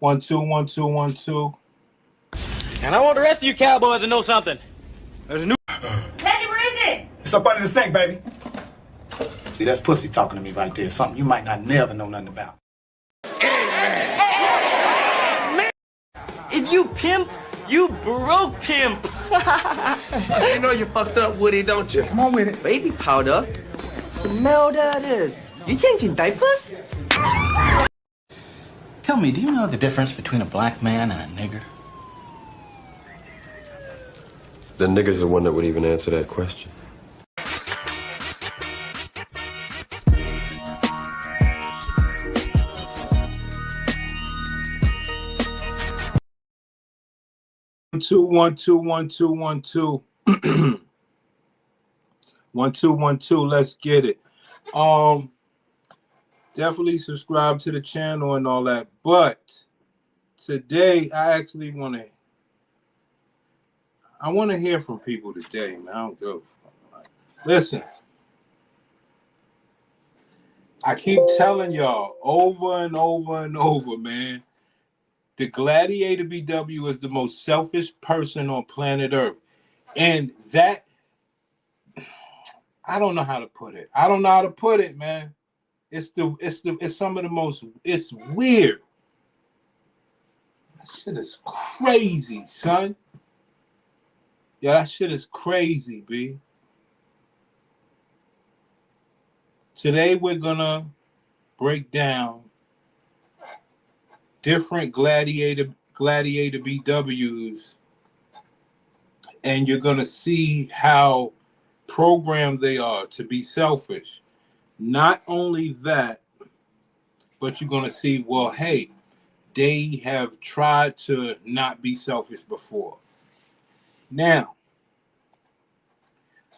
1 2 1 2 1 2. And I want the rest of you cowboys to know something. There's a new. Reggie, where is it? It's up under the sink, baby. See, that's pussy talking to me right there. Something you might not never know nothing about. If you pimp, you broke pimp. You know you fucked up, Woody, don't you? Come on with it. Baby powder. Smell that is. You changing diapers? Tell me, do you know the difference between a black man and a nigger? The nigger's the one that would even answer that question. One two 1 2 1 2 1 2 1 2. Let's get it. Definitely subscribe to the channel and all that. But today I actually want to hear from people today, man. I don't go. Listen, I keep telling y'all over and over and over, man. The Gladiator BW is the most selfish person on planet Earth. And that, I don't know how to put it. I don't know how to put it, man. It's some of the most, it's weird. That shit is crazy, son. Yeah, that shit is crazy, B. Today we're gonna break down different gladiator BWs, and you're gonna see how programmed they are to be selfish. Not only that, but you're gonna see, well, hey, they have tried to not be selfish before. Now,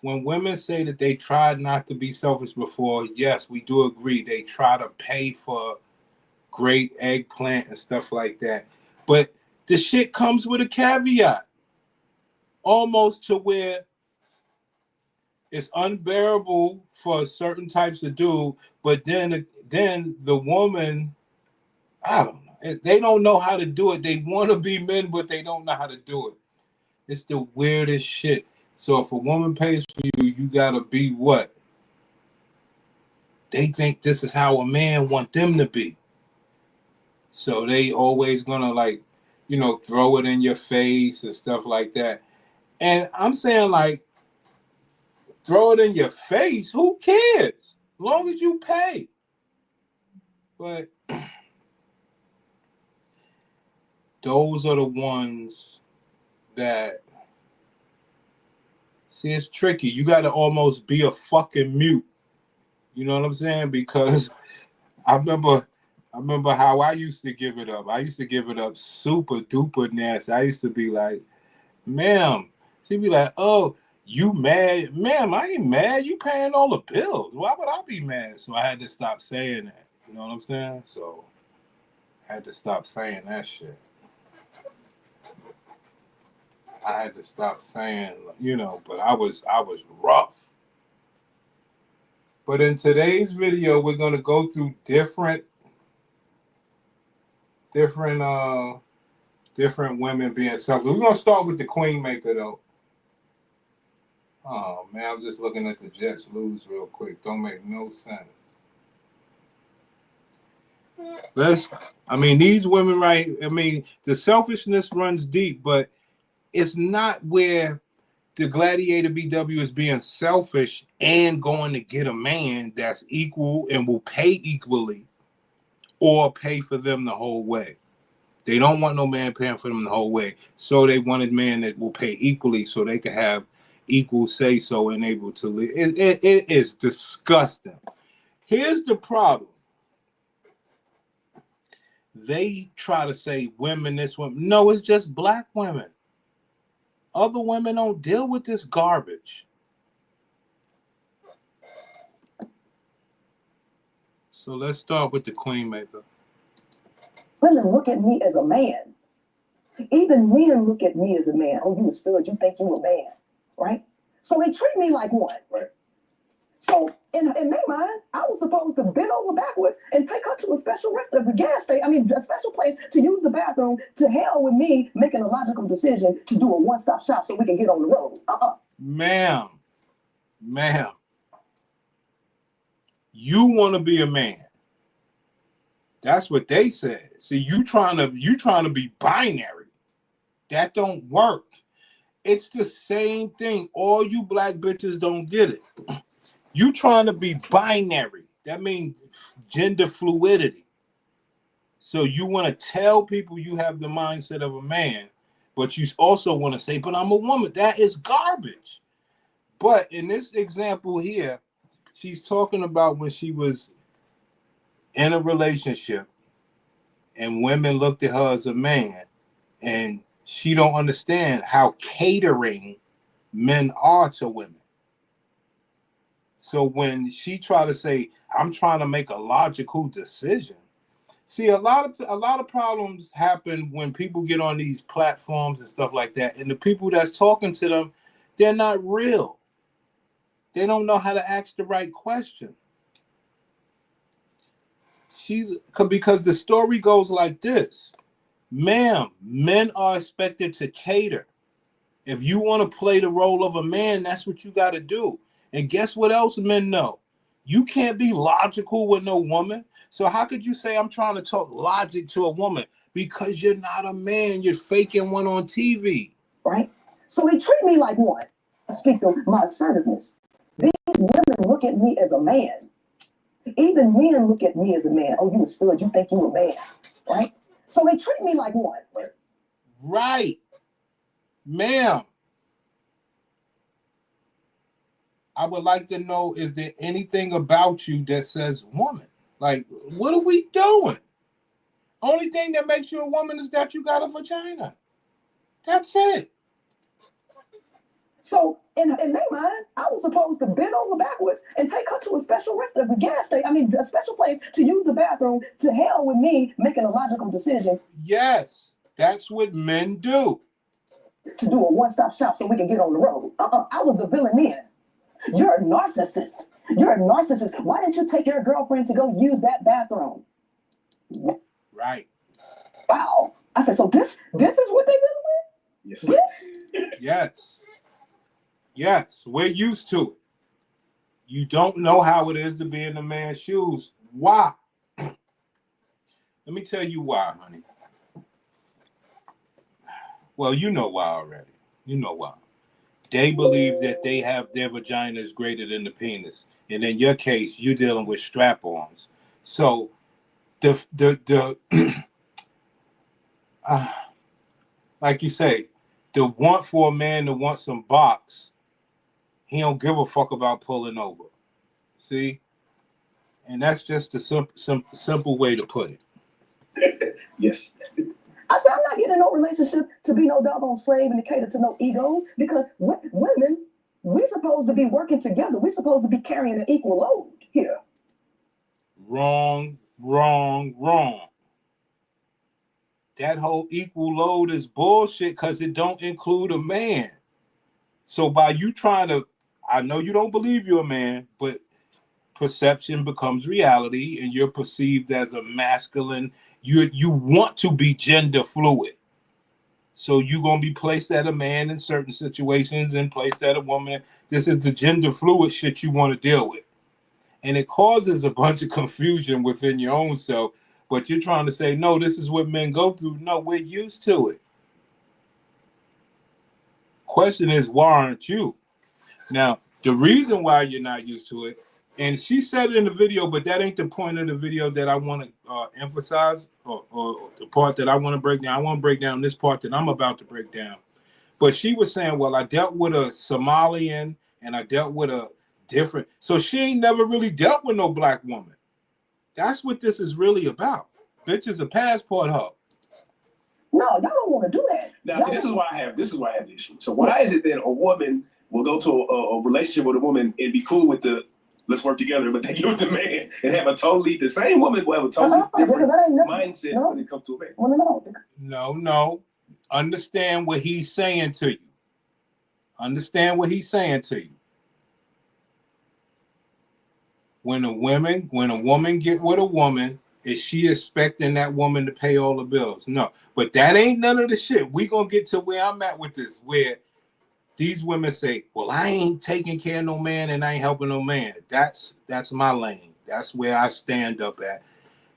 when women say that they tried not to be selfish before, yes, we do agree. They try to pay for great eggplant and stuff like that. But the shit comes with a caveat. Almost to where it's unbearable for certain types of dude, but then the woman, I don't know. They don't know how to do it. They want to be men, but they don't know how to do it. It's the weirdest shit. So if a woman pays for you, you gotta be what? They think this is how a man want them to be. So they always gonna, like, you know, throw it in your face and stuff like that. And I'm saying, like, throw it in your face. Who cares? As long as you pay. But those are the ones that, see, it's tricky. You got to almost be a fucking mute. You know what I'm saying? Because I remember how I used to give it up. I used to give it up super duper nasty. I used to be like, ma'am. She'd be like, oh, you mad? Ma'am, I ain't mad. You paying all the bills. Why would I be mad? So I had to stop saying that. You know what I'm saying? So I had to stop saying that shit. I had to stop saying, you know, but I was rough. But in today's video, we're gonna go through different women being selfish. We're gonna start with the Queenmaker though. Oh man, I'm just looking at the Jets lose real quick. Don't make no sense. These women, right? I mean, the selfishness runs deep, but it's not where the Gladiator BW is being selfish and going to get a man that's equal and will pay equally or pay for them the whole way. They don't want no man paying for them the whole way. So they wanted men that will pay equally so they could have equal say-so and able to live. It is disgusting. Here's the problem. They try to say women, this woman. No, it's just black women. Other women don't deal with this garbage. So let's start with the Queenmaker. Women look at me as a man. Even men look at me as a man. Oh, you a stud, you think you a man, right? So they treat me like one. Right. So in their mind, I was supposed to bend over backwards and take her to a special gas station. A special place to use the bathroom. To hell with me making a logical decision to do a one-stop shop so we can get on the road. Ma'am, you want to be a man. That's what they said. See, you trying to be binary. That don't work. It's the same thing. All you black bitches don't get it. You trying to be binary. That means gender fluidity. So you want to tell people you have the mindset of a man, but you also want to say, but I'm a woman. That is garbage. But in this example here, she's talking about when she was in a relationship and women looked at her as a man, and she don't understand how catering men are to women. So when she try to say, I'm trying to make a logical decision. See, a lot of problems happen when people get on these platforms and stuff like that, and the people that's talking to them, they're not real. They don't know how to ask the right question. Because the story goes like this. Ma'am, men are expected to cater. If you want to play the role of a man, that's what you got to do. And guess what else men know? You can't be logical with no woman. So how could you say I'm trying to talk logic to a woman? Because you're not a man. You're faking one on TV. Right? So they treat me like one. I speak of my assertiveness. These women look at me as a man. Even men look at me as a man. Oh, you a stud. You think you a man. Right? So they treat me like one. Right. Ma'am, I would like to know, is there anything about you that says woman? Like, what are we doing? Only thing that makes you a woman is that you got a vagina. That's it. So in their mind, I was supposed to bend over backwards and take her to a special gas station. A special place to use the bathroom. To hell with me making a logical decision. Yes, that's what men do. To do a one-stop shop so we can get on the road. I was the villain then. You're a narcissist. You're a narcissist. Why didn't you take your girlfriend to go use that bathroom? Right. Wow. I said, so this is what they dealing with? This? Yes, we're used to it. You don't know how it is to be in a man's shoes. Why? Let me tell you why, honey. Well, you know why already. You know why. They believe that they have their vagina is greater than the penis. And in your case, you're dealing with strap-ons. So the like you say, the want for a man to want some box, he don't give a fuck about pulling over. See? And that's just a simple way to put it. Yes. I said, I'm not getting no relationship to be no doggone slave and to cater to no egos, because women, we're supposed to be working together. We're supposed to be carrying an equal load here. Wrong. That whole equal load is bullshit because it don't include a man. So by you trying to, I know you don't believe you're a man, but perception becomes reality and you're perceived as a masculine. You want to be gender fluid. So you're going to be placed at a man in certain situations and placed at a woman. This is the gender fluid shit you want to deal with. And it causes a bunch of confusion within your own self. But you're trying to say, no, this is what men go through. No, we're used to it. Question is, why aren't you? Now, the reason why you're not used to it, and she said it in the video, but that ain't the point of the video that I want to emphasize, or the part that I want to break down. I want to break down this part that I'm about to break down. But she was saying, well, I dealt with a Somalian and I dealt with a different. So she ain't never really dealt with no black woman. That's what this is really about. Bitch is a passport hub. No, y'all don't want to do that. Now, see, this is why I have the issue. So why is it that a woman will go to a relationship with a woman and be cool with the let's work together, but they get with the man and have the same woman will have a totally different mindset when it comes to a man. No. Understand what he's saying to you. Understand what he's saying to you. when a woman get with a woman, is she expecting that woman to pay all the bills? No. But that ain't none of the shit. We gonna get to where I'm at with this, where these women say, well, I ain't taking care of no man and I ain't helping no man. That's my lane. That's where I stand up at.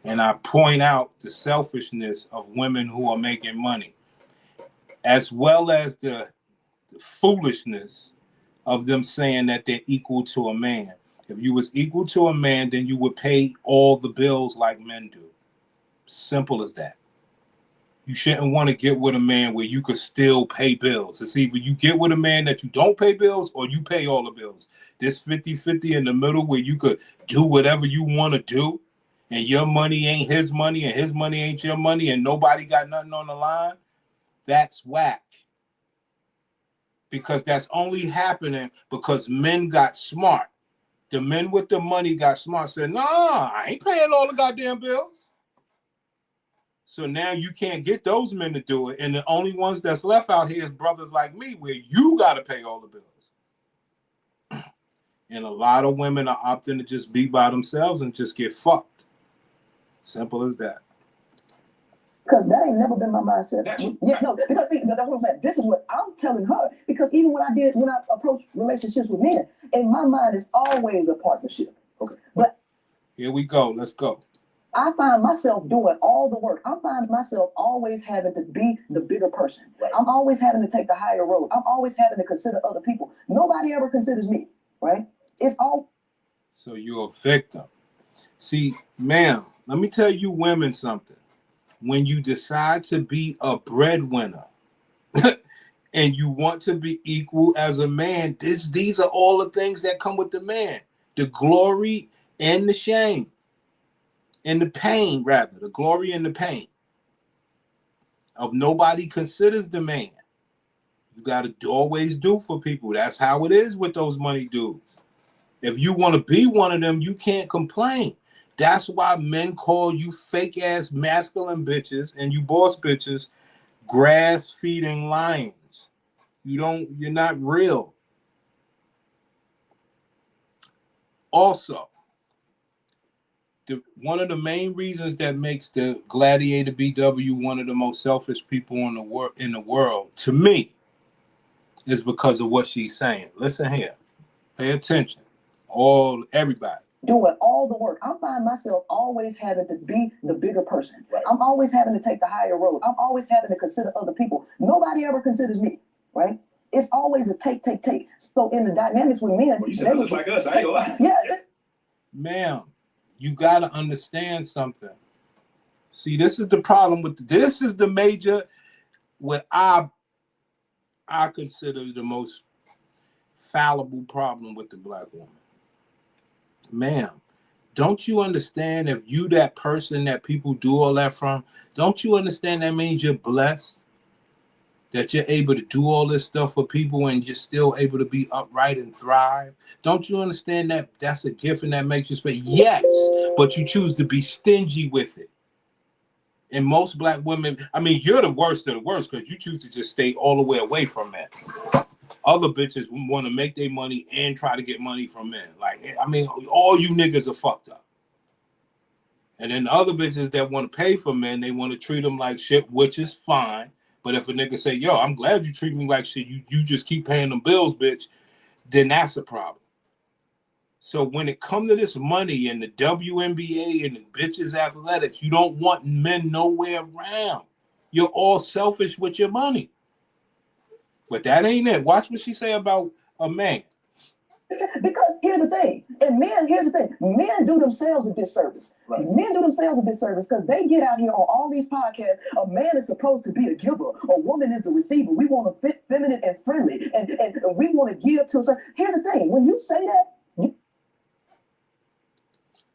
And I point out the selfishness of women who are making money, as well as the foolishness of them saying that they're equal to a man. If you was equal to a man, then you would pay all the bills like men do. Simple as that. You shouldn't want to get with a man where you could still pay bills. It's either you get with a man that you don't pay bills or you pay all the bills. This 50-50 in the middle where you could do whatever you want to do and your money ain't his money and his money ain't your money and nobody got nothing on the line, that's whack. Because that's only happening because men got smart. The men with the money got smart, said, nah, I ain't paying all the goddamn bills. So now you can't get those men to do it. And the only ones that's left out here is brothers like me, where you got to pay all the bills. And a lot of women are opting to just be by themselves and just get fucked. Simple as that. Because that ain't never been my mindset. Yeah, no, because see, that's what I'm saying. This is what I'm telling her. Because even when I approach relationships with men, in my mind, it's always a partnership. Okay. But here we go. Let's go. I find myself doing all the work. I find myself always having to be the bigger person. Right. I'm always having to take the higher road. I'm always having to consider other people. Nobody ever considers me, right? It's all. So you're a victim. See, ma'am, let me tell you women something. When you decide to be a breadwinner and you want to be equal as a man, these are all the things that come with the man. The glory and the shame. And the pain, rather, the glory and the pain of nobody considers the man. You got to always do for people. That's how it is with those money dudes. If you want to be one of them, you can't complain. That's why men call you fake ass masculine bitches and you boss bitches grass feeding lions. You're not real. Also, one of the main reasons that makes the Gladiator BW one of the most selfish people in the world, to me, is because of what she's saying. Listen here. Pay attention. Everybody. Doing all the work. I find myself always having to be the bigger person. Right. I'm always having to take the higher road. I'm always having to consider other people. Nobody ever considers me, right? It's always a take. So in the dynamics with men, well, you said just like us. I ain't gonna lie. Yeah. Ma'am, you got to understand something. See, this is the problem this is the major, what I consider the most fallible problem with the black woman. Ma'am, don't you understand if you that person that people do all that from, don't you understand that means you're blessed? That you're able to do all this stuff for people and you're still able to be upright and thrive? Don't you understand that that's a gift and that makes you special? Yes, but you choose to be stingy with it. And most black women, I mean, you're the worst of the worst because you choose to just stay all the way away from that. Other bitches want to make their money and try to get money from men. Like, I mean, all you niggas are fucked up. And then the other bitches that want to pay for men, they want to treat them like shit, which is fine. But if a nigga say, yo, I'm glad you treat me like shit, you just keep paying them bills, bitch, then that's a problem. So when it comes to this money and the WNBA and the bitches athletics, you don't want men nowhere around. You're all selfish with your money. But that ain't it. Watch what she say about a man. Because here's the thing, men do themselves a disservice. Right. Men do themselves a disservice because they get out here on all these podcasts. A man is supposed to be a giver. A woman is the receiver. We want to fit feminine and friendly, and we want to give to. Here's the thing, when you say that.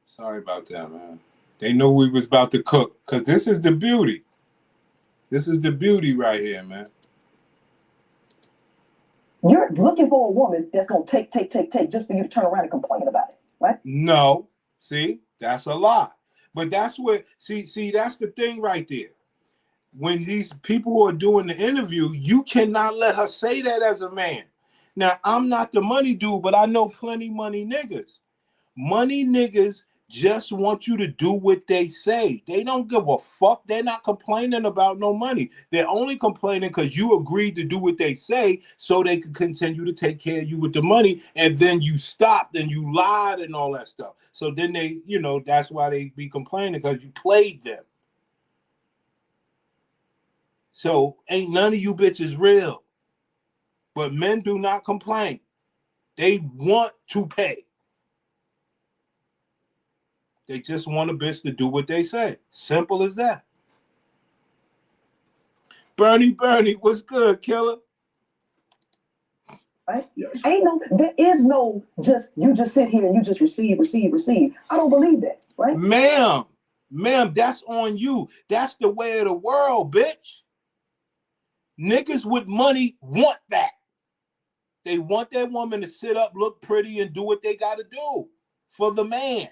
Sorry about that, man. They know we was about to cook because this is the beauty. This is the beauty right here, man. You're looking for a woman that's going to take just for you to turn around and complain about it, right? No. See, that's a lie. But that's what, see, that's the thing right there. When these people who are doing the interview, you cannot let her say that as a man. Now, I'm not the money dude, but I know plenty money niggas. Money niggas just want you to do what they say. They don't give a fuck. They're not complaining about no money. They're only complaining because you agreed to do what they say so they can continue to take care of you with the money. And then you stopped and you lied and all that stuff. So then they, that's why they be complaining, because you played them. So ain't none of you bitches real. But men do not complain. They want to pay. They just want a bitch to do what they say. Simple as that. Bernie, what's good, killer? Right? Yes. There is no you just sit here and you just receive. I don't believe that, right? Ma'am, that's on you. That's the way of the world, bitch. Niggas with money want that. They want that woman to sit up, look pretty, and do what they got to do for the man.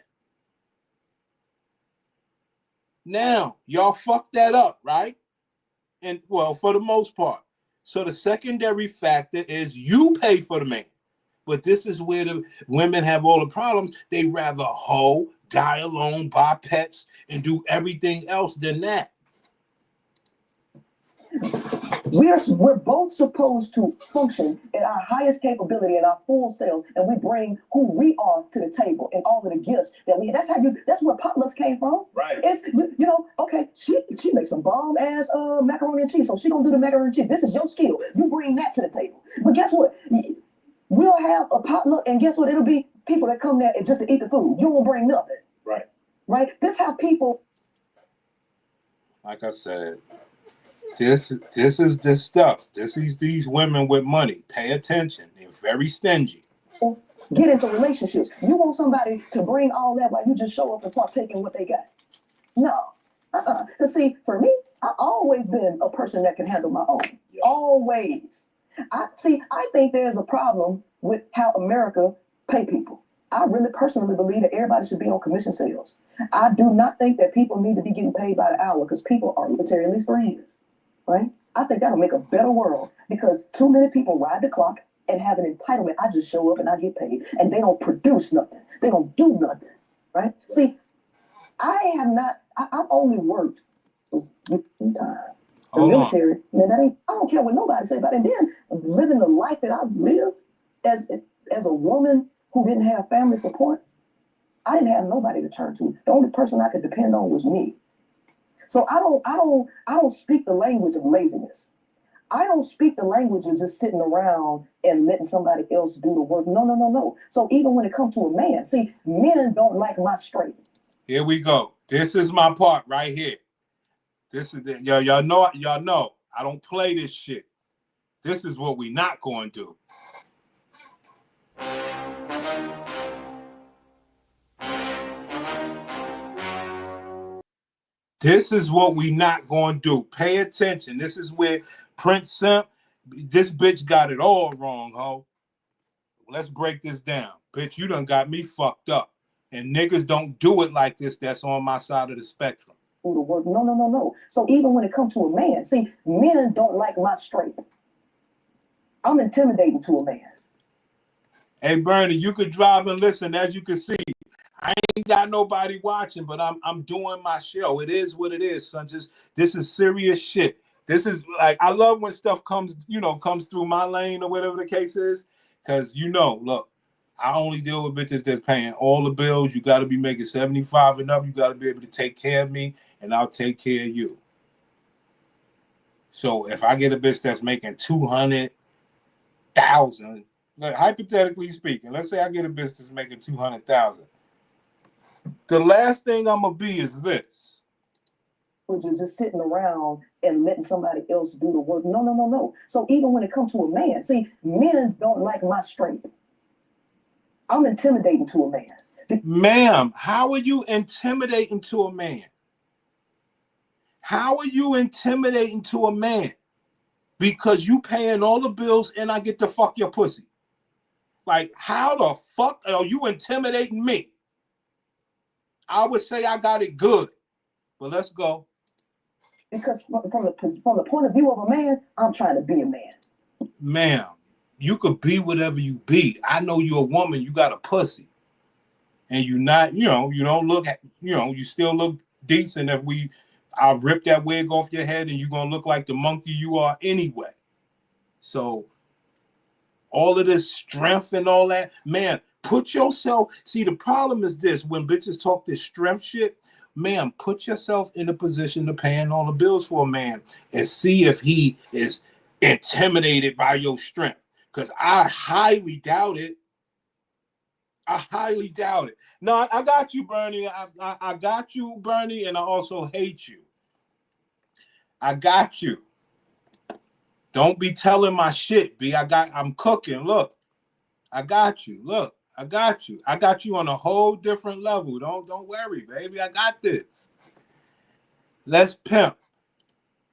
Now, y'all fucked that up, right? And well, for the most part. So the secondary factor is you pay for the man. But this is where the women have all the problems. They rather hoe, die alone, buy pets, and do everything else than that. We're both supposed to function at our highest capability and our full selves, and we bring who we are to the table and all of the gifts that we. That's where potlucks came from. Right. It's okay. She makes some bomb ass macaroni and cheese, so she gonna do the macaroni and cheese. This is your skill. You bring that to the table. But guess what? We'll have a potluck, and guess what? It'll be people that come there just to eat the food. You won't bring nothing. Right. Right. This how people. Like I said. This is this stuff. This is these women with money. Pay attention. They're very stingy. Get into relationships. You want somebody to bring all that while you just show up and partake in what they got. No. Because see, for me, I've always been a person that can handle my own. Yeah. Always. I think there's a problem with how America pay people. I really personally believe that everybody should be on commission sales. I do not think that people need to be getting paid by the hour because people are materially friends. Right? I think that'll make a better world because too many people ride the clock and have an entitlement. I just show up and I get paid, and they don't produce nothing. They don't do nothing. Right? See, I've only worked was time. The military, man, I don't care what nobody say about it. And then living the life that I've lived as a woman who didn't have family support, I didn't have nobody to turn to. The only person I could depend on was me. So I don't speak the language of laziness. I don't speak the language of just sitting around and letting somebody else do the work. No. So even when it comes to a man, see, men don't like my strength. Here we go. This is my part right here. This is y'all know. I don't play this shit. This is what we not going to do. This is what we not going to do. Pay attention. This is where Prince Simp, this bitch got it all wrong, ho. Let's break this down. Bitch, you done got me fucked up. And niggas don't do it like this that's on my side of the spectrum. No. So even when it comes to a man, see, men don't like my strength. I'm intimidating to a man. Hey, Bernie, you could drive and listen. As you can see, I ain't got nobody watching, but I'm doing my show. It is what it is, son. This is serious shit. This is like, I love when stuff comes through my lane or whatever the case is. Because, look, I only deal with bitches that's paying all the bills. You got to be making 75 and up. You got to be able to take care of me, and I'll take care of you. So if I get a bitch that's making 200,000, like, hypothetically speaking, let's say I get a bitch that's making 200,000. The last thing I'm going to be is this. Which is just sitting around and letting somebody else do the work. No. So even when it comes to a man, see, men don't like my strength. I'm intimidating to a man. Ma'am, how are you intimidating to a man? How are you intimidating to a man? Because you paying all the bills and I get to fuck your pussy. Like, how the fuck are you intimidating me? I would say I got it good, but let's go. Because from the point of view of a man, I'm trying to be a man. Ma'am, you could be whatever you be. I know you're a woman. You got a pussy. and you not, you don't look at, you still look decent. I'll rip that wig off your head and you're gonna look like the monkey you are anyway. So all of this strength and all that, man, put yourself, see, the problem is this, when bitches talk this strength shit, man, put yourself in a position to paying all the bills for a man and see if he is intimidated by your strength. Because I highly doubt it. I highly doubt it. No, I got you, Bernie. I got you, Bernie, and I also hate you. I got you. Don't be telling my shit, B. I'm cooking. Look, I got you. Look, I got you. I got you on a whole different level. Don't worry, baby. I got this. Let's pimp.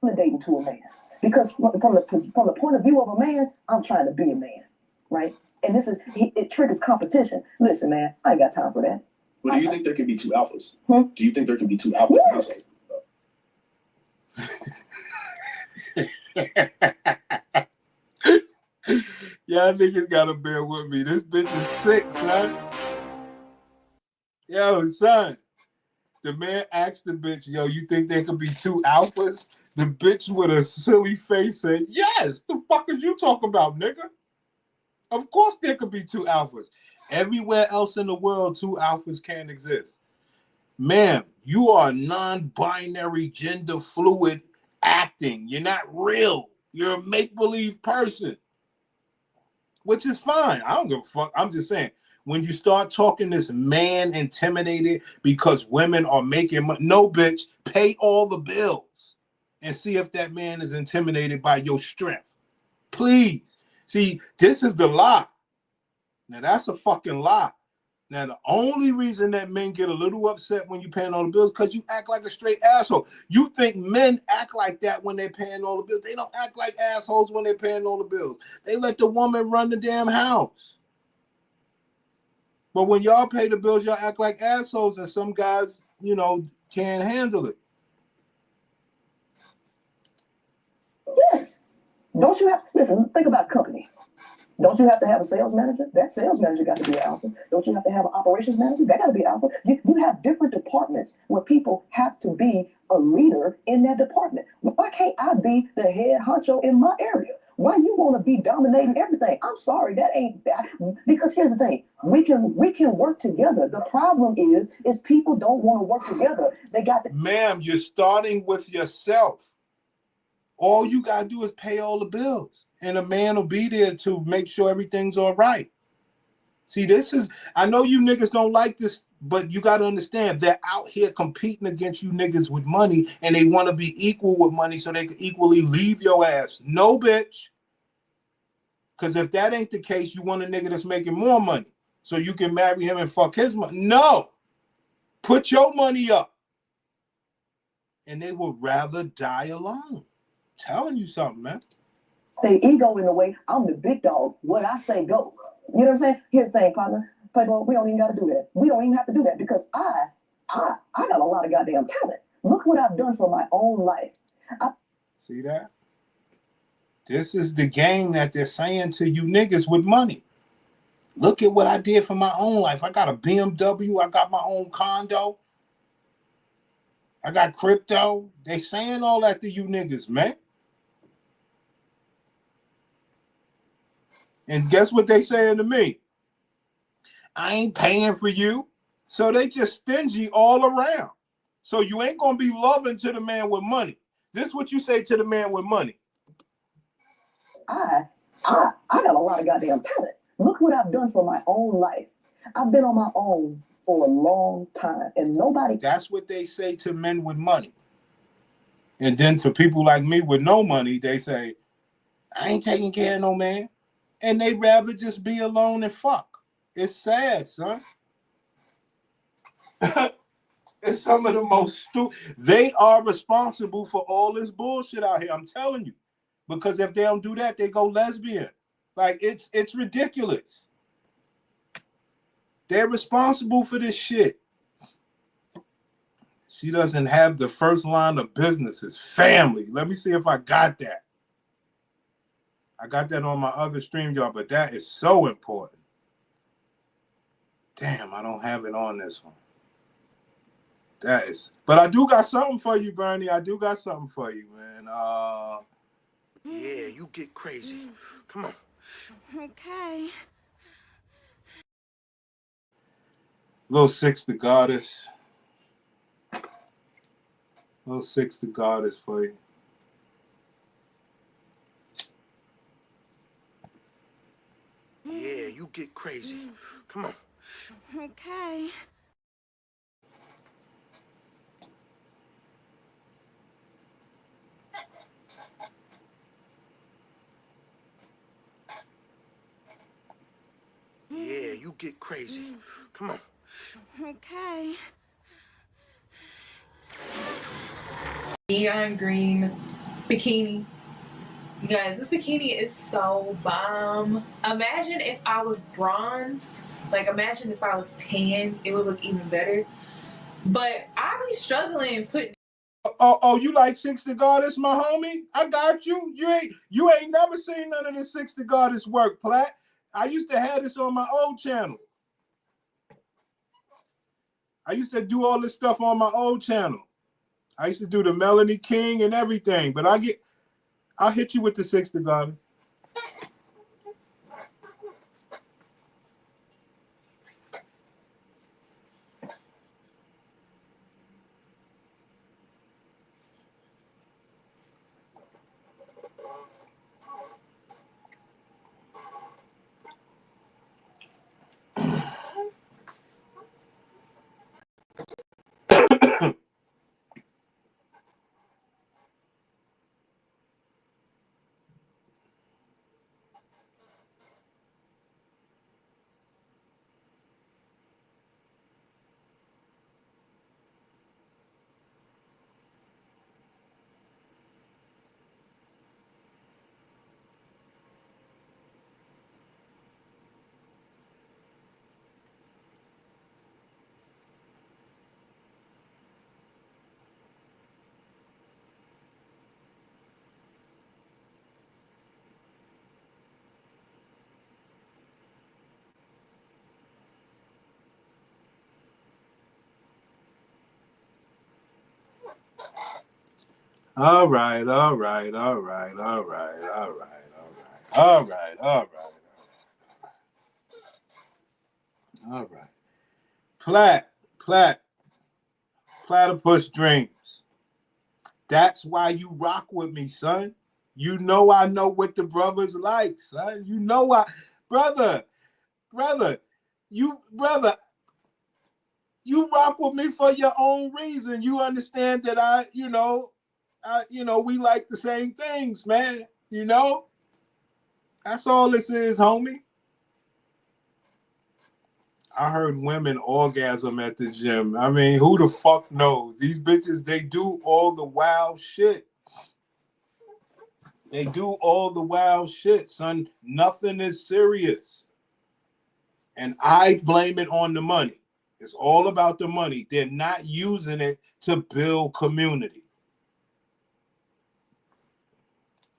Intimidating to a man, because from the point of view of a man, I'm trying to be a man, right? And it triggers competition. Listen, man, I ain't got time for that. Well, do you think there can be two alphas? Hmm? Do you think there can be two alphas? Yes. Y'all niggas gotta bear with me. This bitch is sick, son. Yo, son. The man asked the bitch, yo, you think there could be two alphas? The bitch with a silly face said, yes. The fuck is you talking about, nigga? Of course there could be two alphas. Everywhere else in the world, two alphas can't exist. Ma'am, you are non-binary, gender fluid acting. You're not real. You're a make-believe person, which is fine. I don't give a fuck. I'm just saying, when you start talking this man intimidated because women are making money, no, bitch, pay all the bills and see if that man is intimidated by your strength. Please. See, this is the lie. Now, that's a fucking lie. Now, the only reason that men get a little upset when you're paying all the bills is because you act like a straight asshole. You think men act like that when they're paying all the bills. They don't act like assholes when they're paying all the bills. They let the woman run the damn house. But when y'all pay the bills, y'all act like assholes, and some guys, can't handle it. Yes. Don't you have, listen, think about company. Don't you have to have a sales manager? That sales manager got to be an alpha. Don't you have to have an operations manager? That got to be alpha. You have different departments where people have to be a leader in that department. Why can't I be the head honcho in my area? Why you want to be dominating everything? I'm sorry, that ain't that. Because here's the thing, we can work together. The problem is people don't want to work together. They got to. Ma'am, you're starting with yourself. All you got to do is pay all the bills. And a man will be there to make sure everything's all right. See, I know you niggas don't like this, but you got to understand, they're out here competing against you niggas with money, and they want to be equal with money so they can equally leave your ass. No, bitch. Because if that ain't the case, you want a nigga that's making more money so you can marry him and fuck his money. No. Put your money up. And they would rather die alone. I'm telling you something, man. They ego in the way, I'm the big dog. What I say, go. You know what I'm saying? Here's the thing, partner. Playboy, we don't even got to do that. We don't even have to do that because I got a lot of goddamn talent. Look what I've done for my own life. See that? This is the game that they're saying to you niggas with money. Look at what I did for my own life. I got a BMW. I got my own condo. I got crypto. They saying all that to you niggas, man. And guess what they saying to me? I ain't paying for you. So they just stingy all around. So you ain't going to be loving to the man with money. This is what you say to the man with money. I got a lot of goddamn talent. Look what I've done for my own life. I've been on my own for a long time, and nobody. That's what they say to men with money. And then to people like me with no money, they say, I ain't taking care of no man. And they rather just be alone and fuck. It's sad, son. It's some of the most stupid. They are responsible for all this bullshit out here. I'm telling you. Because if they don't do that, they go lesbian. Like, it's ridiculous. They're responsible for this shit. She doesn't have the first line of business. It's family. Let me see if I got that. I got that on my other stream, y'all, but that is so important. Damn, I don't have it on this one. That is, but I do got something for you, Bernie. I do got something for you, man. Yeah, you get crazy. Come on. Okay. Little Six the Goddess. Little Six the Goddess for you. Yeah, you get crazy. Come on. Okay. Yeah, you get crazy. Come on. Okay. Neon green bikini. You guys, this bikini is so bomb. Imagine if I was bronzed. Like, imagine if I was tanned. It would look even better. But I be struggling putting. Oh, you like Six the Goddess, my homie? I got you. You ain't never seen none of this Six the Goddess work, Platt. I used to have this on my old channel. I used to do all this stuff on my old channel. I used to do the Melanie King and everything, but I'll hit you with the Six the Goddess. All right. Platypus dreams. That's why you rock with me, son. You know I know what the brothers like, son. You know brother, you rock with me for your own reason. You understand that we like the same things, man. You know? That's all this is, homie. I heard women orgasm at the gym. I mean, who the fuck knows? These bitches, they do all the wild shit. They do all the wild shit, son. Nothing is serious. And I blame it on the money. It's all about the money. They're not using it to build community.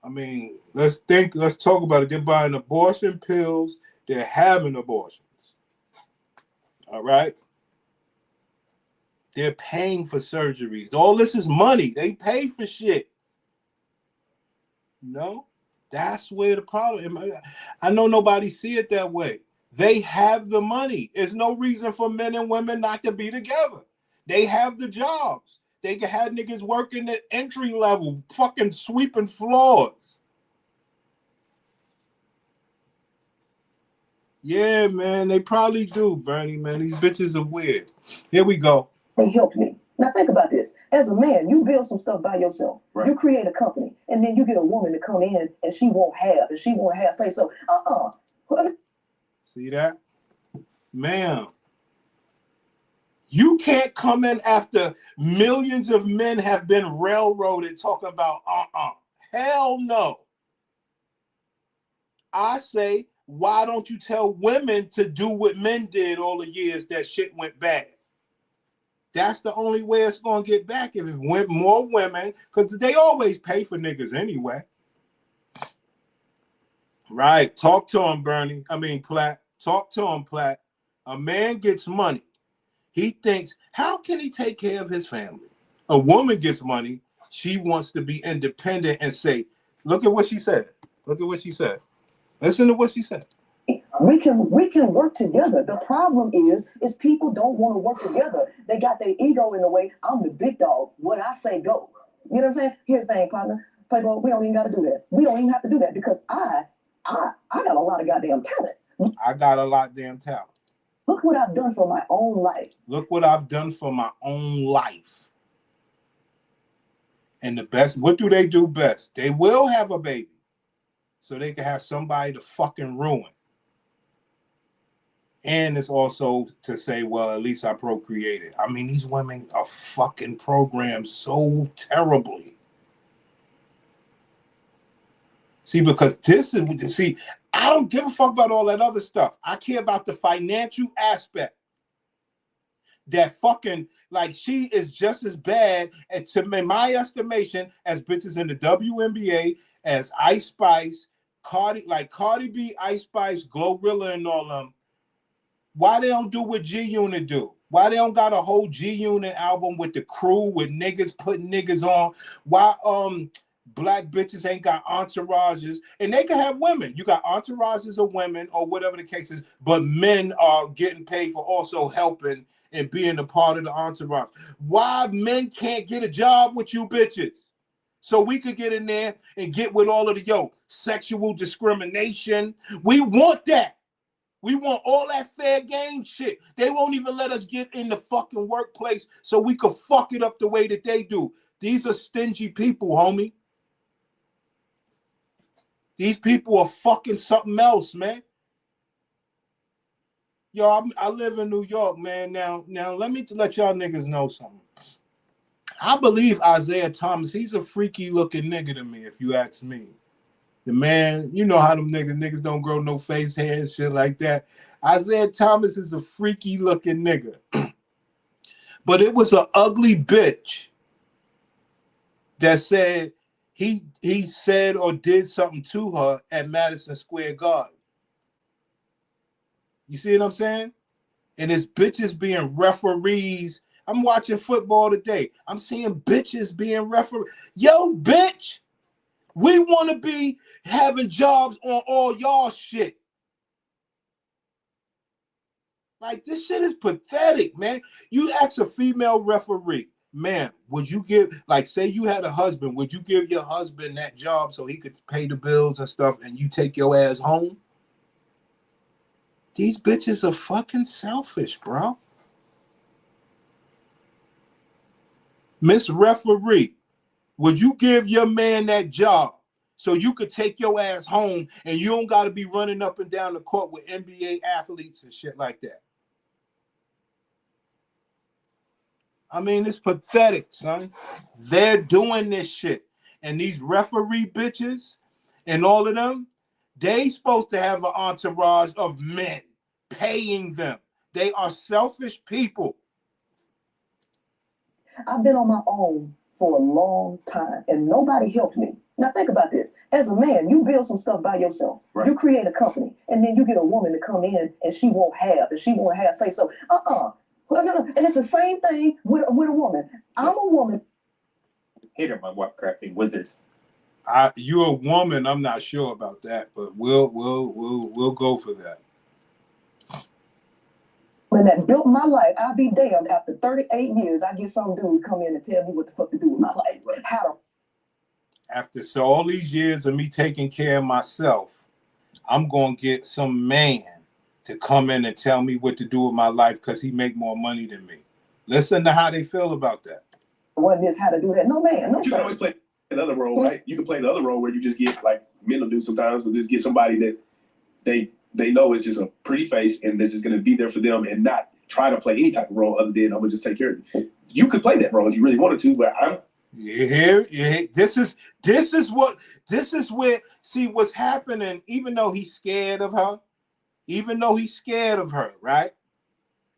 I mean, let's talk about it. They're buying abortion pills. They're having abortions. All right? They're paying for surgeries. All this is money. They pay for shit. You know? That's where the problem is. I know nobody see it that way. They have the money. There's no reason for men and women not to be together. They have the jobs. They can have niggas working at entry level, fucking sweeping floors. Yeah, man, they probably do, Bernie, man. These bitches are weird. Here we go. They helped me. Now think about this. As a man, you build some stuff by yourself. Right. You create a company, and then you get a woman to come in, and she won't have say so. See that? Ma'am, you can't come in after millions of men have been railroaded talking about Hell no. I say, why don't you tell women to do what men did all the years that shit went bad? That's the only way it's going to get back, if it went more women, because they always pay for niggas anyway. Right. Talk to him, Bernie. I mean, Platt. Talk to him, Platt. A man gets money. He thinks, how can he take care of his family? A woman gets money. She wants to be independent and say, look at what she said. Look at what she said. Listen to what she said. We can work together. The problem is people don't want to work together. They got their ego in the way. I'm the big dog. What I say go. You know what I'm saying? Here's the thing, partner. Playboy, we don't even got to do that. We don't even have to do that because I got a lot of goddamn talent. I got a lot of damn talent. Look what I've done for my own life. Look what I've done for my own life. And the best, what do they do best? They will have a baby so they can have somebody to fucking ruin. And it's also to say, well, at least I procreated. I mean, these women are fucking programmed so terribly. See, because I don't give a fuck about all that other stuff. I care about the financial aspect. That fucking, like, she is just as bad, in my estimation, as bitches in the WNBA, as Ice Spice, Cardi B, Ice Spice, Glorilla, and all them. Why they don't do what G-Unit do? Why they don't got a whole G-Unit album with the crew, with niggas putting niggas on? Why black bitches ain't got entourages? And they can have women. You got entourages of women or whatever the case is, but men are getting paid for also helping and being a part of the entourage. Why men can't get a job with you bitches? So we could get in there and get with all of the sexual discrimination. We want that. We want all that fair game shit. They won't even let us get in the fucking workplace so we could fuck it up the way that they do. These are stingy people, homie. These people are fucking something else, man. Yo, I live in New York, man. Now let me let y'all niggas know something. I believe Isaiah Thomas, he's a freaky looking nigga to me, if you ask me. The man, you know how them niggas don't grow no face hair and shit like that. Isaiah Thomas is a freaky looking nigga. But it was an ugly bitch that said he said or did something to her at Madison Square Garden. You see what I'm saying? And it's bitches being referees. I'm watching football today. I'm seeing bitches being referees. Yo, bitch, we want to be having jobs on all y'all shit. Like, this shit is pathetic, man. You ask a female referee, man, would you give, like, say you had a husband, would you give your husband that job so he could pay the bills and stuff and you take your ass home? These bitches are fucking selfish, bro. Miss Referee, would you give your man that job so you could take your ass home and you don't got to be running up and down the court with NBA athletes and shit like that? I mean, it's pathetic, son. They're doing this shit. And these referee bitches and all of them, they supposed to have an entourage of men paying them. They are selfish people. I've been on my own for a long time and nobody helped me. Now think about this. As a man, you build some stuff by yourself. Right. You create a company and then you get a woman to come in and she won't have say so. And it's the same thing with a woman. I'm a woman. Hater my what crafting wizards. You're a woman. I'm not sure about that, but we'll go for that. When that built my life, I'll be damned. After 38 years, I get some dude come in and tell me what the fuck to do with my life. After all these years of me taking care of myself, I'm gonna get some man to come in and tell me what to do with my life because he make more money than me. Listen to how they feel about that. What is how to do that? No, man. No, you can always play another role, right? You can play the other role where you just get, like men will do sometimes, or just get somebody that they know is just a pretty face and they're just going to be there for them and not try to play any type of role other than I'm going to just take care of you. You could play that role if you really wanted to, but I'm... Yeah. This is where, see what's happening, even though he's scared of her, right?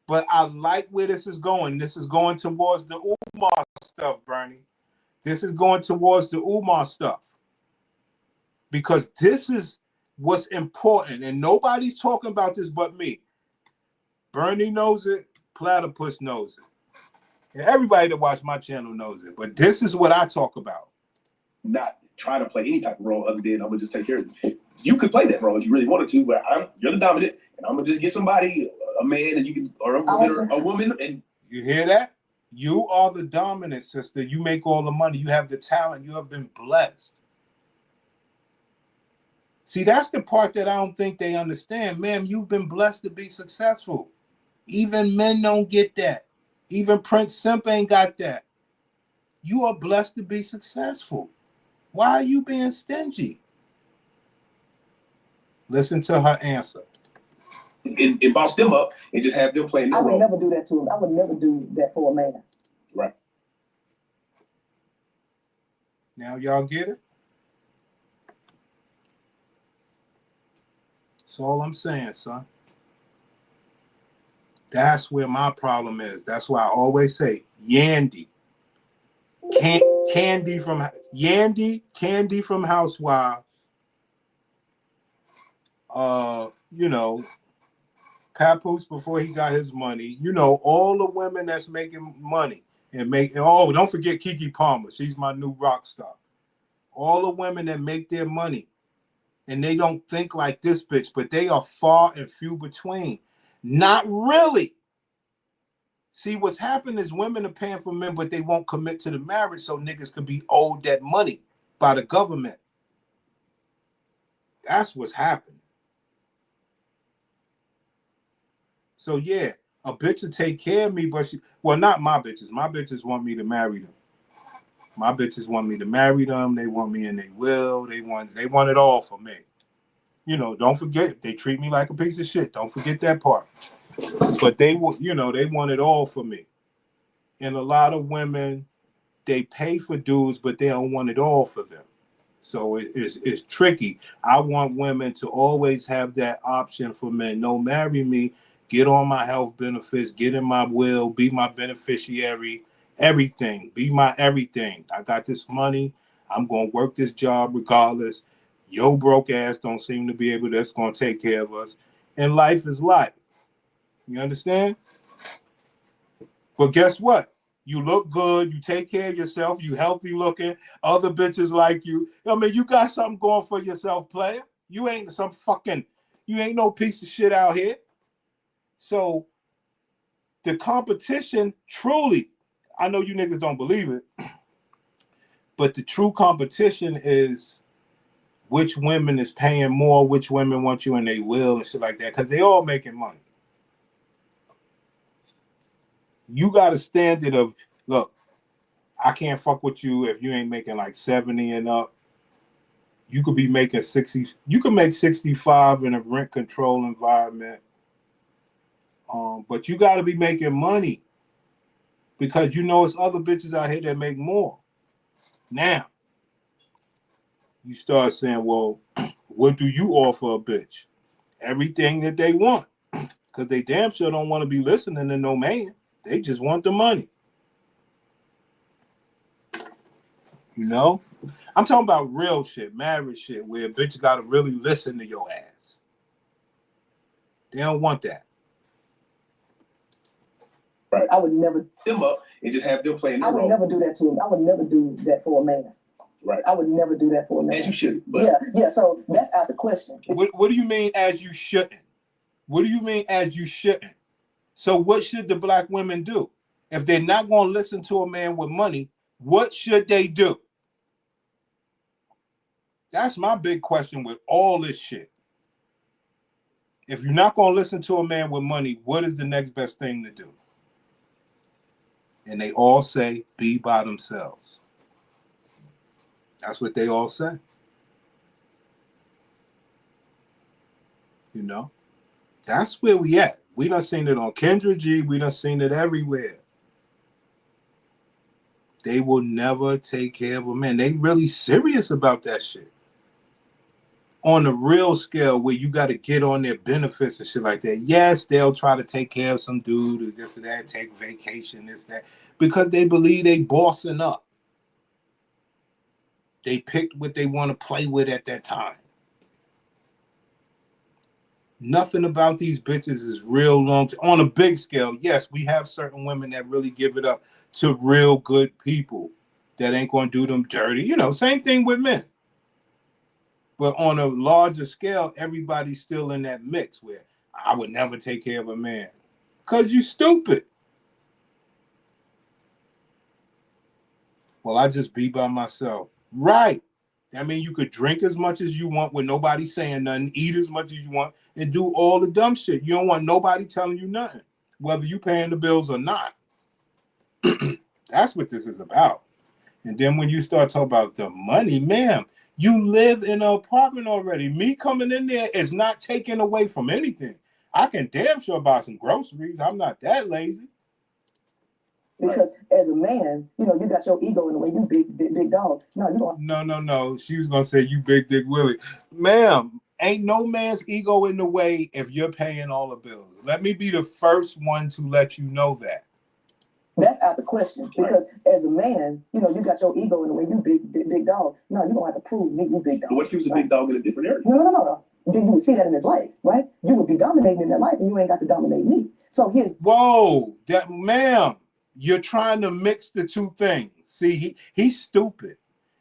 But I like where this is going. This is going towards the Umar stuff, Bernie. This is going towards the Umar stuff. Because this is what's important, and nobody's talking about this but me. Bernie knows it. Platypus knows it. And everybody that watch my channel knows it. But this is what I talk about. Not trying to play any type of role other than I'm gonna just take care of you. You could play that role if you really wanted to, but you're the dominant, and I'm gonna just get somebody, a man, and you can, or a woman, and you hear that? You are the dominant, sister. You make all the money. You have the talent. You have been blessed. See, that's the part that I don't think they understand. Ma'am, you've been blessed to be successful. Even men don't get that. Even Prince Simp ain't got that. You are blessed to be successful. Why are you being stingy? Listen to her answer. And boss them up and just have them playing their role. I would never do that to him. I would never do that for a man. Right. Now y'all get it? That's all I'm saying, son. That's where my problem is. That's why I always say Yandy. Candy from Housewives. You know, Papoose before he got his money. You know, all the women that's making money and don't forget Keke Palmer. She's my new rock star. All the women that make their money and they don't think like this bitch, but they are far and few between. Not really. See, what's happened is women are paying for men, but they won't commit to the marriage so niggas can be owed that money by the government. That's what's happening. So, yeah, a bitch will take care of me, but not my bitches. My bitches want me to marry them. My bitches want me to marry them. They want me and they will. They want it all for me. You know, don't forget, they treat me like a piece of shit. Don't forget that part. But they want it all for me. And a lot of women, they pay for dudes, but they don't want it all for them. So it's tricky. I want women to always have that option for men. No, marry me, get on my health benefits, get in my will, be my beneficiary, everything. Be my everything. I got this money. I'm going to work this job regardless. Your broke ass don't seem to be able that's going to take care of us. And life is life. You understand? But guess what? You look good. You take care of yourself. You healthy looking. Other bitches like you. I mean, you got something going for yourself, player. You ain't you ain't no piece of shit out here. So the competition truly, I know you niggas don't believe it, but the true competition is which women is paying more, which women want you and they will and shit like that, because they all making money. You got a standard of, look, I can't fuck with you if you ain't making like 70 and up. You could be making 60. You can make 65 in a rent control environment. But you got to be making money because you know it's other bitches out here that make more. Now, you start saying, well, what do you offer a bitch? Everything that they want. Because they damn sure don't want to be listening to no man. They just want the money. You know? I'm talking about real shit, marriage shit, where a bitch got to really listen to your ass. They don't want that. Right. I would never them up and just have them playing their role. I would never do that to him. I would never do that for a man. Right. I would never do that for a man. As you should. But yeah. So that's out the question. What do you mean as you shouldn't? What do you mean as you shouldn't? So what should the black women do? If they're not going to listen to a man with money, what should they do? That's my big question with all this shit. If you're not going to listen to a man with money, what is the next best thing to do? And they all say, be by themselves. That's what they all say. You know? That's where we at. We done seen it on Kendra G. We done seen it everywhere. They will never take care of a man. They really serious about that shit. On a real scale where you got to get on their benefits and shit like that. Yes, they'll try to take care of some dude or this or that, take vacation, this, that, because they believe they bossing up. They picked what they want to play with at that time. Nothing about these bitches is real long on a big scale. Yes, we have certain women that really give it up to real good people that ain't gonna do them dirty. You know, same thing with men. But on a larger scale, everybody's still in that mix where I would never take care of a man. Because you stupid. Well, I just be by myself. Right. That means you could drink as much as you want with nobody saying nothing, eat as much as you want, and do all the dumb shit. You don't want nobody telling you nothing, whether you paying the bills or not. That's what this is about. And then when you start talking about the money, ma'am, you live in an apartment already. Me coming in there is not taken away from anything. I can damn sure buy some groceries. I'm not that lazy. Because as a man, you know, you got your ego in the way. You big dog. No, you don't. No. She was gonna say you big dick Willie. Ma'am, ain't no man's ego in the way if you're paying all the bills. Let me be the first one to let you know that. That's out the question. Because as a man, you know, you got your ego in the way. You big dog. No, you don't have to prove me you big dog. But what if he was a big dog in a different area? No. Then you would see that in his life, right? You would be dominating in that life, and you ain't got to dominate me. So here's that ma'am. You're trying to mix the two things. See, he's stupid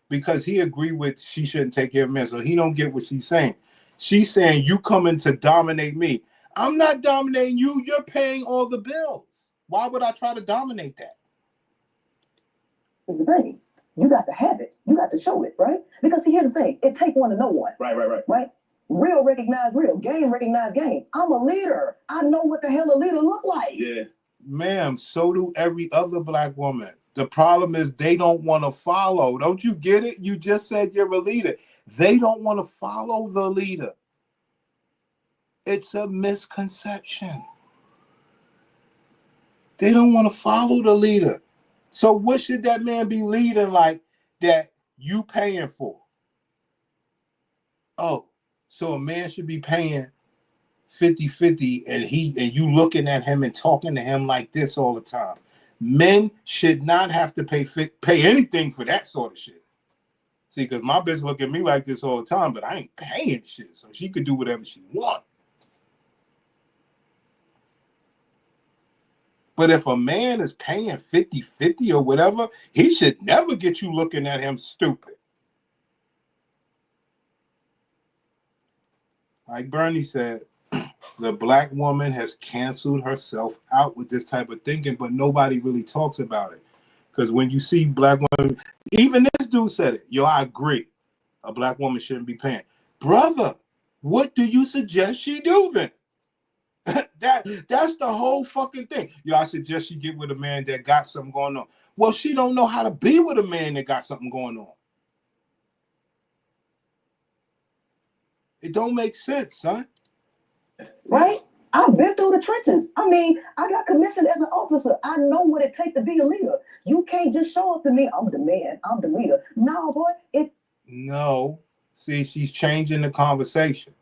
because he agreed with she shouldn't take care of men, so he don't get what she's saying. She's saying you coming to dominate me. I'm not dominating you. You're paying all the bills. Why would I try to dominate that? Is the thing. You got to have it. You got to show it, right? Because see, here's the thing. It take one to know one. Right? Real recognize real. Game recognize game. I'm a leader. I know what the hell a leader look like. Yeah. Ma'am, so do every other black woman. The problem is they don't want to follow. Don't you get it? You just said you're a leader. They don't want to follow the leader. It's a misconception. They don't want to follow the leader. So what should that man be leading like that you paying for? Oh, so a man should be paying 50-50 and you looking at him and talking to him like this all the time. Men should not have to pay anything for that sort of shit. See, because my bitch look at me like this all the time, but I ain't paying shit, so she could do whatever she want. But if a man is paying 50-50 or whatever, he should never get you looking at him stupid. Like Bernie said, the black woman has canceled herself out with this type of thinking, but nobody really talks about it. Because when you see black women, even this dude said it. Yo, I agree. A black woman shouldn't be paying. Brother, what do you suggest she do then? That's the whole fucking thing. Yo, I suggest she get with a man that got something going on. Well, she don't know how to be with a man that got something going on. It don't make sense, son. Right? I've been through the trenches. I mean, I got commissioned as an officer. I know what it takes to be a leader. You can't just show up to me, I'm the man, I'm the leader. No, boy, No. See, she's changing the conversation.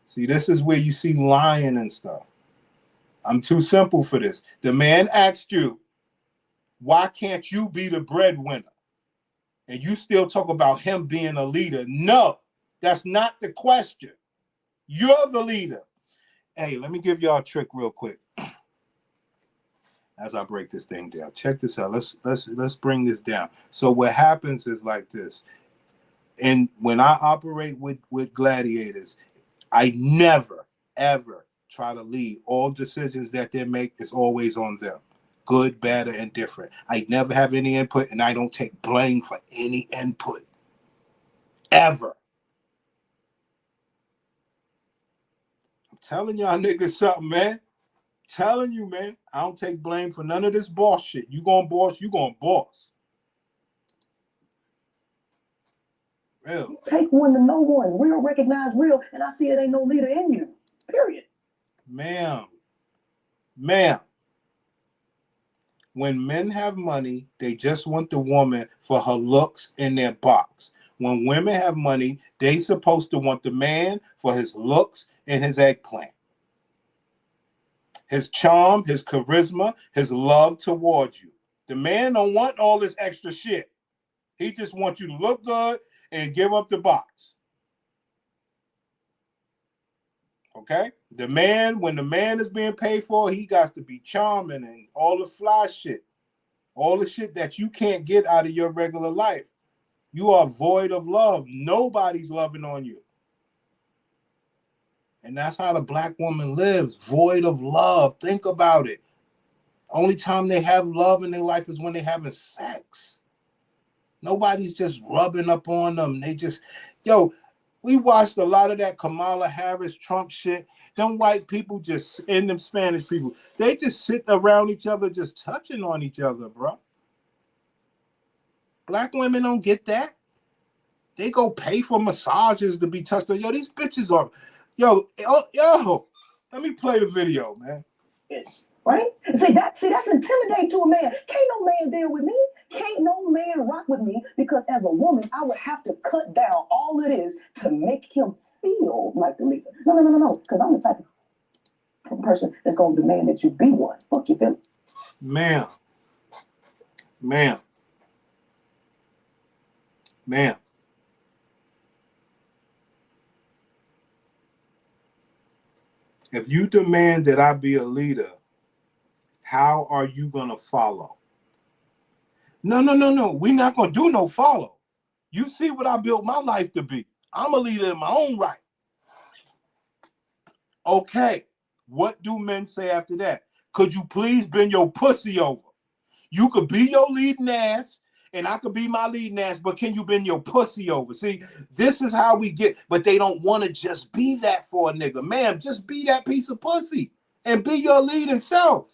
See, this is where you see lying and stuff. I'm too simple for this. The man asked you, why can't you be the breadwinner? And you still talk about him being a leader. No, that's not the question. You're the leader. Hey, let me give y'all a trick real quick. As I break this thing down. Check this out. Let's bring this down. So what happens is like this. And when I operate with gladiators, I never, ever try to lead. All decisions that they make is always on them. Good, bad, or indifferent. I never have any input, and I don't take blame for any input. Ever. I'm telling y'all niggas something, man. Telling you, man. I don't take blame for none of this boss shit. You gonna boss, you gonna boss. Real. take one to know one. Real recognize real, and I see it ain't no leader in you. Period. Ma'am. When men have money, they just want the woman for her looks in their box. When women have money, they supposed to want the man for his looks and his eggplant. His charm, his charisma, his love towards you. The man don't want all this extra shit. He just wants you to look good and give up the box. Okay? The man, when the man is being paid for, he got to be charming and all the fly shit. All the shit that you can't get out of your regular life. You are void of love. Nobody's loving on you. And that's how the black woman lives, void of love. Think about it. Only time they have love in their life is when they're having sex. Nobody's just rubbing up on them. They just, we watched a lot of that Kamala Harris Trump shit. Them white people just, and them Spanish people, they just sit around each other just touching on each other, bro. Black women don't get that. They go pay for massages to be touched on. Yo, these bitches are, let me play the video, man. Right? See, that's intimidating to a man. Can't no man deal with me. Can't no man rock with me because as a woman, I would have to cut down all it is to make him feel like the leader. No. Because I'm the type of person that's going to demand that you be one. Fuck you, Philly. Ma'am. If you demand that I be a leader, how are you going to follow? No. We're not going to do no follow. You see what I built my life to be. I'm a leader in my own right. Okay. What do men say after that? Could you please bend your pussy over? You could be your leading ass, and I could be my leading ass, but can you bend your pussy over? See, this is how we get, but they don't want to just be that for a nigga. Ma'am, just be that piece of pussy and be your leading self.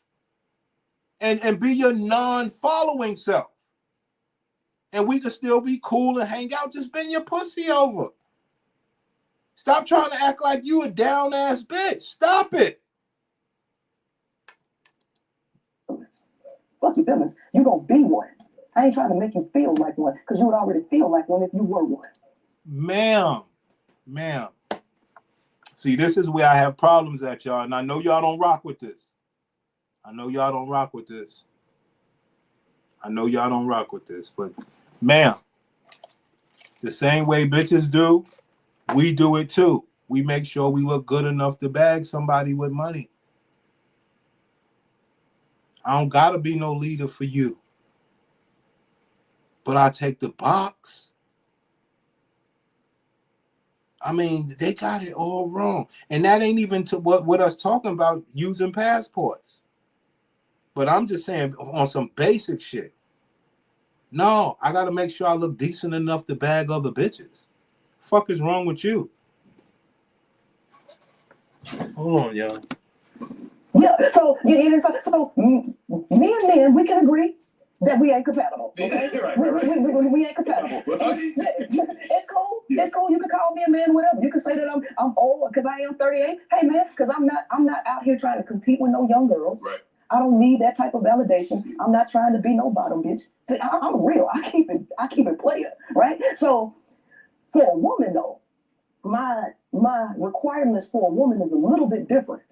And be your non-following self. And we could still be cool and hang out. Just bend your pussy over. Stop trying to act like you a down-ass bitch. Stop it. Fuck your feelings. You gonna be one. I ain't trying to make you feel like one, because you would already feel like one if you were one. Ma'am. See, this is where I have problems at, y'all, and I know y'all don't rock with this. But ma'am, the same way bitches do, we do it too. We make sure we look good enough to bag somebody with money. I don't gotta be no leader for you. But I take the box. I mean, they got it all wrong. And that ain't even to what us talking about using passports. But I'm just saying on some basic shit. No, I got to make sure I look decent enough to bag other bitches. Fuck is wrong with you? Hold on, y'all. Yeah, so me and men, we can agree that we ain't compatible. Okay? Right. We ain't compatible. It's cool. It's cool. You can call me a man, whatever. You can say that I'm old because I am 38. Hey man, because I'm not out here trying to compete with no young girls. Right. I don't need that type of validation. I'm not trying to be no bottom bitch. I'm real. I keep it player, right? So for a woman though, my requirements for a woman is a little bit different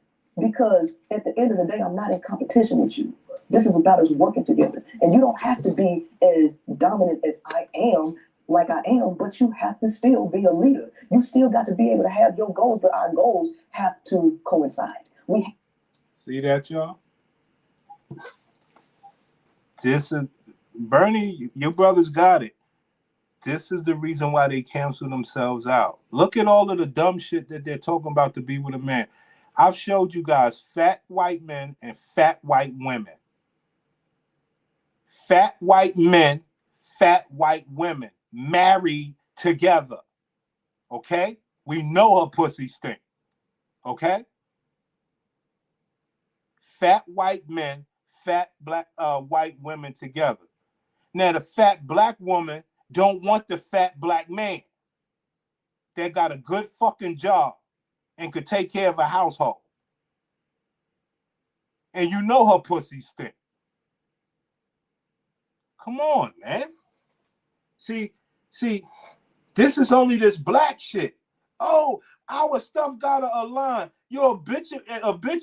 because at the end of the day, I'm not in competition with you. This is about us working together. And you don't have to be as dominant as I am, like I am, but you have to still be a leader. You still got to be able to have your goals, but our goals have to coincide. See that, y'all? This is Bernie, your brothers got it. This is the reason why they cancel themselves out. Look at all of the dumb shit that they're talking about to be with a man. I've showed you guys fat white men and fat white women. Fat white men, fat white women married together. Okay? We know her pussy stink. Okay? Fat white men, fat black white women together. Now the fat black woman don't want the fat black man that got a good fucking job and could take care of a household. And you know her pussy stink. Come on, man. See, this is only this black shit. Oh, our stuff gotta align. You're a bitch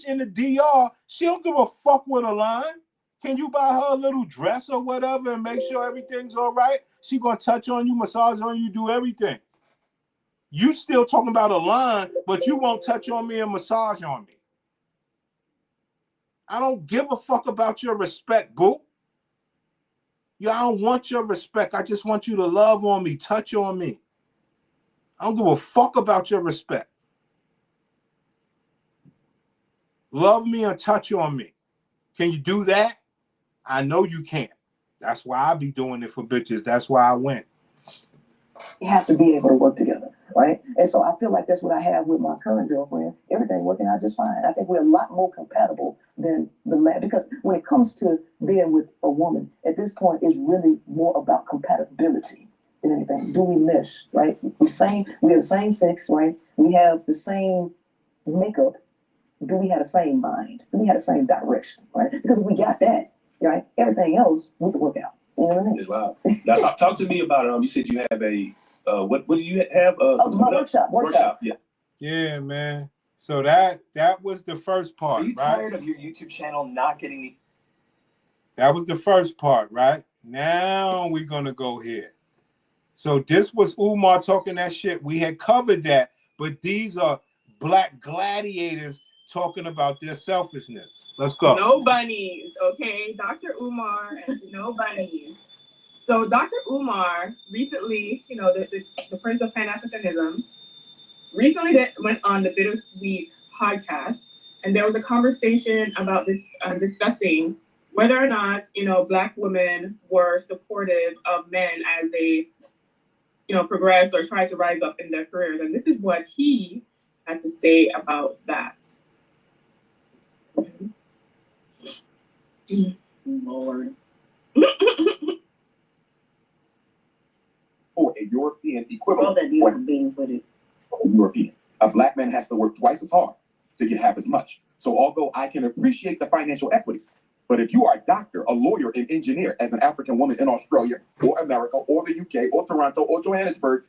in the DR. She don't give a fuck with a line. Can you buy her a little dress or whatever and make sure everything's all right? She gonna touch on you, massage on you, do everything. You still talking about a line, but you won't touch on me and massage on me. I don't give a fuck about your respect, boo. I don't want your respect. I just want you to love on me, touch on me. I don't give a fuck about your respect. Love me and touch on me. Can you do that? I know you can't. That's why I be doing it for bitches. That's why I went. You have to be able to work together, right? And so I feel like that's what I have with my current girlfriend. Everything working out just fine. I think we're a lot more compatible than the man, because when it comes to being with a woman, at this point, it's really more about compatibility than anything. Do we mesh, right? We have the same sex, right? We have the same makeup. Do we have the same mind? Do we have the same direction, right? Because if we got that, right, everything else we can work out. You know what I mean? It's loud. Now, talk to me about you said you have a what do you have? My workshop. Yeah. Yeah, man. So that was the first part. Are you right? tired of your YouTube channel not getting the? That was the first part, right? Now we're gonna go here. So this was Umar talking that shit. We had covered that, but these are black gladiators talking about their selfishness. Let's go. No bunnies, okay? Dr. Umar and no bunnies. So Dr. Umar recently, the Prince of Pan-Africanism, recently went on the Bittersweet podcast, and there was a conversation about this discussing whether or not, Black women were supportive of men as they, progress or try to rise up in their careers. And this is what he had to say about that. Lord. For a European equivalent. That deal with being with it. European. A Black man has to work twice as hard to get half as much. So although I can appreciate the financial equity, but if you are a doctor, a lawyer, an engineer as an African woman in Australia or America or the UK or Toronto or Johannesburg,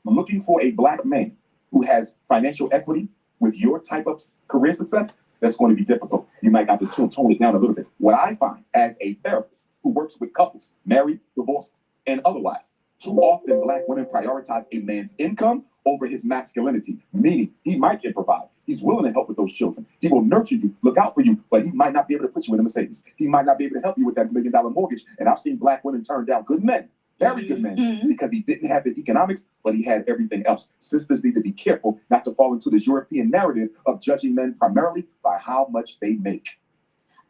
looking for a Black man who has financial equity with your type of career success, that's going to be difficult. You might have to tone it down a little bit. What I find as a therapist who works with couples, married, divorced, and otherwise, too often Black women prioritize a man's income over his masculinity, meaning he might can provide. He's willing to help with those children. He will nurture you, look out for you, but he might not be able to put you in a Mercedes. He might not be able to help you with that $1 million mortgage. And I've seen Black women turn down good men, very good men, because he didn't have the economics, but he had everything else. Sisters need to be careful not to fall into this European narrative of judging men primarily by how much they make.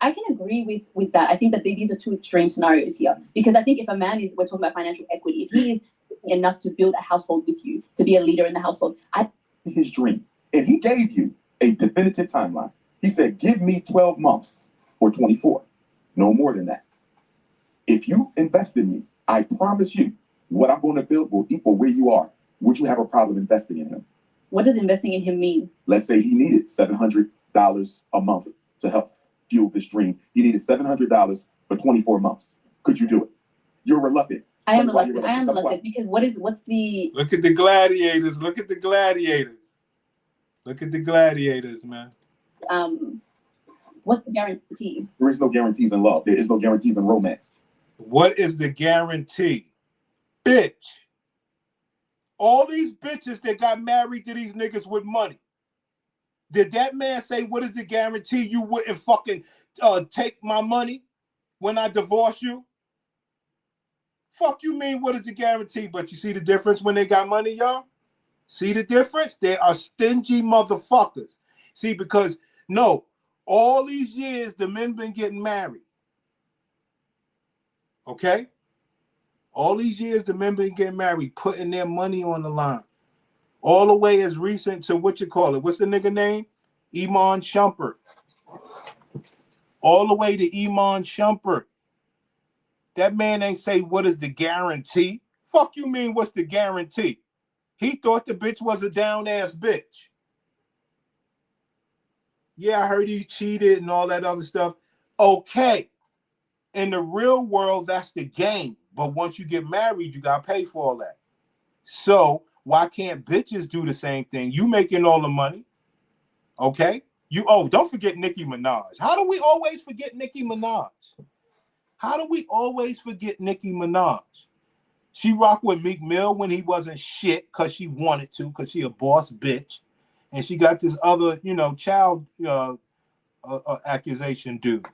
I can agree with that. I think that these are two extreme scenarios here, because I think if a man we're talking about financial equity, if he is enough to build a household with you, to be a leader in the household, his dream. And he gave you a definitive timeline. He said, give me 12 months or 24, no more than that. If you invest in me, I promise you what I'm going to build will equal where you are. Would you have a problem investing in him? What does investing in him mean? Let's say he needed $700 a month to help fuel this dream. He needed $700 for 24 months. Could you do it? You're reluctant. I am reluctant because what's the... Look at the gladiators. Look at the gladiators. Look at the gladiators, man. What's the guarantee? There is no guarantees in love. There is no guarantees in romance. What is the guarantee? Bitch. All these bitches that got married to these niggas with money. Did that man say, what is the guarantee you wouldn't fucking take my money when I divorce you? Fuck you mean, what is the guarantee? But you see the difference when they got money, y'all? See the difference? They are stingy motherfuckers. See, because, no, all these years, the men been getting married. Okay? All these years, the men been getting married, putting their money on the line. All the way as recent to what you call it. What's the nigga name? Iman Shumpert. All the way to Iman Shumpert. That man ain't say, what is the guarantee? Fuck you mean, what's the guarantee? He thought the bitch was a down-ass bitch. Yeah, I heard he cheated and all that other stuff. Okay. In the real world, that's the game. But once you get married, you got to pay for all that. So why can't bitches do the same thing? You making all the money. Okay? Don't forget Nicki Minaj. How do we always forget Nicki Minaj? How do we always forget Nicki Minaj? She rocked with Meek Mill when he wasn't shit because she wanted to, because she a boss bitch. And she got this other, child accusation dude.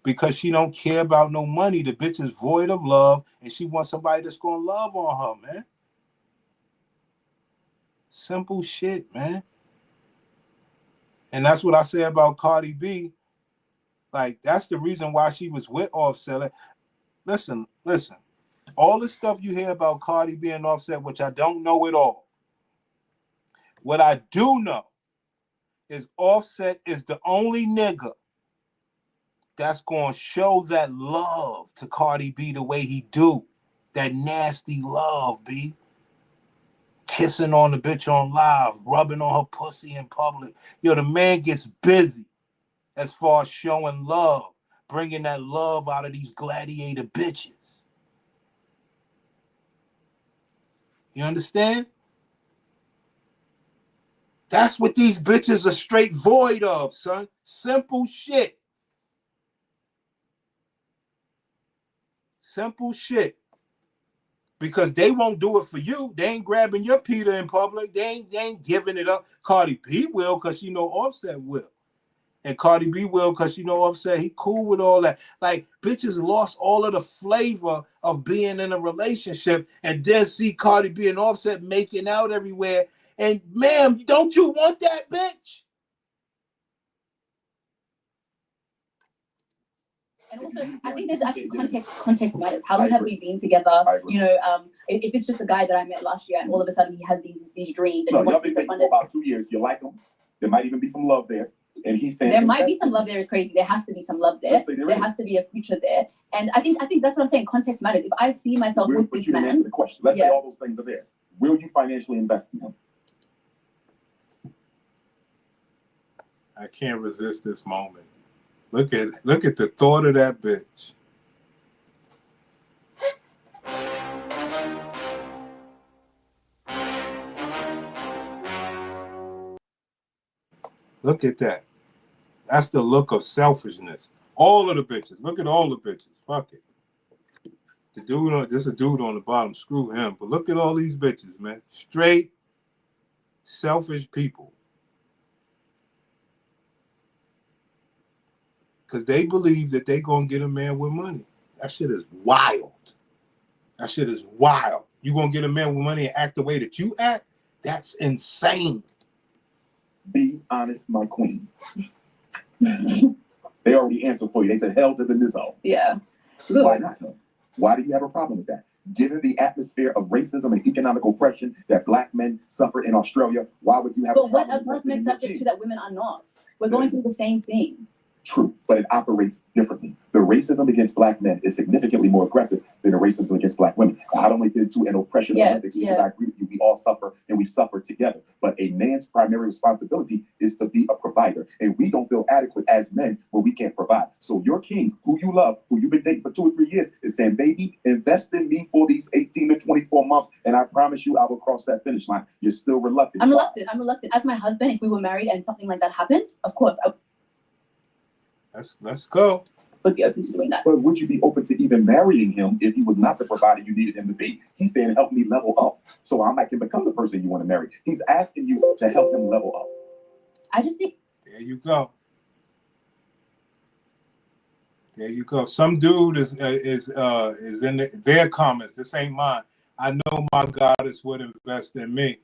Because she don't care about no money. The bitch is void of love, and she wants somebody that's going to love on her, man. Simple shit, man. And that's what I say about Cardi B. Like, that's the reason why she was with Offset. Listen. All the stuff you hear about Cardi B and Offset, which I don't know at all. What I do know is Offset is the only nigga that's going to show that love to Cardi B the way he do. That nasty love, B. Kissing on the bitch on live, rubbing on her pussy in public. Yo, the man gets busy as far as showing love, bringing that love out of these gladiator bitches. You understand? That's what these bitches are straight void of, son. Simple shit. Simple shit. Because they won't do it for you. They ain't grabbing your Peter in public. They ain't giving it up. Cardi B will because she know Offset will. And Cardi B will because she know Offset, he cool with all that. Like, bitches lost all of the flavor of being in a relationship and then see Cardi B and Offset making out everywhere. And, ma'am, don't you want that, bitch? And also, I think there's actually context matters. How long have we been together? If it's just a guy that I met last year and all of a sudden he has these dreams and No, he y'all wants been to be dating for about 2 years. You like him. There might even be some love there. And he's saying there might be some love there. Is crazy. There has to be some love there. There has to be a future there. And I think that's what I'm saying. Context matters. If I see myself with this man, answer the question. Let's say all those things are there. Will you financially invest in him? I can't resist this moment. Look at the thought of that bitch. Look at that. That's the look of selfishness. All of the bitches. Look at all the bitches. Fuck it. There's a dude on the bottom. Screw him. But look at all these bitches, man. Straight, selfish people. Because they believe that they going to get a man with money. That shit is wild. That shit is wild. You going to get a man with money and act the way that you act? That's insane. Be honest, my queen. They already answered for you. They said hell to the Nizzo. Yeah. Why not? Why do you have a problem with that? Given the atmosphere of racism and economic oppression that black men suffer in Australia, why would you have a problem? But what men subject to that women are not? We're going through the same thing. True, but it operates differently. The racism against black men is significantly more aggressive than the racism against black women. I don't want to get into an oppression Olympics because I agree with you. We all suffer and we suffer together. But a man's primary responsibility is to be a provider. And we don't feel adequate as men when we can't provide. So your king, who you love, who you've been dating for 2 or 3 years, is saying, baby, invest in me for these 18 to 24 months. And I promise you I will cross that finish line. You're still reluctant. I'm reluctant. As my husband, if we were married and something like that happened, of course, Let's go. Would be open to doing that. But would you be open to even marrying him if he was not the provider you needed him to be? He's saying, help me level up so I can become the person you want to marry. He's asking you to help him level up. I just think. There you go. There you go. Some dude is in their comments. This ain't mine. I know my goddess would invest in me.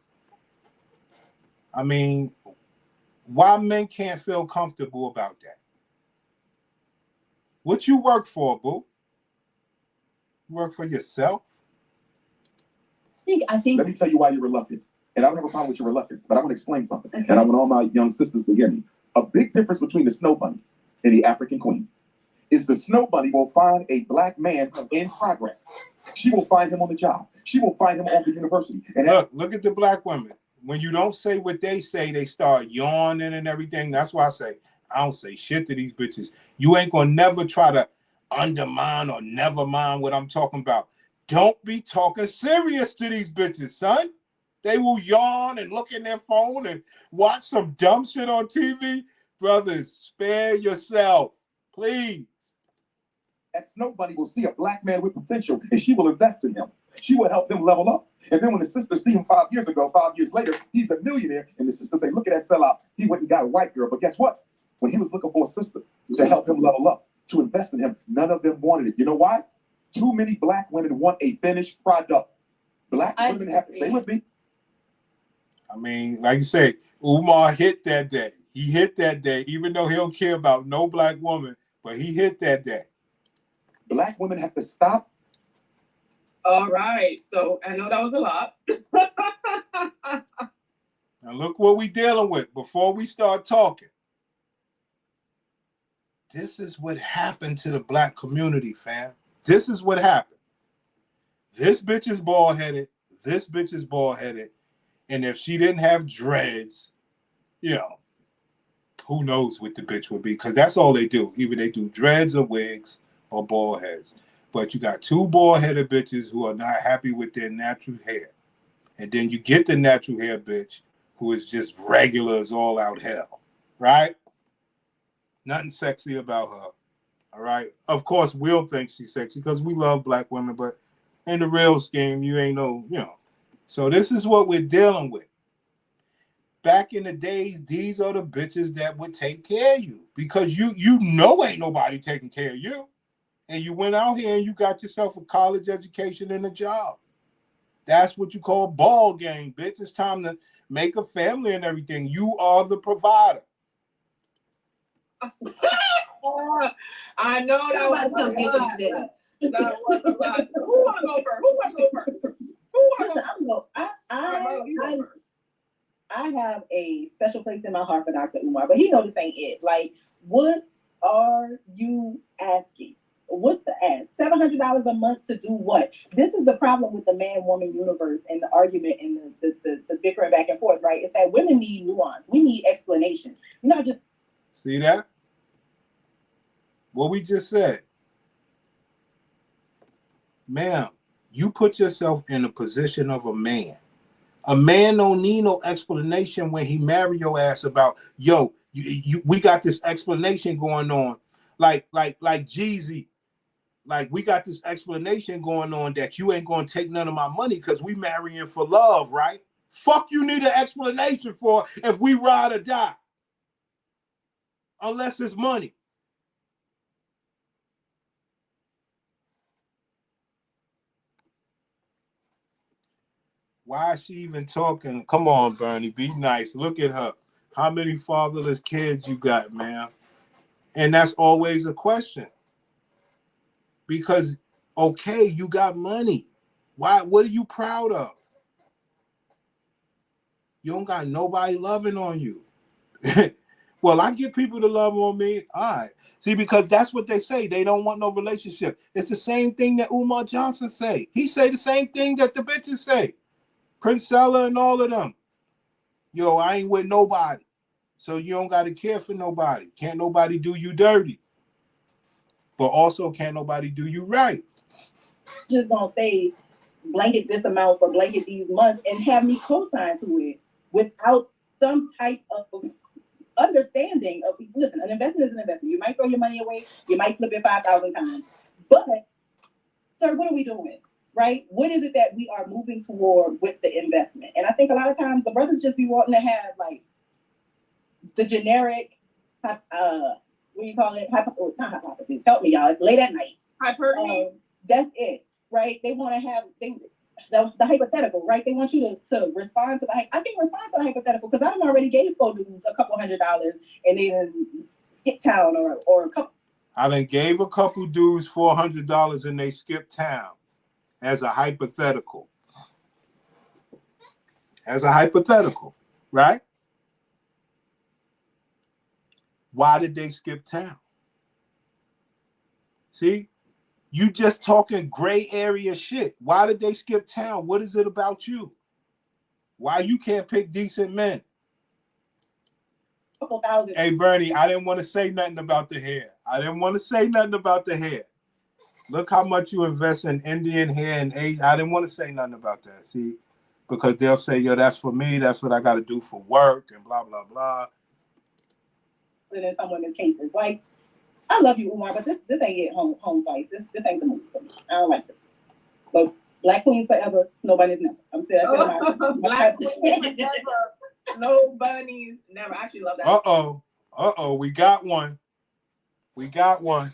I mean, why men can't feel comfortable about that? What you work for, boo? You work for yourself? I think. Let me tell you why you're reluctant. And I don't have a problem with your reluctance, but I want to explain something. Okay. And I want all my young sisters to hear me. A big difference between the snow bunny and the African queen is the snow bunny will find a black man in progress. She will find him on the job. She will find him at the university. And look at the black women. When you don't say what they say, they start yawning and everything. That's why I say, I don't say shit to these bitches. You ain't gonna never try to undermine or never mind what I'm talking about. Don't be talking serious to these bitches, son. They will yawn and look in their phone and watch some dumb shit on TV. Brothers, spare yourself, please. at Snow Bunny will see a black man with potential and she will invest in him. She will help him level up. And then when the sister see him 5 years ago, 5 years later, he's a millionaire. And the sister say, look at that sellout. He went and got a white girl. But guess what? When he was looking for a sister to help him level up, to invest in him, none of them wanted it. You know why? Too many black women want a finished product. Black women have to stay with me. I mean, like you say, Umar hit that day. He hit that day, even though he don't care about no black woman, but he hit that day. Black women have to stop. All right. So I know that was a lot. Now look what we dealing with before we start talking. This is what happened to the black community, fam. This is what happened. This bitch is bald-headed. This bitch is bald-headed. And if she didn't have dreads, you know, who knows what the bitch would be, because that's all they do. Either they do dreads or wigs or bald heads. But you got two bald-headed bitches who are not happy with their natural hair. And then you get the natural hair bitch who is just regular as all out hell, right? Nothing sexy about her, all right? Of course, we'll think she's sexy because we love black women, but in the real scheme, you ain't no, you know. So this is what we're dealing with. Back in the days, these are the bitches that would take care of you because you know ain't nobody taking care of you. And you went out here and you got yourself a college education and a job. That's what you call ball game, bitch. It's time to make a family and everything. You are the provider. I know that was a lot. That was a lot. Who want to go first? Who want to go first? Who want to go first? I have a special place in my heart for Dr. Umar, but he knows this ain't it. Like, what are you asking? What's the ask? $700 a month to do what? This is the problem with the man-woman universe and the argument and the bickering back and forth, right? It's that women need nuance. We need explanation. You're not just... See that? What we just said. Ma'am, you put yourself in the position of a man. A man don't need no explanation when he marry your ass about, yo, we got this explanation going on. Like Jeezy. Like, we got this explanation going on that you ain't going to take none of my money because we marrying for love, right? Fuck you need an explanation for if we ride or die. Unless it's money. Why is she even talking? Come on, Bernie, be nice. Look at her. How many fatherless kids you got, man? And that's always a question. Because, okay, you got money. Why? What are you proud of? You don't got nobody loving on you. Well, I get people to love on me. All right. See, because that's what they say. They don't want no relationship. It's the same thing that Umar Johnson say. He say the same thing that the bitches say. Princella and all of them. Yo, I ain't with nobody. So you don't got to care for nobody. Can't nobody do you dirty. But also can't nobody do you right. Just gonna say blanket this amount for blanket these months and have me co-sign to it without some type of understanding of, listen, an investment is an investment. You might throw your money away, you might flip it 5,000 times. But, sir, what are we doing? Right? What is it that we are moving toward with the investment? And I think a lot of times the brothers just be wanting to have like the generic, what do you call it? Not hypothesis. Help me, y'all. It's late at night. Hyperbole. That's it, right? They want to have the hypothetical, right? They want you to respond to I can respond to the hypothetical because I done already gave 4 dudes a couple $100 and they done skip town or a couple. I done gave a couple dudes $400 and they skipped town as a hypothetical. As a hypothetical, right? Why did they skip town? See? You just talking gray area shit. Why did they skip town? What is it about you? Why you can't pick decent men? Hey, Bernie, I didn't want to say nothing about the hair. I didn't want to say nothing about the hair. Look how much you invest in Indian hair and Asian. I didn't want to say nothing about that, see? Because they'll say, yo, that's for me. That's what I got to do for work and blah, blah, blah. In some women's cases, like, I love you, Umar, but this ain't it. Home slice. This ain't the movie for me. I don't like this. But Black Queens forever. Snow Bunnies never. I'm still Black Queens never. No bunnies never. I actually love that. We got one. We got one.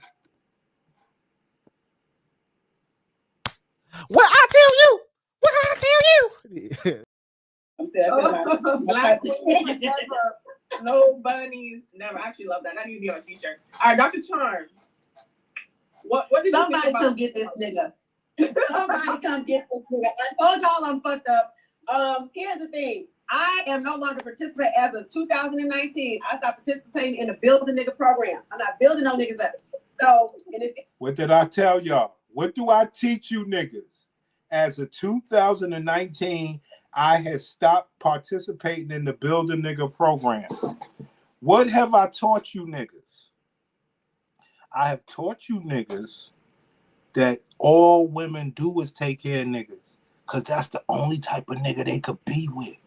What I tell you? What I tell you? I'm still Black Queens never. No bunnies never. I actually love that. That needs to be on a t-shirt. All right, Dr. Charm. What did Somebody you think about? come get this nigga. Somebody come get this nigga. I told y'all I'm fucked up. Here's the thing. I am no longer participating as of 2019. I stopped participating in the Build a Nigga program. I'm not building no niggas up. So, What did I tell y'all? What do I teach you niggas? As of 2019, I had stopped participating in the Build a Nigga program. What have I taught you niggas? I have taught you niggas that all women do is take care of niggas, because that's the only type of nigga they could be with.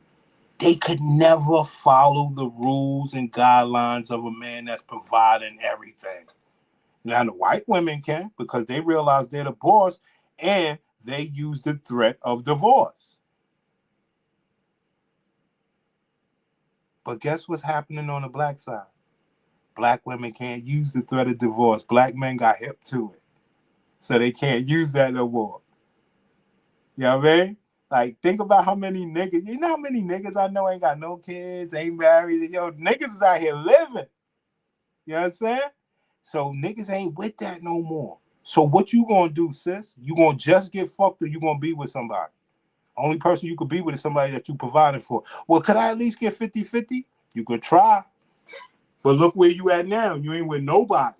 They could never follow the rules and guidelines of a man that's providing everything. Now, the white women can, because they realize they're the boss and they use the threat of divorce. But guess what's happening on the black side? Black women can't use the threat of divorce. Black men got hip to it. So they can't use that no more. You know what I mean? Like, think about how many niggas, you know how many niggas I know ain't got no kids, ain't married. Yo, niggas is out here living. You know what I'm saying? So niggas ain't with that no more. So what you gonna do, sis? You gonna just get fucked, or you gonna be with somebody? Only person you could be with is somebody that you provided for. Well, could I at least get 50-50? You could try. But look where you at now. You ain't with nobody.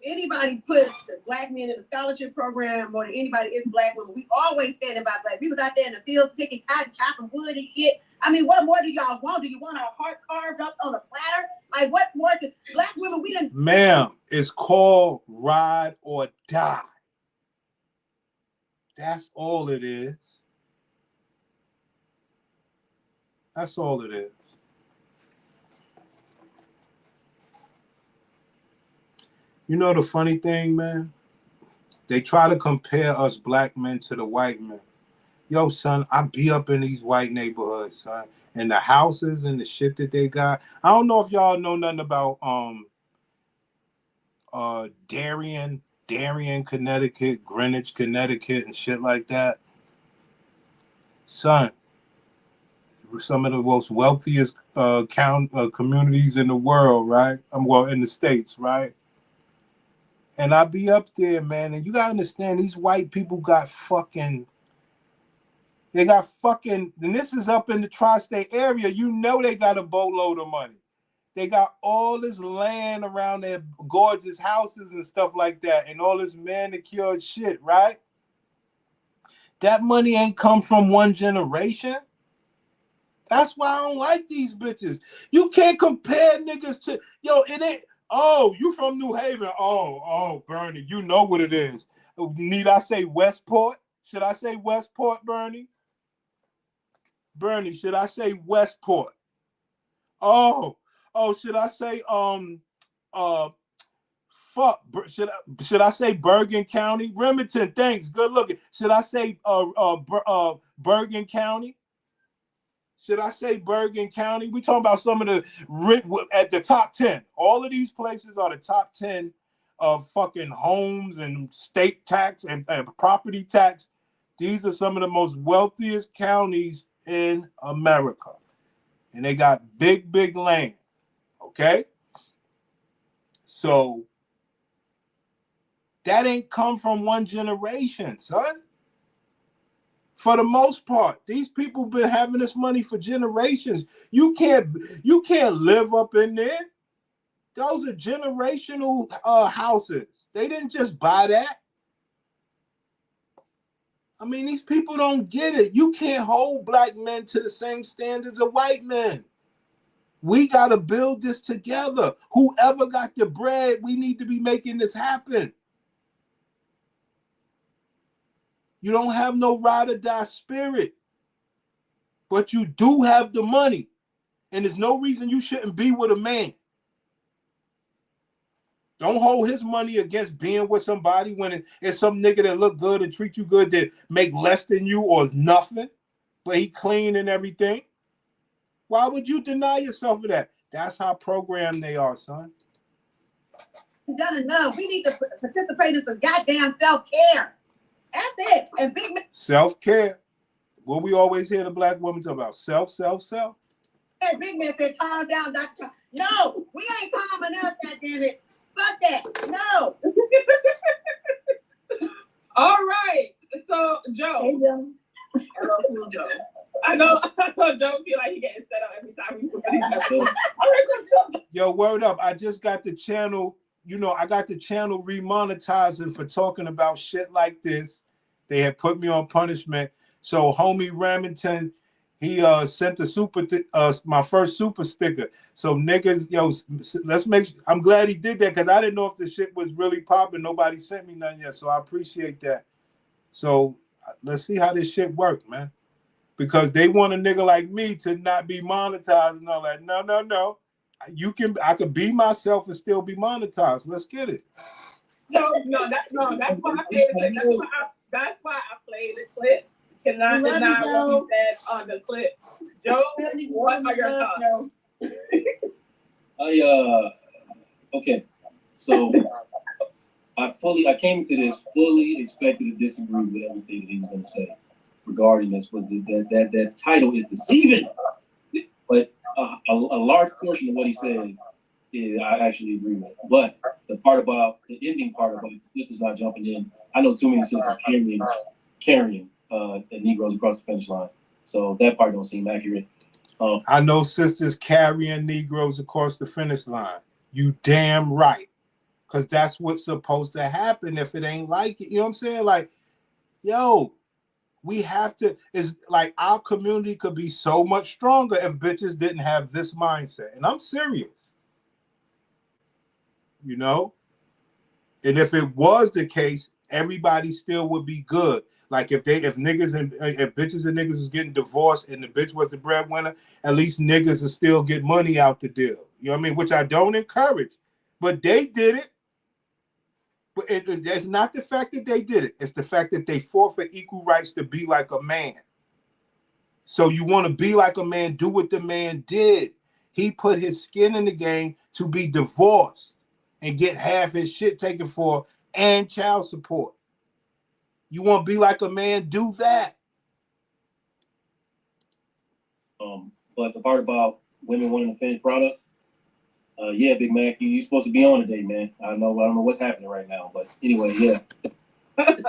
anybody puts the black men in the scholarship program more than anybody, it's black women. We always standing by black. We was out there in the fields picking cotton, chopping wood and shit. I mean, what more do y'all want? Do you want our heart carved up on a platter? Like, what more do black women, we didn't... Ma'am, it's called ride or die. That's all it is. That's all it is. You know the funny thing, man? They try to compare us black men to the white men. Yo, son, I be up in these white neighborhoods, son. And the houses and the shit that they got. I don't know if y'all know nothing about Darien, Connecticut, Greenwich, Connecticut, and shit like that. Son, some of the most wealthiest communities in the world, right? Well, in the States, right? And I be up there, man, and you gotta understand, these white people got fucking, and this is up in the tri-state area, you know they got a boatload of money. They got all this land around their gorgeous houses and stuff like that, and all this manicured shit, right? That money ain't come from one generation. That's why I don't like these bitches. You can't compare niggas to, yo, it ain't, oh, you from New Haven. Oh, Bernie, you know what it is. Need I say Westport? Should I say Westport, Bernie? Bernie, should I say Westport? Oh, should I say should I say Bergen County? Remington, thanks. Good looking. Should I say Bergen County? Should I say Bergen County? We talking about some of the at the top 10. All of these places are the top 10 of fucking homes and state tax and property tax. These are some of the most wealthiest counties in America. And they got big, big land. Okay? So that ain't come from one generation, son. For the most part, these people been having this money for generations. You can't live up in there. Those are generational houses. They didn't just buy that. I mean, these people don't get it. You can't hold black men to the same standards of white men. We got to build this together. Whoever got the bread, we need to be making this happen. You don't have no ride or die spirit, but you do have the money. And there's no reason you shouldn't be with a man. Don't hold his money against being with somebody when it's some nigga that look good and treat you good that make less than you or is nothing, but he clean and everything. Why would you deny yourself of that? That's how programmed they are, son. Done enough. We need to participate in some goddamn self-care. That's it. And big man. Self-care. What we always hear the black women talk about. Self. And big man said, calm down, Dr. No, we ain't calm enough, goddammit. Fuck that. No. All right. So, Joe. Hey, Joe. Hello, cool Joe. I know Joe feel like he getting set up every time we put these. Yo, word up. I just got the channel, I got the channel remonetizing for talking about shit like this. They had put me on punishment. So homie Remington, he sent the my first super sticker. So niggas, I'm glad he did that because I didn't know if the shit was really popping. Nobody sent me none yet. So I appreciate that. So let's see how this shit works, man. Because they want a nigga like me to not be monetized and all that. No. I could be myself and still be monetized. Let's get it. No, that's why I played it. That's why I played the clip. Cannot deny what he said on the clip. Joe, what are your thoughts? Okay. So I came to this fully expected to disagree with everything that he was gonna say regarding this. Was that title is deceiving, but a large portion of what he said I actually agree with. But the part about the ending part about sisters not jumping in, I know too many sisters carrying the Negroes across the finish line, so that part don't seem accurate. I know sisters carrying Negroes across the finish line. You damn right, because that's what's supposed to happen. If it ain't like it, you know what I'm saying? Like, yo. We have to, it's like our community could be so much stronger if bitches didn't have this mindset. And I'm serious. And if it was the case, everybody still would be good. Like if bitches and niggas was getting divorced and the bitch was the breadwinner, at least niggas will still get money out the deal. You know what I mean? Which I don't encourage. But they did it. But it's not the fact that they did it. It's the fact that they fought for equal rights to be like a man. So you want to be like a man, do what the man did. He put his skin in the game to be divorced and get half his shit taken for and child support. You want to be like a man, do that. But the part about women wanting the finished product, yeah, Big Mac, you supposed to be on today, man. I don't know what's happening right now, but anyway, yeah. Okay.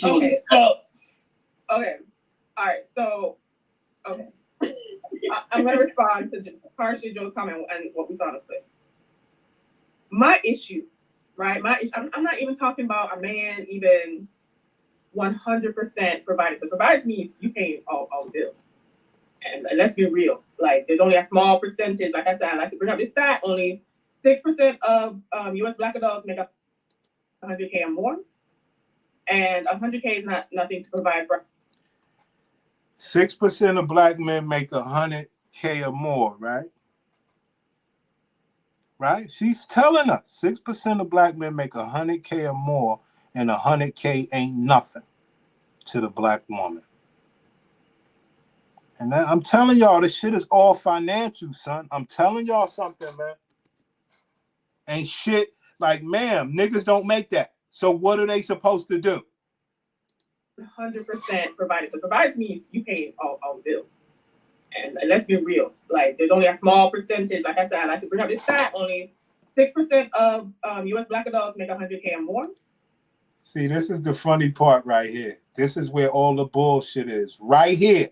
Okay. All right. So, okay. I'm gonna respond to partially Joe's comment and what we saw in the clip. My issue, right? I'm not even talking about a man even 100% provided. But provided means you pay all the bills. And let's be real. Like, there's only a small percentage. Like I said, I like to bring up this stat. Only 6% of U.S. Black adults make up 100K or more, and 100K is nothing to provide for. 6% of black men make 100K or more, right? Right? She's telling us 6% of black men make 100K or more, and 100K ain't nothing to the black woman. And I'm telling y'all, this shit is all financial, son. I'm telling y'all something, man. Ain't shit like, ma'am, niggas don't make that. So what are they supposed to do? 100% provided. But provided means you pay all the bills. And let's be real. Like, there's only a small percentage. Like I said, I like to bring up this stat. Only 6% of U.S. Black adults make 100K or more. See, this is the funny part right here. This is where all the bullshit is. Right here.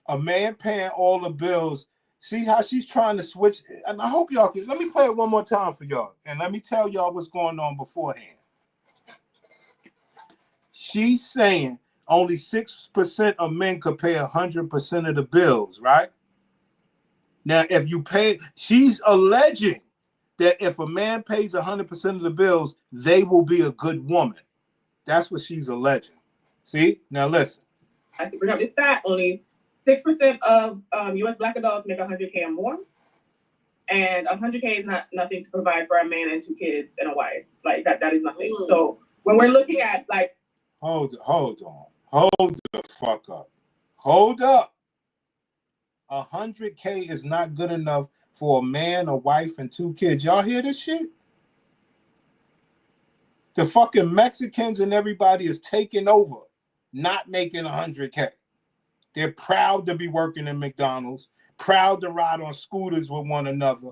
A man paying all the bills. See how she's trying to switch. And I hope y'all can. Let me play it one more time for y'all. And let me tell y'all what's going on beforehand. She's saying only 6% of men could pay 100% of the bills, right? Now, if you pay, she's alleging that if a man pays 100% of the bills, they will be a good woman. That's what she's alleging. See? Now listen. I can bring up this stat. Only 6% of U.S. Black adults make 100K or more, And 100K is not nothing to provide for a man and 2 kids and a wife. Like that is nothing. So when we're looking at like, hold the fuck up. Hold up. 100K is not good enough for a man, a wife, and 2 kids. Y'all hear this shit? The fucking Mexicans and everybody is taking over, not making 100K. They're proud to be working in McDonald's, proud to ride on scooters with one another.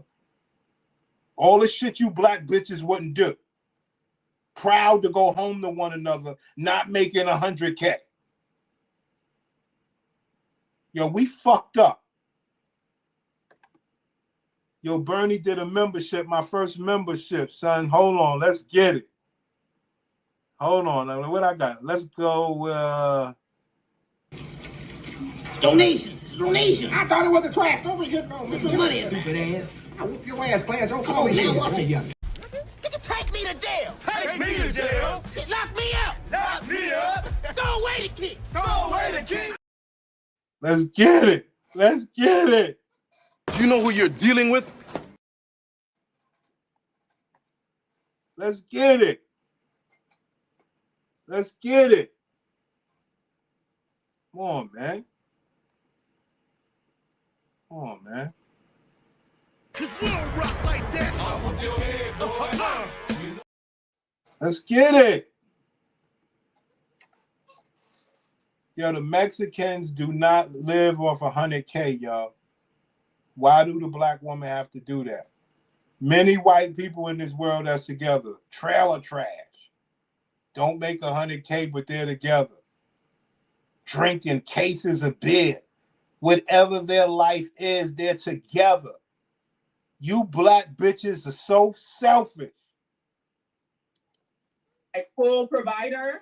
All the shit you black bitches wouldn't do. Proud to go home to one another, not making 100K. Yo, we fucked up. Yo, Bernie did a membership, my first membership, son. Hold on, let's get it. Hold on, what I got? Let's go. Donation. It's a donation. I thought it was a trap. Don't be getting on. Put some money in. Stupid ass. I whoop your ass, class. Don't come over here. Take me to jail. Take me to jail. Lock me up. Lock me up. Go away the kid. Go away the kid. Let's get it. Let's get it. Do you know who you're dealing with? Let's get it. Let's get it. Come on, man. Come on, man. Cause we don't rock like that. I'll whoop your head, boy. Let's get it. Yo, the Mexicans do not live off 100K, y'all. Why do the black woman have to do that? Many white people in this world that's together. Trailer trash. Don't make 100K, but they're together. Drinking cases of beer. Whatever their life is, they're together. You black bitches are so selfish. a full provider,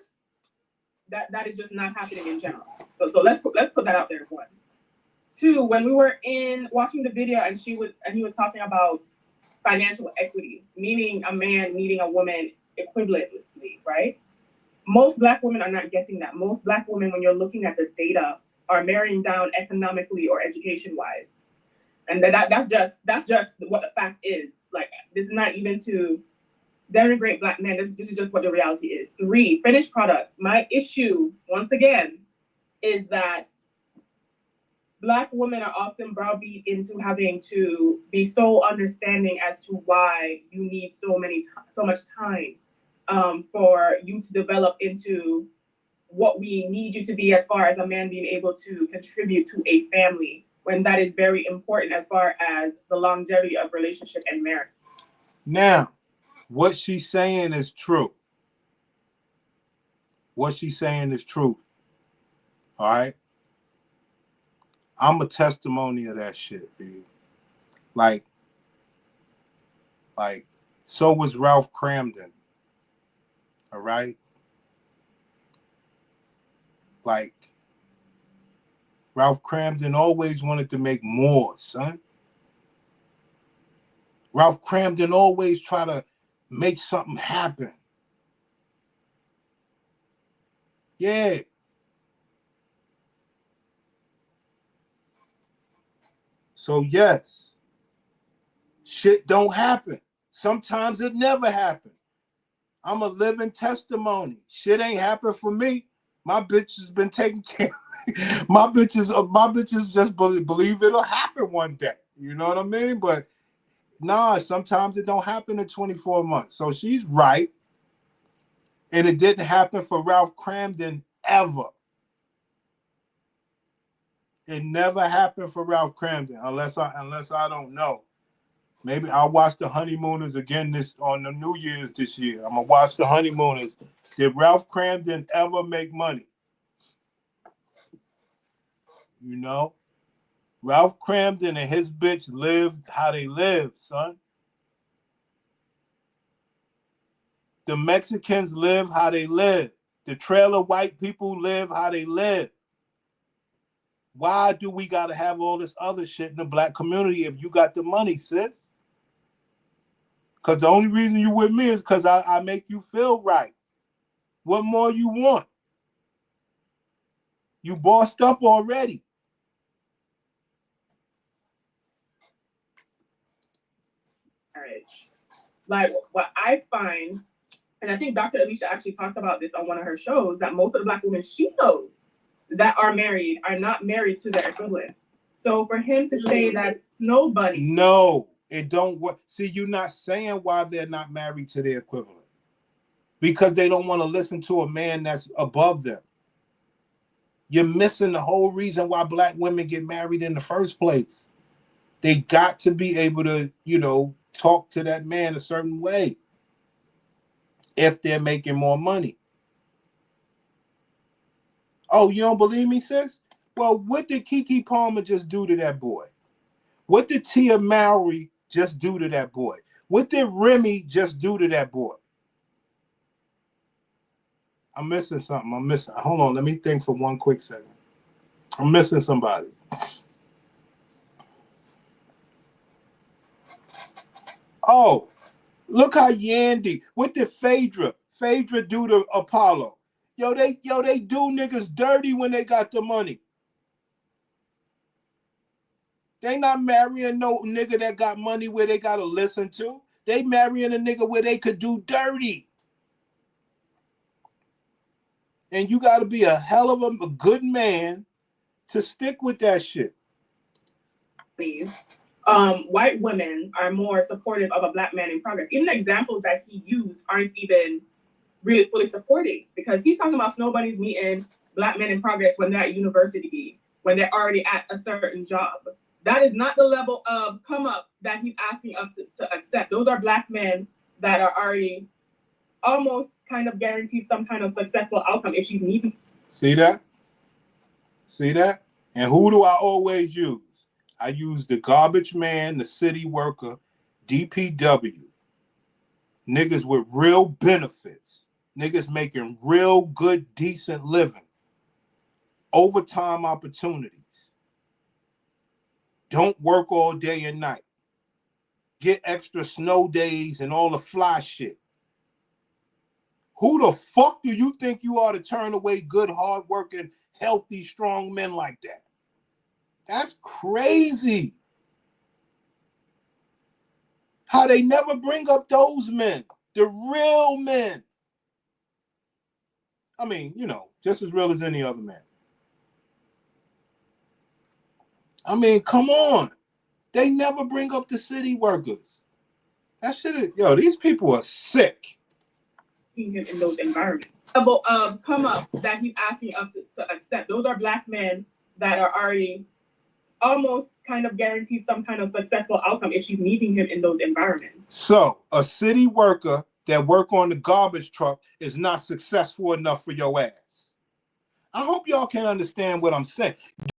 that is just not happening in general. So let's put that out there. 1. 2, when we were watching the video and he was talking about financial equity, meaning a man needing a woman equivalently, right? Most black women are not getting that. Most black women, when you're looking at the data, are marrying down economically or education wise. And that's just what the fact is. Like, this is not even to denigrate black men. This is just what the reality is. 3, finished products. My issue, once again, is that Black women are often browbeat into having to be so understanding as to why you need so much time for you to develop into what we need you to be as far as a man being able to contribute to a family, when that is very important as far as the longevity of relationship and marriage. Now, what she's saying is true. What she's saying is true. All right? I'm a testimony of that shit, dude. Like, so was Ralph Cramden. All right? Like, Ralph Cramden always wanted to make more, son. Ralph Cramden always try to make something happen. Yeah. So yes, shit don't happen. Sometimes it never happens. I'm a living testimony. Shit ain't happened for me. My bitch has been taking care of me. My bitches just believe it'll happen one day. You know what I mean? But nah, sometimes it don't happen in 24 months. So she's right. And it didn't happen for Ralph Cramden ever. It never happened for Ralph Cramden, unless I don't know. Maybe I'll watch The Honeymooners again on the New Year's this year. I'm gonna watch The Honeymooners. Did Ralph Cramden ever make money? You know, Ralph Cramden and his bitch lived how they lived, son. The Mexicans live how they live. The trailer white people live how they live. Why do we got to have all this other shit in the black community if you got the money, sis? Because the only reason you with me is because I make you feel right. What more you want? You bossed up already. like what I find, and I think Dr. Alicia actually talked about this on one of her shows, that most of the Black women she knows that are married are not married to their equivalents. So for him to say that nobody. No, it don't work. See, you're not saying why they're not married to their equivalent. Because they don't want to listen to a man that's above them. You're missing the whole reason why Black women get married in the first place. They got to be able to, talk to that man a certain way if they're making more money. Oh, you don't believe me, sis? Well, what did Keke Palmer just do to that boy? What did Tia Mowry just do to that boy? What did Remy just do to that boy? I'm missing something. Hold on, let me think for one quick second. I'm missing somebody. Oh, look how Yandy. What did Phaedra do to Apollo? Yo, they do niggas dirty when they got the money. They not marrying no nigga that got money where they gotta listen to. They marrying a nigga where they could do dirty. And you gotta be a hell of a good man to stick with that shit. White women are more supportive of a Black man in progress. Even the examples that he used aren't even really fully supporting, because he's talking about snow bunnies meeting Black men in progress when they're at university, when they're already at a certain job. That is not the level of come up that he's asking us to accept. Those are Black men that are already almost kind of guaranteed some kind of successful outcome if she's meeting. See that? And who do I always use? I use the garbage man, the city worker, DPW. Niggas with real benefits. Niggas making real good, decent living. Overtime opportunities. Don't work all day and night. Get extra snow days and all the fly shit. Who the fuck do you think you are to turn away good, hardworking, healthy, strong men like that? That's crazy. How they never bring up those men, the real men. I mean, just as real as any other man. I mean, come on. They never bring up the city workers. That shit is, these people are sick. Him in those environments. Come up that he's asking us to accept. Those are Black men that are already almost kind of guaranteed some kind of successful outcome if she's meeting him in those environments. So a city worker that work on the garbage truck is not successful enough for your ass. I hope y'all can understand what I'm saying.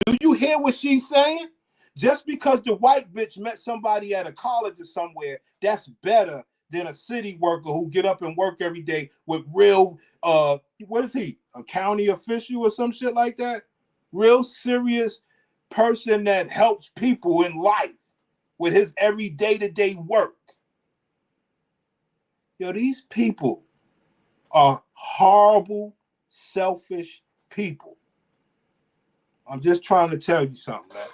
Do you hear what she's saying? Just because the white bitch met somebody at a college or somewhere, that's better than a city worker who get up and work every day with real, what is he? A county official or some shit like that? Real serious person that helps people in life with his every day-to-day work. These people are horrible, selfish people. I'm just trying to tell you something, man.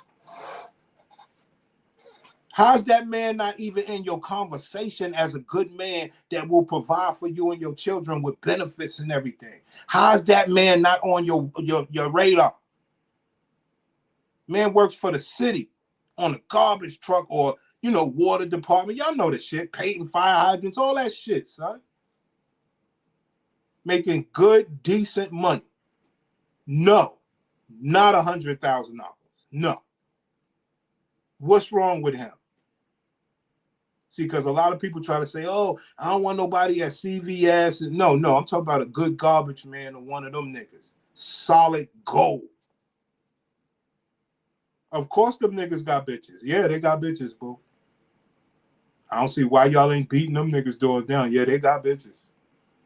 How's that man not even in your conversation as a good man that will provide for you and your children with benefits and everything? How's that man not on your radar? Man works for the city on a garbage truck or, water department. Y'all know the shit. Painting fire hydrants, all that shit, son. Making good, decent money. No, not $100,000. No. What's wrong with him? See, because a lot of people try to say, oh, I don't want nobody at CVS. No, I'm talking about a good garbage man or one of them niggas. Solid gold. Of course them niggas got bitches. Yeah, they got bitches, boo. I don't see why y'all ain't beating them niggas doors down. Yeah, they got bitches.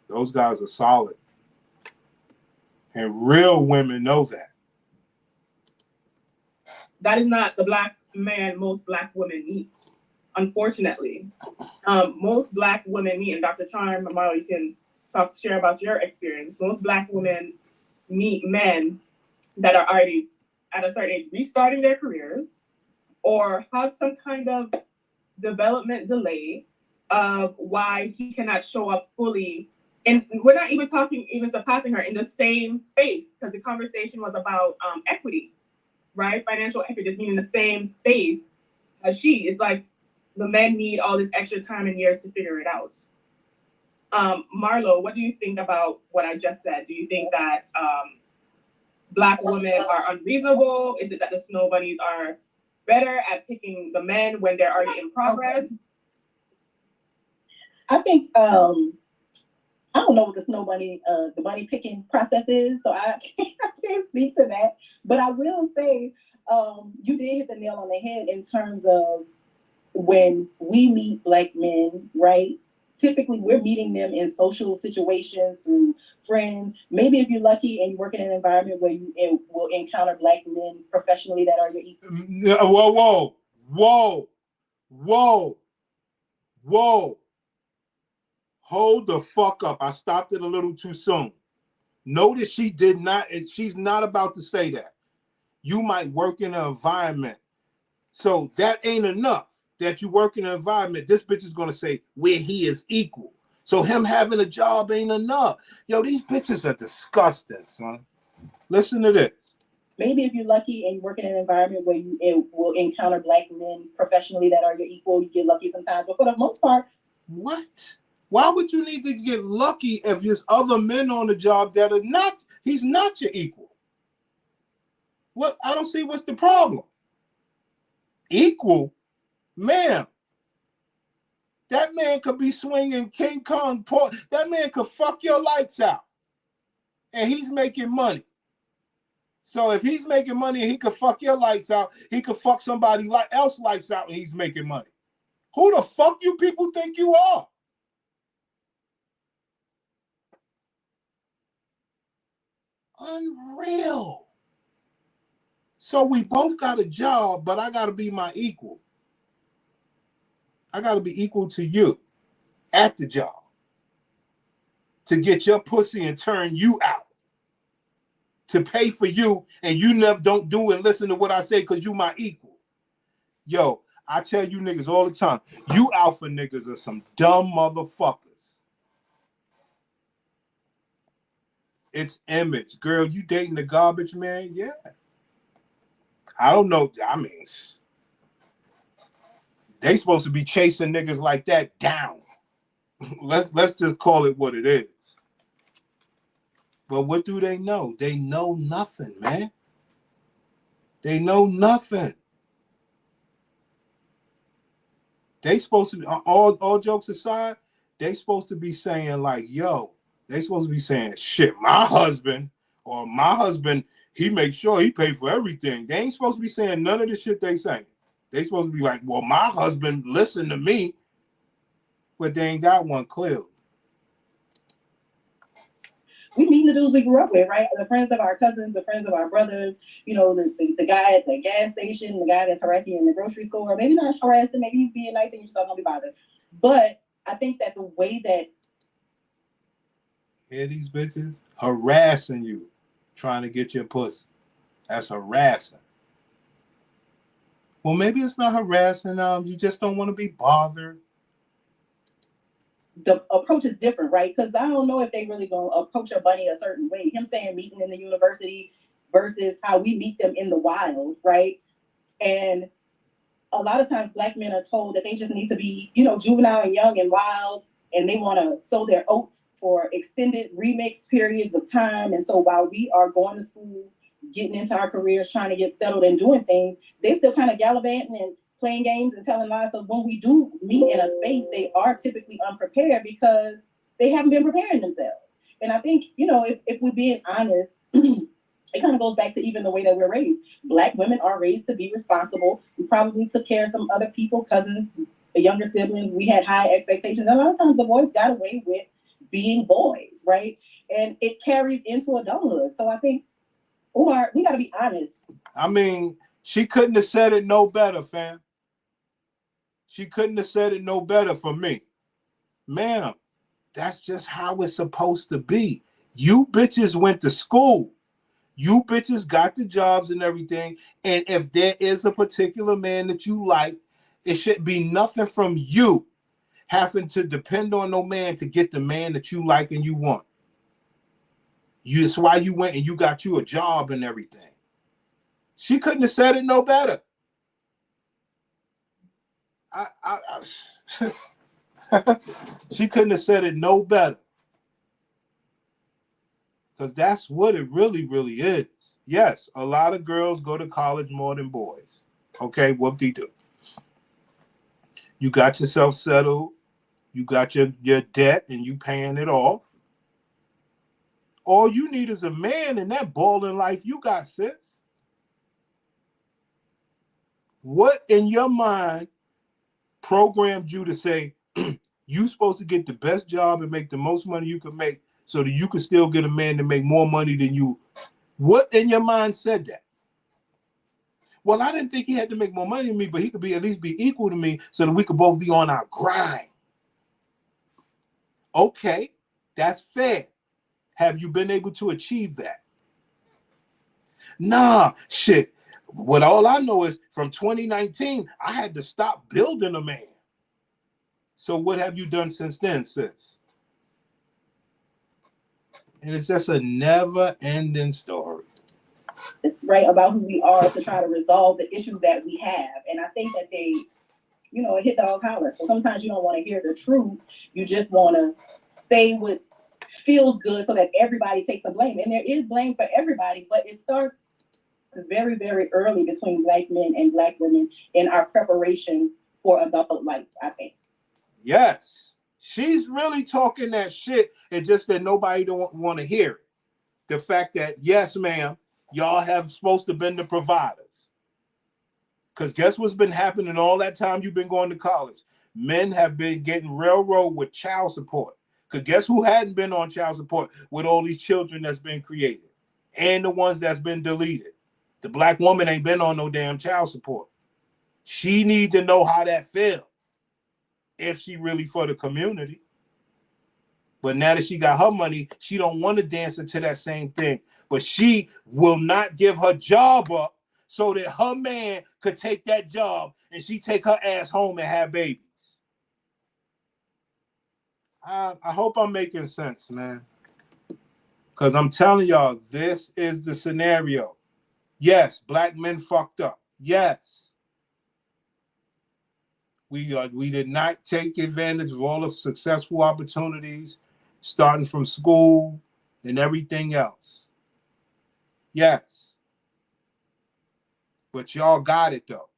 Those guys are solid. And real women know that. That is not the Black man most Black women meet. Unfortunately, most Black women meet, and Dr. Charm, Amaro, you can share about your experience. Most Black women meet men that are already at a certain age restarting their careers or have some kind of development delay of why he cannot show up fully. And we're not even talking, even surpassing her in the same space, because the conversation was about equity, right? Financial equity, just being in the same space as she. It's like the men need all this extra time and years to figure it out. Marlo, what do you think about what I just said? Do you think that Black women are unreasonable? Is it that the snow bunnies are better at picking the men when they're already in progress? I think I don't know what the snow bunny, the bunny picking process is, so I can't speak to that. But I will say, you did hit the nail on the head in terms of when we meet Black men, right? Typically, we're meeting them in social situations through friends. Maybe if you're lucky and you work in an environment where you will encounter Black men professionally that are your equal. Whoa. Hold the fuck up. I stopped it a little too soon. Notice she did not, and she's not about to say that. You might work in an environment. So that ain't enough that you work in an environment. This bitch is going to say where he is equal. So him having a job ain't enough. Yo, these bitches are disgusting, son. Listen to this. Maybe if you're lucky and you work in an environment where you will encounter Black men professionally that are your equal, you get lucky sometimes. But for the most part, what? Why would you need to get lucky if there's other men on the job that are not, he's not your equal? What? I don't see what's the problem. Equal? Man, that man could be swinging King Kong. That man could fuck your lights out. And he's making money. So if he's making money and he could fuck your lights out, he could fuck somebody else lights out and he's making money. Who the fuck you people think you are? Unreal. So we both got a job, but I got to be my equal. I got to be equal to you at the job to get your pussy and turn you out, to pay for you, and you never don't do and listen to what I say because you my equal. Yo, I tell you niggas all the time, you alpha niggas are some dumb motherfuckers. It's image. Girl, you dating the garbage man? Yeah. I don't know. I mean, they supposed to be chasing niggas like that down. Let's just call it what it is. But what do they know? They know nothing, man. They know nothing. They supposed to be, all jokes aside, they supposed to be saying like, yo, they supposed to be saying, shit, my husband, he makes sure he pay for everything. They ain't supposed to be saying none of the shit they saying. They supposed to be like, well, my husband listen to me, but they ain't got one clearly. we meet the dudes we grew up with, right? The friends of our cousins, the friends of our brothers, you know, the guy at the gas station, the guy that's harassing you in the grocery store, maybe not harassing, maybe he's being nice and you're still gonna be bothered. But I think that the way that hear these bitches harassing you, trying to get your pussy. That's harassing. Well, maybe it's not harassing. You just don't want to be bothered. the approach is different, right? Because I don't know if they really gonna approach a bunny a certain way. Him saying meeting in the university versus how we meet them in the wild, right? And a lot of times Black men are told that they just need to be, you know, juvenile and young and wild, and they want to sow their oats for extended remix periods of time. And so while we are going to school, getting into our careers, trying to get settled and doing things, they still kind of gallivanting and playing games and telling lies. So when we do meet in a space, they are typically unprepared because they haven't been preparing themselves. And I think, you know, if we're being honest, it kind of goes back to even the way that we're raised. Black women are raised to be responsible. We probably took care of some other people, cousins, the younger siblings. We had high expectations. And a lot of times the boys got away with being boys, right? And it carries into adulthood. So I think, Umar, we got to be honest. I mean, she couldn't have said it no better, fam. She couldn't have said it no better for me. Ma'am, that's just how it's supposed to be. You bitches went to school. You bitches got the jobs and everything. And if there is a particular man that you like, it should be nothing from you. having to depend on no man to get the man that you like and you want. It's why you went and you got you a job and everything. She couldn't have said it no better. She couldn't have said it no better. Because that's what it really, really is. Yes, a lot of girls go to college more than boys. Okay, whoop-de-doo. You got yourself settled. You got your debt and you paying it off. All you need is a man in that balling life you got, sis. What in your mind programmed you to say you supposed to get the best job and make the most money you can make so that you can still get a man to make more money than you? What in your mind said that? Well, I didn't think he had to make more money than me, but he could at least be equal to me so that we could both be on our grind. Okay, that's fair. Have you been able to achieve that? Nah, shit. What all I know is from 2019, I had to stop building a man. So what have you done since then, sis? And it's just a never-ending story. It's right about who we are to try to resolve the issues that we have. And I think that they, you know, hit the all collar. So sometimes you don't want to hear the truth. You just want to say what feels good so that everybody takes the blame. And there is blame for everybody, but it starts very, very early between Black men and Black women in our preparation for adult life, I think. Yes. She's really talking that shit. It's just that nobody don't want to hear it. The fact that, yes, ma'am, y'all have supposed to been the providers. Because guess what's been happening all that time you've been going to college? Men have been getting railroaded with child support. Because guess who hadn't been on child support with all these children that's been created? And the ones that's been deleted. The Black woman ain't been on no damn child support. She need to know how that feels if she really for the community. But now that she got her money, she don't want to dance into that same thing. But she will not give her job up so that her man could take that job and she take her ass home and have babies. I hope I'm making sense, man. Because I'm telling y'all, this is the scenario. Yes, Black men fucked up. Yes. We did not take advantage of all the successful opportunities, starting from school and everything else. Yes. But y'all got it, though.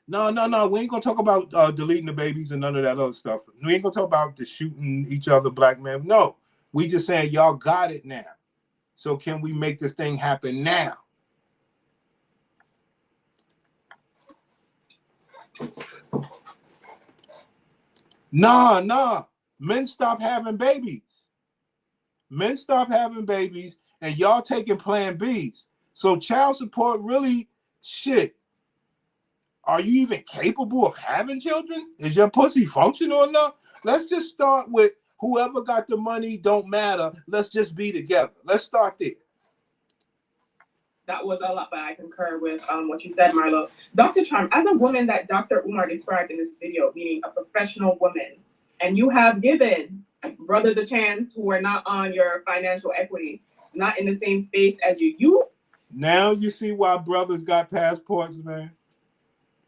No. We ain't going to talk about deleting the babies and none of that other stuff. We ain't going to talk about the shooting each other Black men. No. We just saying y'all got it now. So can we make this thing happen now? Nah. Men stop having babies. Men stop having babies and y'all taking plan Bs. So child support really, shit. Are you even capable of having children? Is your pussy functional enough? Let's just start with whoever got the money don't matter. Let's just be together. Let's start there. That was a lot, but I concur with what you said, Marlo. Dr. Trump, as a woman that Dr. Umar described in this video, meaning a professional woman, and you have given brothers a chance who are not on your financial equity, not in the same space as you. Now you see why brothers got passports, man.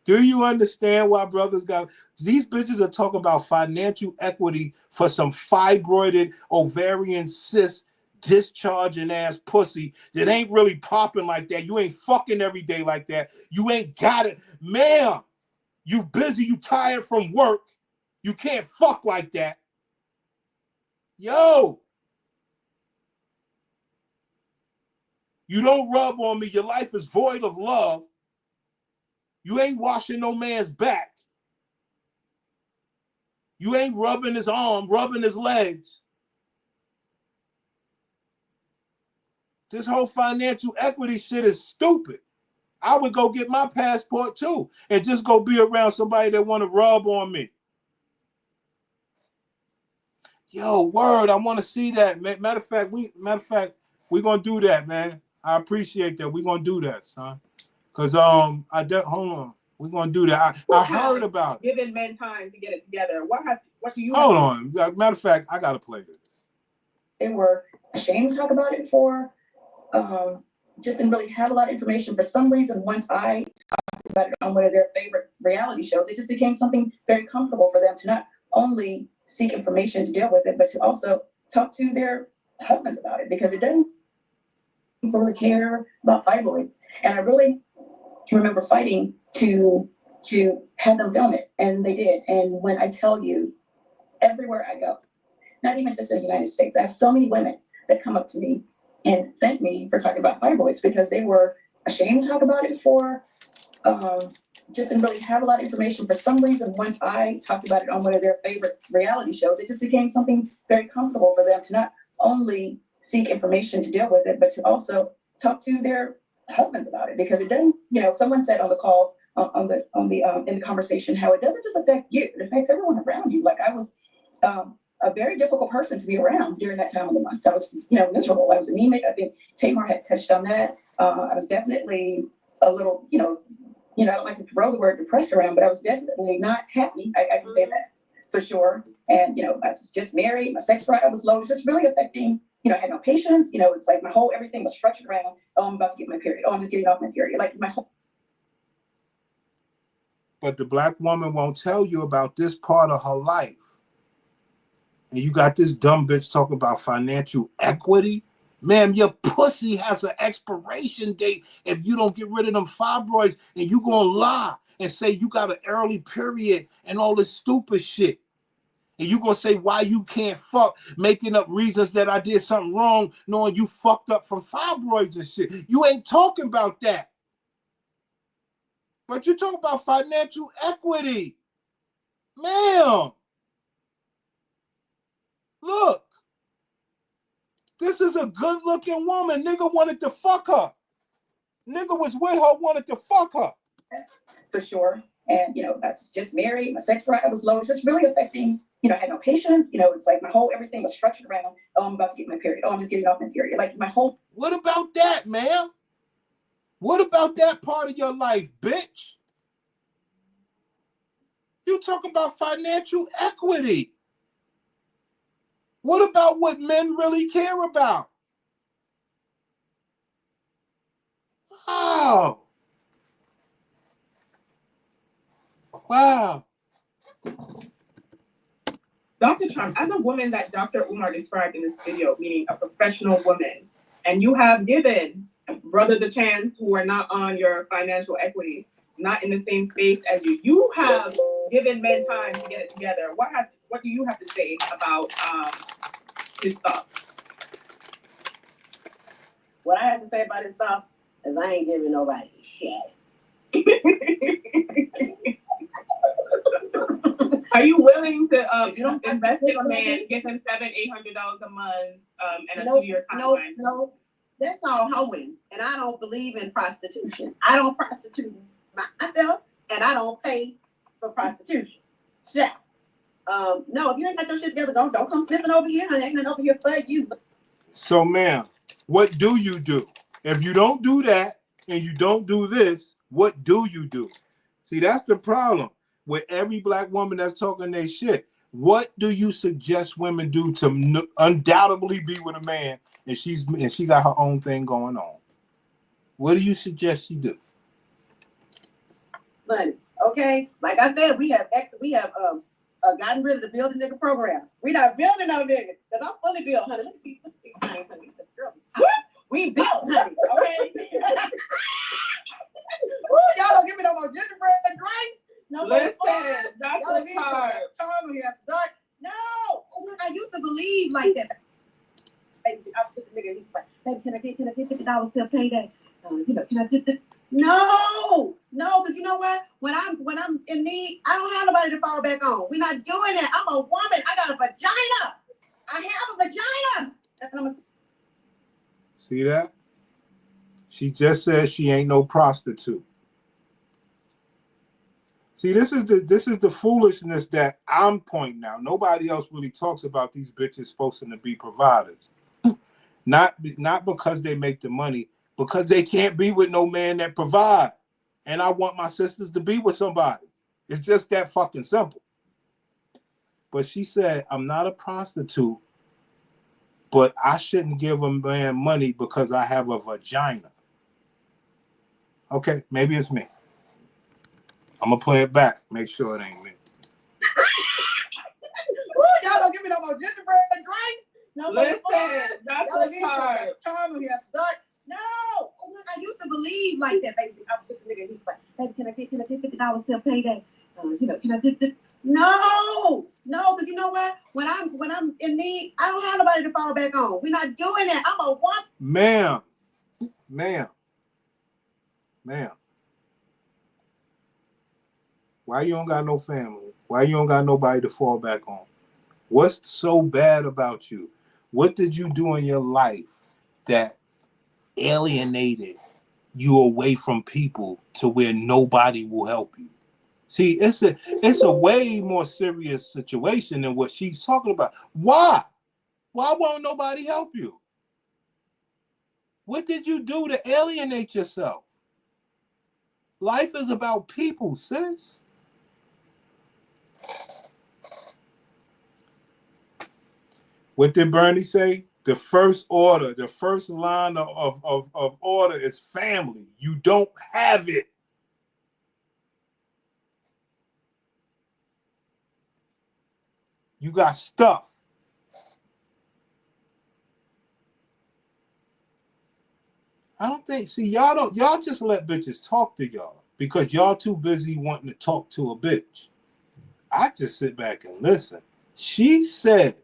Do you understand why brothers got... These bitches are talking about financial equity for some fibroided ovarian cyst discharging ass pussy that ain't really popping like that. You ain't fucking every day like that. You ain't got it. Ma'am, you busy, you tired from work. You can't fuck like that. Yo. You don't rub on me. Your life is void of love. You ain't washing no man's back. You ain't rubbing his arm, rubbing his legs. This whole financial equity shit is stupid. I would go get my passport too and just go be around somebody that want to rub on me. Yo, word, I want to see that. Matter of fact, we're gonna do that, man. I appreciate that. We're gonna do that, son. Cause hold on. We're gonna do that. I heard about it. Giving men time to get it together. What do you Hold on. Matter of fact, I gotta play this. They were ashamed to talk about it before. Just didn't really have a lot of information. For some reason, once I talked about it on one of their favorite reality shows, it just became something very comfortable for them to not only seek information to deal with it, but to also talk to their husbands about it, because it doesn't really care about fibroids. And I really remember fighting to have them film it, and they did. And when I tell you, everywhere I go, not even just in the United States, I have so many women that come up to me and thank me for talking about fibroids, because they were ashamed to talk about it before. Just didn't really have a lot of information. For some reason, once I talked about it on one of their favorite reality shows, it just became something very comfortable for them to not only seek information to deal with it, but to also talk to their husbands about it, because it doesn't, someone said on the call, in the conversation, how it doesn't just affect you, it affects everyone around you. Like, I was a very difficult person to be around during that time of the month. I was, miserable. I was anemic. I think Tamar had touched on that. I was definitely a little, I don't like to throw the word depressed around, but I was definitely not happy. I can say that for sure. And, I was just married. My sex drive was low. It was just really affecting, I had no patience. It's like everything was structured around, oh, I'm about to get my period. Oh, I'm just getting off my period. Like my whole. But the black woman won't tell you about this part of her life. And you got this dumb bitch talking about financial equity. Ma'am, your pussy has an expiration date if you don't get rid of them fibroids, and you gonna lie and say you got an early period and all this stupid shit. And you gonna say why you can't fuck, making up reasons that I did something wrong, knowing you fucked up from fibroids and shit. You ain't talking about that. But you talk about financial equity. Ma'am. Look. This is a good-looking woman. Nigga wanted to fuck her. Nigga was with her, wanted to fuck her. For sure. And, I was just married. My sex drive was low. It's just really affecting, I had no patience. It's like everything was structured around, oh, I'm about to get my period. Oh, I'm just getting off my period. Like my whole. What about that, ma'am? What about that part of your life, bitch? You talk about financial equity. What about what men really care about? Wow. Wow. Dr. Trump, as a woman that Dr. Umar described in this video, meaning a professional woman, and you have given brothers a chance who are not on your financial equity, not in the same space as you, you have given men time to get it together. What do you have to say about his thoughts? What I have to say about his stuff is I ain't giving nobody shit. Are you willing to invest in a man, give him $700-800 a month, and a 2-year timeline? No, that's all hoeing, and I don't believe in prostitution. I don't prostitute myself, and I don't pay for prostitution. So, no, if you ain't got your shit together, don't come sniffing over here, honey. Ain't nothing over here for you. So, ma'am, what do you do? If you don't do that and you don't do this, what do you do? See, that's the problem with every black woman that's talking their shit. What do you suggest women do to undoubtedly be with a man and she got her own thing going on? What do you suggest she do? Money, okay? Like I said, we have gotten rid of the building nigga program. We not building no niggas, because I'm fully built, honey. Look at these things, honey. We built, honey, okay? Ooh, y'all don't give me no more gingerbread drinks. No more fun. Y'all need time when you have to start. No, I used to believe like that. Baby, I was with the nigga. He was like, baby, can I get $50 till payday? Can I get this? No, because you know what? When I'm in need, I don't have nobody to fall back on. We're not doing that. I'm a woman. I got a vagina. I have a vagina. That's what I'm. See that? She just said she ain't no prostitute. See, this is the foolishness that I'm pointing out. Nobody else really talks about these bitches supposed to be providers. Not because they make the money, because they can't be with no man that provide. and I want my sisters to be with somebody. It's just that fucking simple. But she said, I'm not a prostitute, but I shouldn't give a man money because I have a vagina. Okay, maybe it's me. I'm going to play it back. Make sure it ain't me. Ooh, y'all don't give me no more gingerbread drink. No more Listen, that's y'all the part. charm here. No, oh, look, I used to believe like that, baby. I was with the nigga. He's like, baby, can I get $50 till payday? Can I get this? No, because you know what? When I'm in need, I don't have nobody to fall back on. We're not doing that. I'm a woman. Ma'am. Why you don't got no family? Why you don't got nobody to fall back on? What's so bad about you? What did you do in your life that alienated you away from people to where nobody will help you? See, it's a way more serious situation than what she's talking about. Why? Why won't nobody help you? What did you do to alienate yourself? Life is about people, sis. What did Bernie say? The first order, the first line of order is family. You don't have it. You got stuff. I don't think, see, y'all just let bitches talk to y'all because y'all too busy wanting to talk to a bitch. I just sit back and listen. She said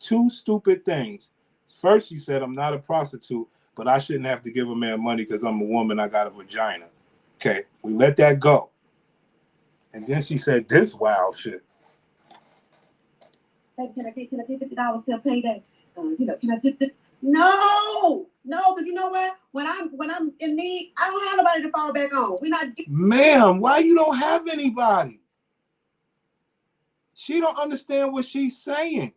2 stupid things. First, she said, I'm not a prostitute, but I shouldn't have to give a man money because I'm a woman, I got a vagina. Okay, we let that go. And then she said this wild shit. Baby, can I get $50 till payday? Can I get this? No, because you know what? When I'm in need, I don't have nobody to fall back on. We're not. Ma'am, why you don't have anybody? She don't understand what she's saying.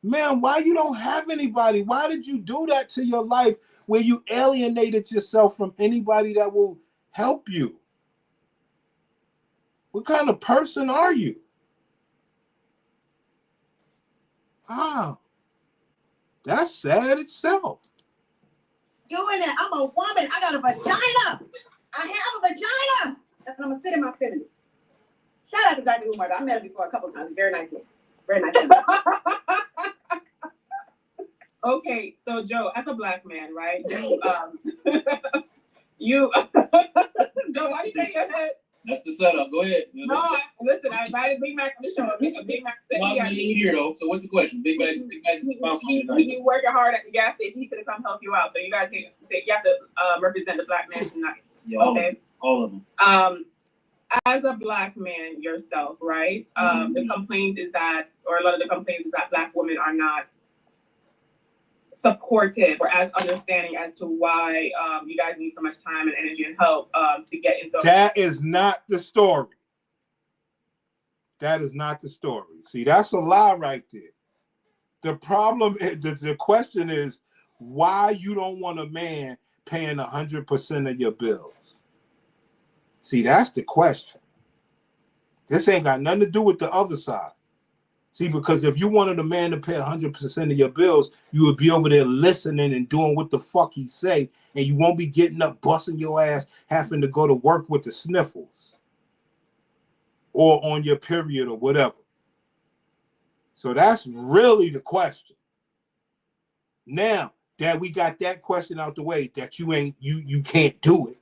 Ma'am, why you don't have anybody? Why did you do that to your life where you alienated yourself from anybody that will help you? What kind of person are you? That's sad itself. Doing that. I'm a woman. I got a vagina. I have a vagina. And I'm gonna sit in my femininity. Shout out to Dr. Umar. I met him before a couple of times. Very nice man. Very nice man. Okay, so Joe, as a black man, right? You, Joe, why you shake your head? That's the setup. Go ahead. No, listen, I invited Big Mac on the show. Big Mac said he ain't here though. So what's the question? Big Mac he working hard at the gas station. He could have come help you out. So you gotta you have to represent the black man tonight. Yeah, okay. All of them. As a black man yourself, right? The complaint is that, or a lot of the complaints is that black women are not supportive or as understanding as to why you guys need so much time and energy and help to get into. That is not the story. That is not the story. See, that's a lie right there. The problem, the question is why you don't want a man paying 100% of your bills. See, that's the question. This ain't got nothing to do with the other side. See, because if you wanted a man to pay 100% of your bills, you would be over there listening and doing what the fuck he say, and you won't be getting up, busting your ass, having to go to work with the sniffles or on your period or whatever. So that's really the question. Now that we got that question out the way, that you can't do it.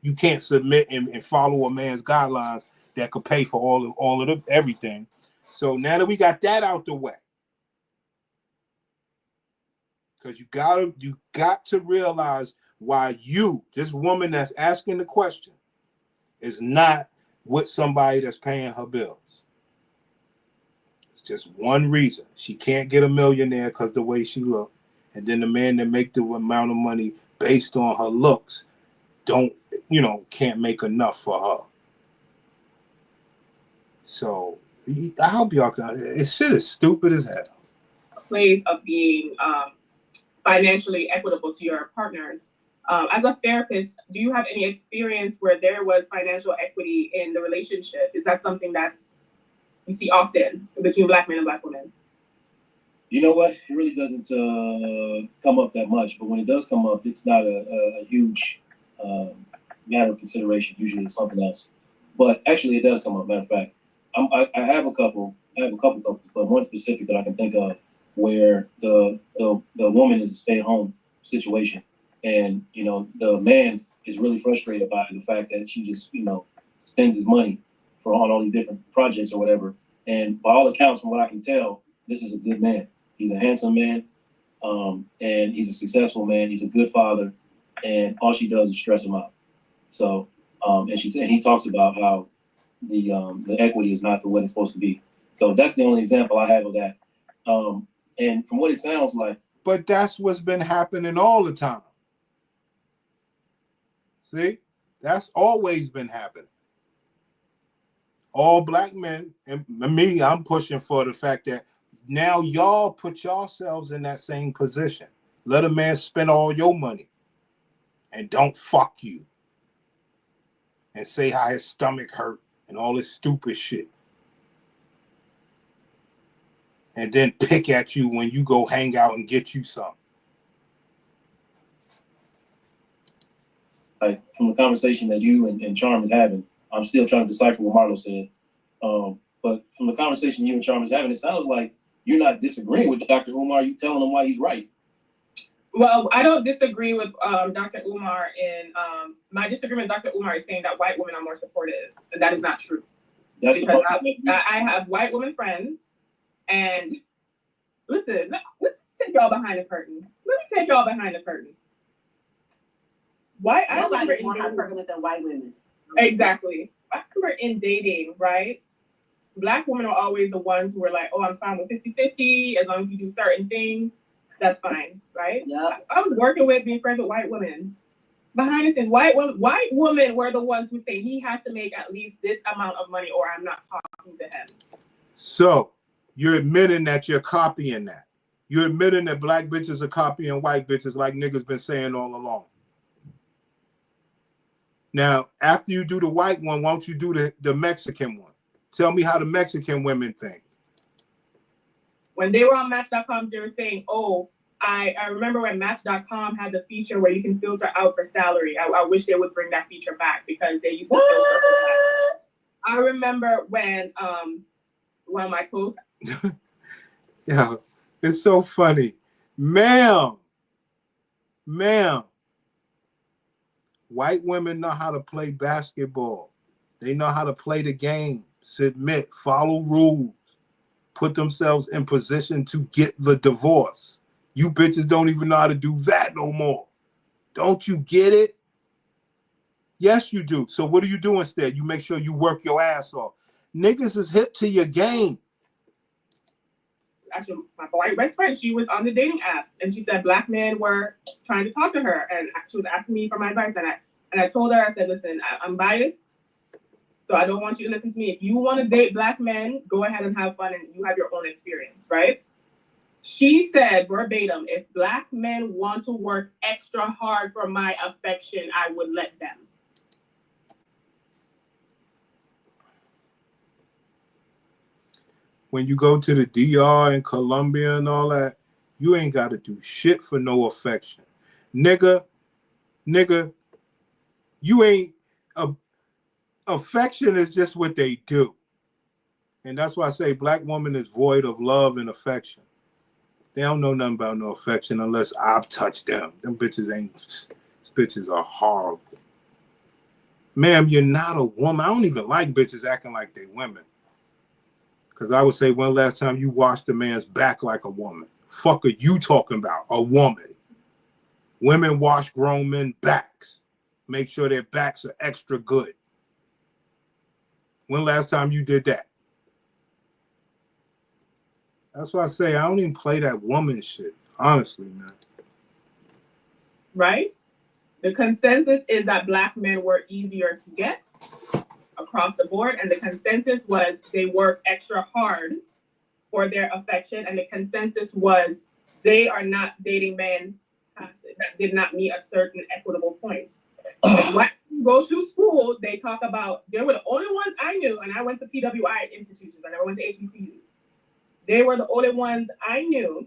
You can't submit and follow a man's guidelines that could pay for all of everything. So now that we got that out the way, because you got to realize why this woman that's asking the question, is not with somebody that's paying her bills. It's just one reason. She can't get a millionaire because the way she looks. And then the man that make the amount of money based on her looks can't make enough for her. So I hope y'all can. This shit is stupid as hell. Place of being financially equitable to your partners. As a therapist, do you have any experience where there was financial equity in the relationship? Is that something that's you see often between Black men and Black women? You know what? It really doesn't come up that much, but when it does come up, it's not a huge matter of consideration. Usually it's something else. But actually it does come up. Matter of fact, I have a couple couples, but one specific that I can think of where the woman is a stay-at-home situation. And, you know, the man is really frustrated by the fact that she just, you know, spends his money for all these different projects or whatever. And by all accounts, from what I can tell, this is a good man. He's a handsome man, and he's a successful man. He's a good father, and all she does is stress him out. So, and he talks about how the equity is not the way it's supposed to be. So that's the only example I have of that. And from what it sounds like, but that's what's been happening all the time. See, that's always been happening. All Black men, and me, I'm pushing for the fact that now y'all put yourselves in that same position. Let a man spend all your money and don't fuck you and say how his stomach hurt and all this stupid shit. And then pick at you when you go hang out and get you some. Like from the conversation that you and Charm is having, I'm still trying to decipher what Marlo said. But from the conversation you and Charm is having, it sounds like you're not disagreeing with Dr. Umar. You telling him why he's right. Well, I don't disagree with Dr. Umar. My disagreement with Dr. Umar is saying that white women are more supportive, and that is not true. That's because I have white women friends, and listen, let me take y'all behind the curtain. Nobody's more hypergamous than white women. Exactly. I remember in dating, right? Black women are always the ones who are like, oh, I'm fine with 50-50, as long as you do certain things, that's fine, right? Yeah. I was working with being friends with white women. Behind the scenes, white women were the ones who say he has to make at least this amount of money or I'm not talking to him. So you're admitting that you're copying that. You're admitting that Black bitches are copying white bitches like niggas been saying all along. Now, after you do the white one, why don't you do the Mexican one? Tell me how the Mexican women think. When they were on Match.com, they were saying, oh, I remember when Match.com had the feature where you can filter out for salary. I wish they would bring that feature back because they used to filter for that. I remember when one of my posts. Yeah, it's so funny. Ma'am, white women know how to play basketball. They know how to play the game, submit, follow rules, put themselves in position to get the divorce. You bitches don't even know how to do that no more. Don't you get it? Yes, you do. So what do you do instead? You make sure you work your ass off. Niggas is hip to your game. Actually, my white best friend, she was on the dating apps, and she said Black men were trying to talk to her, and she was asking me for my advice, and I told her, I said, listen, I'm biased, so I don't want you to listen to me. If you want to date Black men, go ahead and have fun, and you have your own experience, right? She said verbatim, if Black men want to work extra hard for my affection, I would let them. When you go to the DR in Colombia and all that, you ain't got to do shit for no affection. Nigga, you ain't, affection is just what they do. And that's why I say Black woman is void of love and affection. They don't know nothing about no affection unless I've touched them. Them bitches ain't, these bitches are horrible. Ma'am, you're not a woman. I don't even like bitches acting like they women. Because I would say, when last time you washed a man's back like a woman? Fuck are you talking about? A woman. Women wash grown men backs. Make sure their backs are extra good. When last time you did that? That's why I say I don't even play that woman shit. Honestly, man. Right? The consensus is that Black men were easier to get across the board, and the consensus was they work extra hard for their affection, and the consensus was they are not dating men pass it that did not meet a certain equitable point. When you go to school, they talk about, they were the only ones I knew, and I went to PWI institutions, I never went to HBCUs. They were the only ones I knew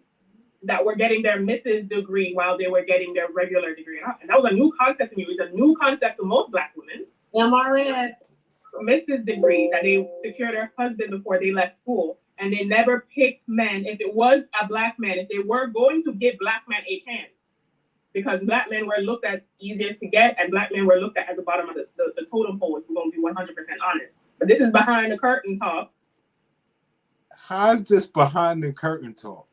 that were getting their Mrs. degree while they were getting their regular degree. And that was a new concept to me. It was a new concept to most Black women. MRS. Mrs. degree that they secured their husband before they left school. And they never picked men. If it was a Black man, if they were going to give Black men a chance, because Black men were looked at easiest to get, and Black men were looked at the bottom of the totem pole, if we're going to be 100% honest. But this is behind the curtain talk. How's this behind the curtain talk?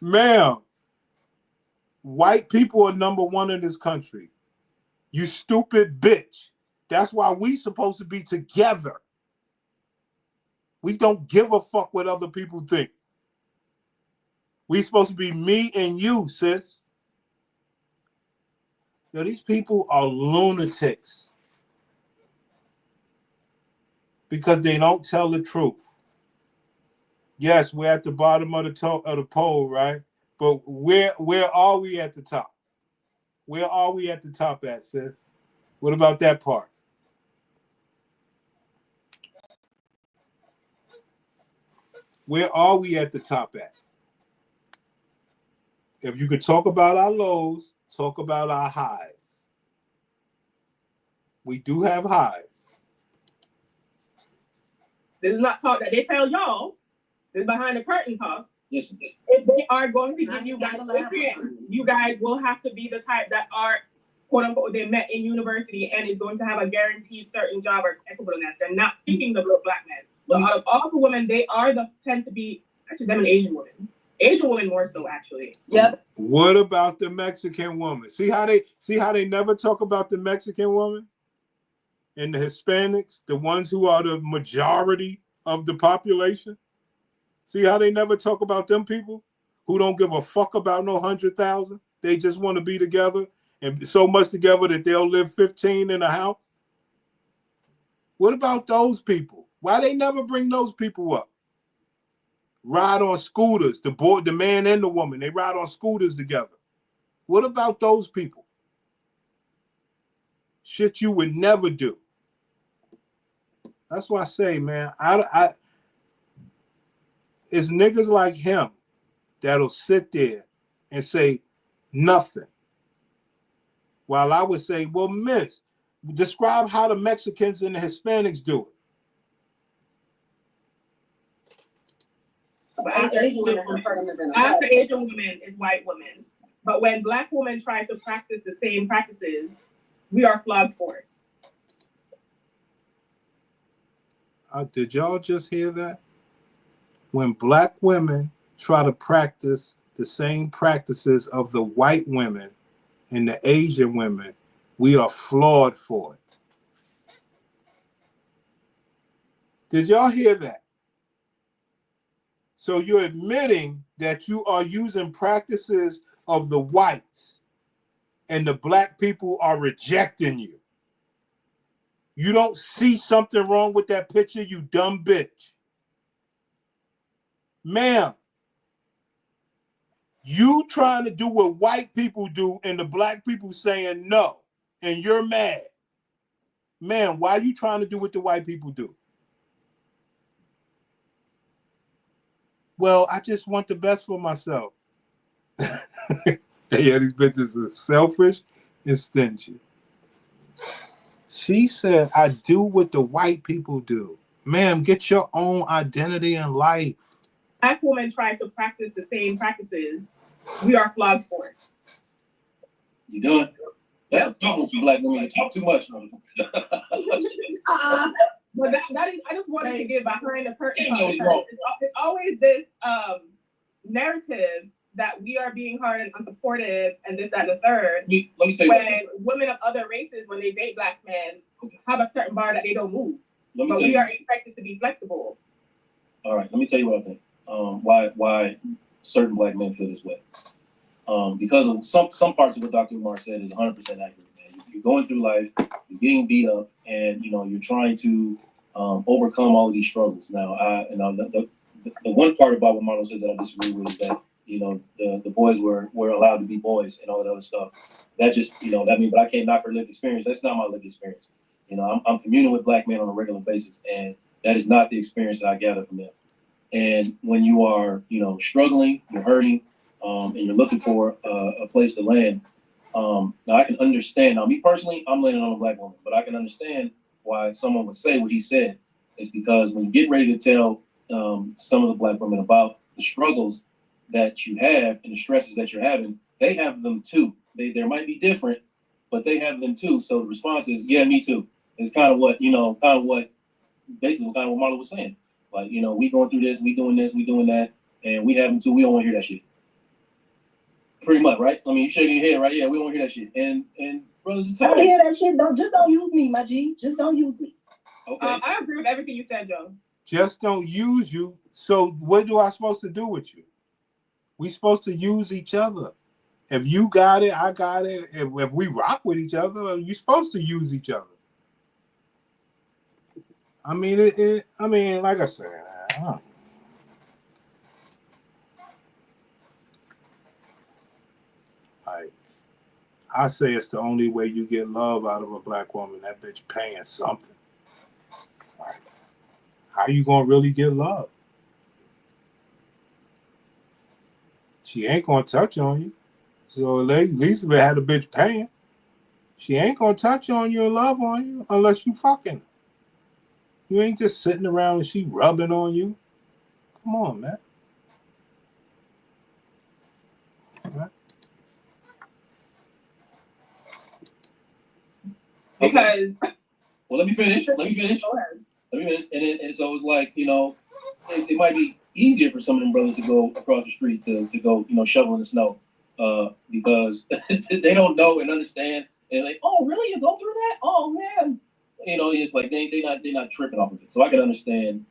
Ma'am, white people are number one in this country. You stupid bitch. That's why we supposed to be together. We don't give a fuck what other people think. We supposed to be me and you, sis. Yo, these people are lunatics because they don't tell the truth. Yes, we're at the bottom of the pole, right? But where are we at the top? Where are we at the top at, sis? What about that part? Where are we at the top at? If you could talk about our lows, talk about our highs. We do have highs. This is not talk that they tell y'all. This is behind the curtain talk. Yes. If they are going to give you guys a chance, you guys will have to be the type that are, quote unquote, they met in university and is going to have a guaranteed certain job or equivalence. They're not picking the Black men. So out of all the women, they are tend to be, actually them and Asian women. Asian women more so, actually. Yep. What about the Mexican woman? See how they never talk about the Mexican woman and the Hispanics, the ones who are the majority of the population? See how they never talk about them people who don't give a fuck about no 100,000? They just want to be together and so much together that they'll live 15 in a house. What about those people? Why they never bring those people up? Ride on scooters, the man and the woman, they ride on scooters together. What about those people? Shit you would never do. That's why I say, man, it's niggas like him that'll sit there and say nothing. While I would say, well, miss, describe how the Mexicans and the Hispanics do it. After Asian women is white women. But when Black women try to practice the same practices, we are flogged for it. Did y'all just hear that? When Black women try to practice the same practices of the white women and the Asian women, we are flawed for it. Did y'all hear that? So you're admitting that you are using practices of the whites and the Black people are rejecting you. You don't see something wrong with that picture, you dumb bitch. Ma'am, you trying to do what white people do and the Black people saying no, and you're mad. Man, why are you trying to do what the white people do? Well, I just want the best for myself. Yeah, these bitches are selfish and stingy. She said, I do what the white people do. Ma'am, get your own identity in life. Black women try to practice the same practices, we are flogged for it. You done? That's a problem for Black women. You talk too much. But that is, I just wanted to get behind the curtain. It's always this narrative that we are being hard and unsupportive and this, that, and the third. Let me tell you when women of other races, when they date Black men, have a certain bar that they don't move. But we are expected to be flexible. All right, let me tell you what I think. Why certain Black men feel this way. Because of some parts of what Dr. Umar said is 100% accurate, man. You're going through life, you're getting beat up, and you're trying to overcome all of these struggles. Now, the one part about what Marlo said that I disagree with is that the boys were allowed to be boys and all that other stuff. That just, but I can't knock her lived experience. That's not my lived experience. I'm communing with black men on a regular basis, and that is not the experience that I gather from them. And when you are, struggling, you're hurting, and you're looking for a place to land, now I can understand. Now, me personally, I'm landing on a black woman, but I can understand why someone would say what he said. It's because when you get ready to tell some of the black women about the struggles that you have and the stresses that you're having, they have them too. They might be different, but they have them too. So the response is, yeah, me too. It's kind of what basically kind of what Marla was saying. Like, we going through this, we doing that, and we have them too. We don't want to hear that shit. Pretty much, right? I mean, you shaking your head, right? Yeah, we don't want to hear that shit. And brothers and I don't sisters. hear that shit. Don't use me, my G. Just don't use me. Okay. I agree with everything you said, Joe. Just don't use you. So what do I supposed to do with you? We supposed to use each other. If you got it, I got it. If we rock with each other, you're supposed to use each other. I mean, like I said, I say it's the only way you get love out of a black woman. That bitch paying something. Like, how you gonna really get love? She ain't gonna touch on you. So at least if they had a bitch paying, she ain't gonna touch on you and love on you unless you fucking her. You ain't just sitting around and she rubbing on you. Come on, man. Because well, let me finish. And so it's like, it might be easier for some of them brothers to go across the street to go, shoveling the snow, because they don't know and understand. And like, oh, really? You go through that? Oh man. It's like they're not tripping off of it. So I can understand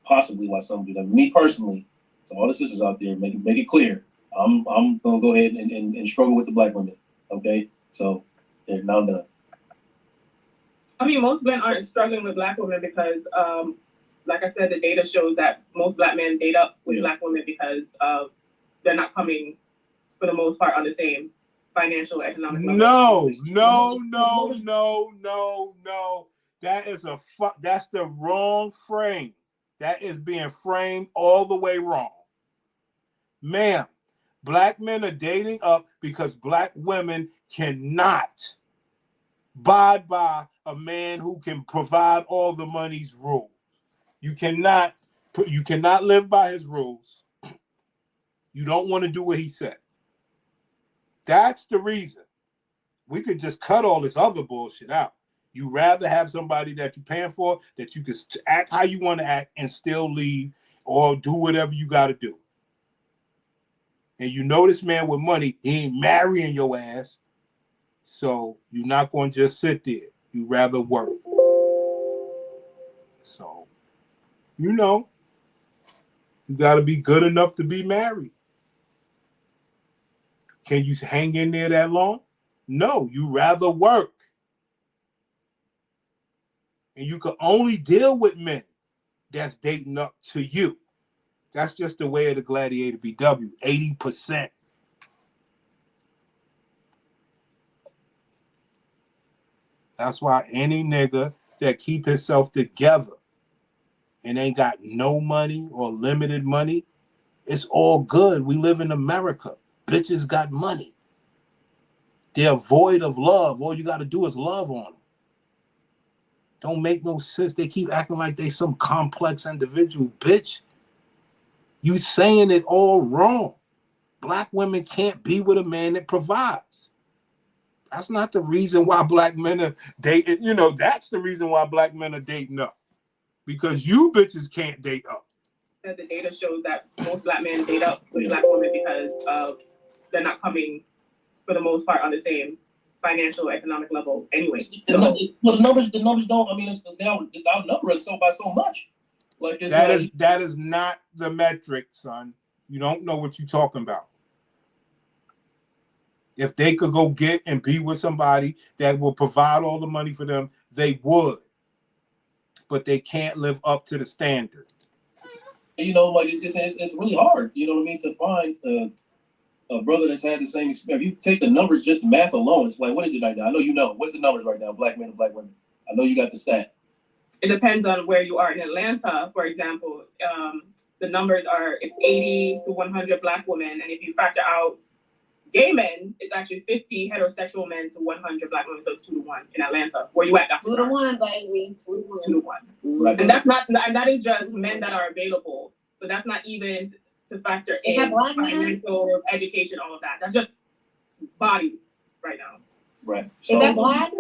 possibly why some do that. Me personally, to all the sisters out there, make it clear. I'm gonna go ahead and struggle with the black women. Okay, so they're now done. I mean, most men aren't struggling with black women because, like I said, the data shows that most black men date up with black women because they're not coming, for the most part, on the same financial, economic level. No. That is that's the wrong frame. That is being framed all the way wrong. Ma'am, black men are dating up because black women cannot abide by a man who can provide all the money's rules. You cannot live by his rules. You don't want to do what he said. That's the reason. We could just cut all this other bullshit out. You rather have somebody that you're paying for, that you can act how you want to act and still leave or do whatever you got to do. And you know this man with money, he ain't marrying your ass. So you're not going to just sit there. You rather work. So, you got to be good enough to be married. Can you hang in there that long? No, you rather work. And you can only deal with men that's dating up to you. That's just the way of the Gladiator BW, 80%. That's why any nigga that keep himself together and ain't got no money or limited money, it's all good. We live in America. Bitches got money. They're void of love. All you got to do is love on them. Don't make no sense. They keep acting like they some complex individual. Bitch, you saying it all wrong. Black women can't be with a man that provides. That's not the reason why black men are dating. That's the reason why black men are dating up. Because you bitches can't date up. The data shows that most black men date up with black women because they're not coming, for the most part, on the same financial, economic level anyway. So, well, the numbers don't. I mean, it's outnumber us by so much. Like that is not the metric, son. You don't know what you're talking about. If they could go get and be with somebody that will provide all the money for them, they would. But they can't live up to the standard. You know, like it's really hard. You know what I mean, to find a brother that's had the same experience. If you take the numbers, just the math alone, it's like, what is it right now? I know you know. What's the numbers right now? Black men and black women. I know you got the stat. It depends on where you are. In Atlanta, for example, the numbers are, it's 80 to 100 black women. And if you factor out gay men, it's actually 50 heterosexual men to 100 black women. So it's 2 to 1 in Atlanta. Where you at, Dr. 2 to 1, baby. 2 to 1. 2 to 1. Right. And that's not, and that is just men that are available. So that's not even to factor Is that in black men? financial, education, all of that. That's just bodies right now. Right. Is that black?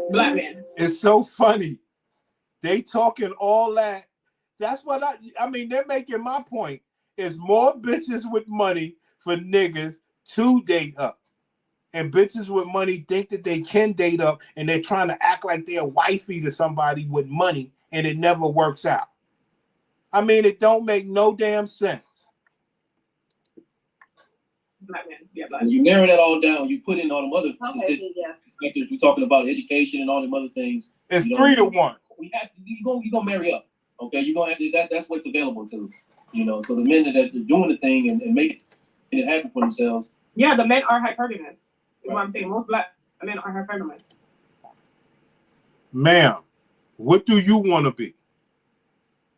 Black men. It's so funny. They talking all that. That's what I mean, they're making my point. Is more bitches with money for niggas to date up. And bitches with money think that they can date up, and they're trying to act like they're wifey to somebody with money, and it never works out. I mean, it don't make no damn sense. Black men. Yeah, black When you narrow that all down, you put in all them other Okay, yeah. factors. We're talking about education and all them other things. It's you know, 3 to 1. We have to, you're gonna marry up. Okay, you're gonna have to, that's what's available to us. You know, so the men that are doing the thing and making it happen for themselves. Yeah, the men are hypergamous. Is what I'm saying. Most black men are hypergamous. Ma'am, what do you want to be?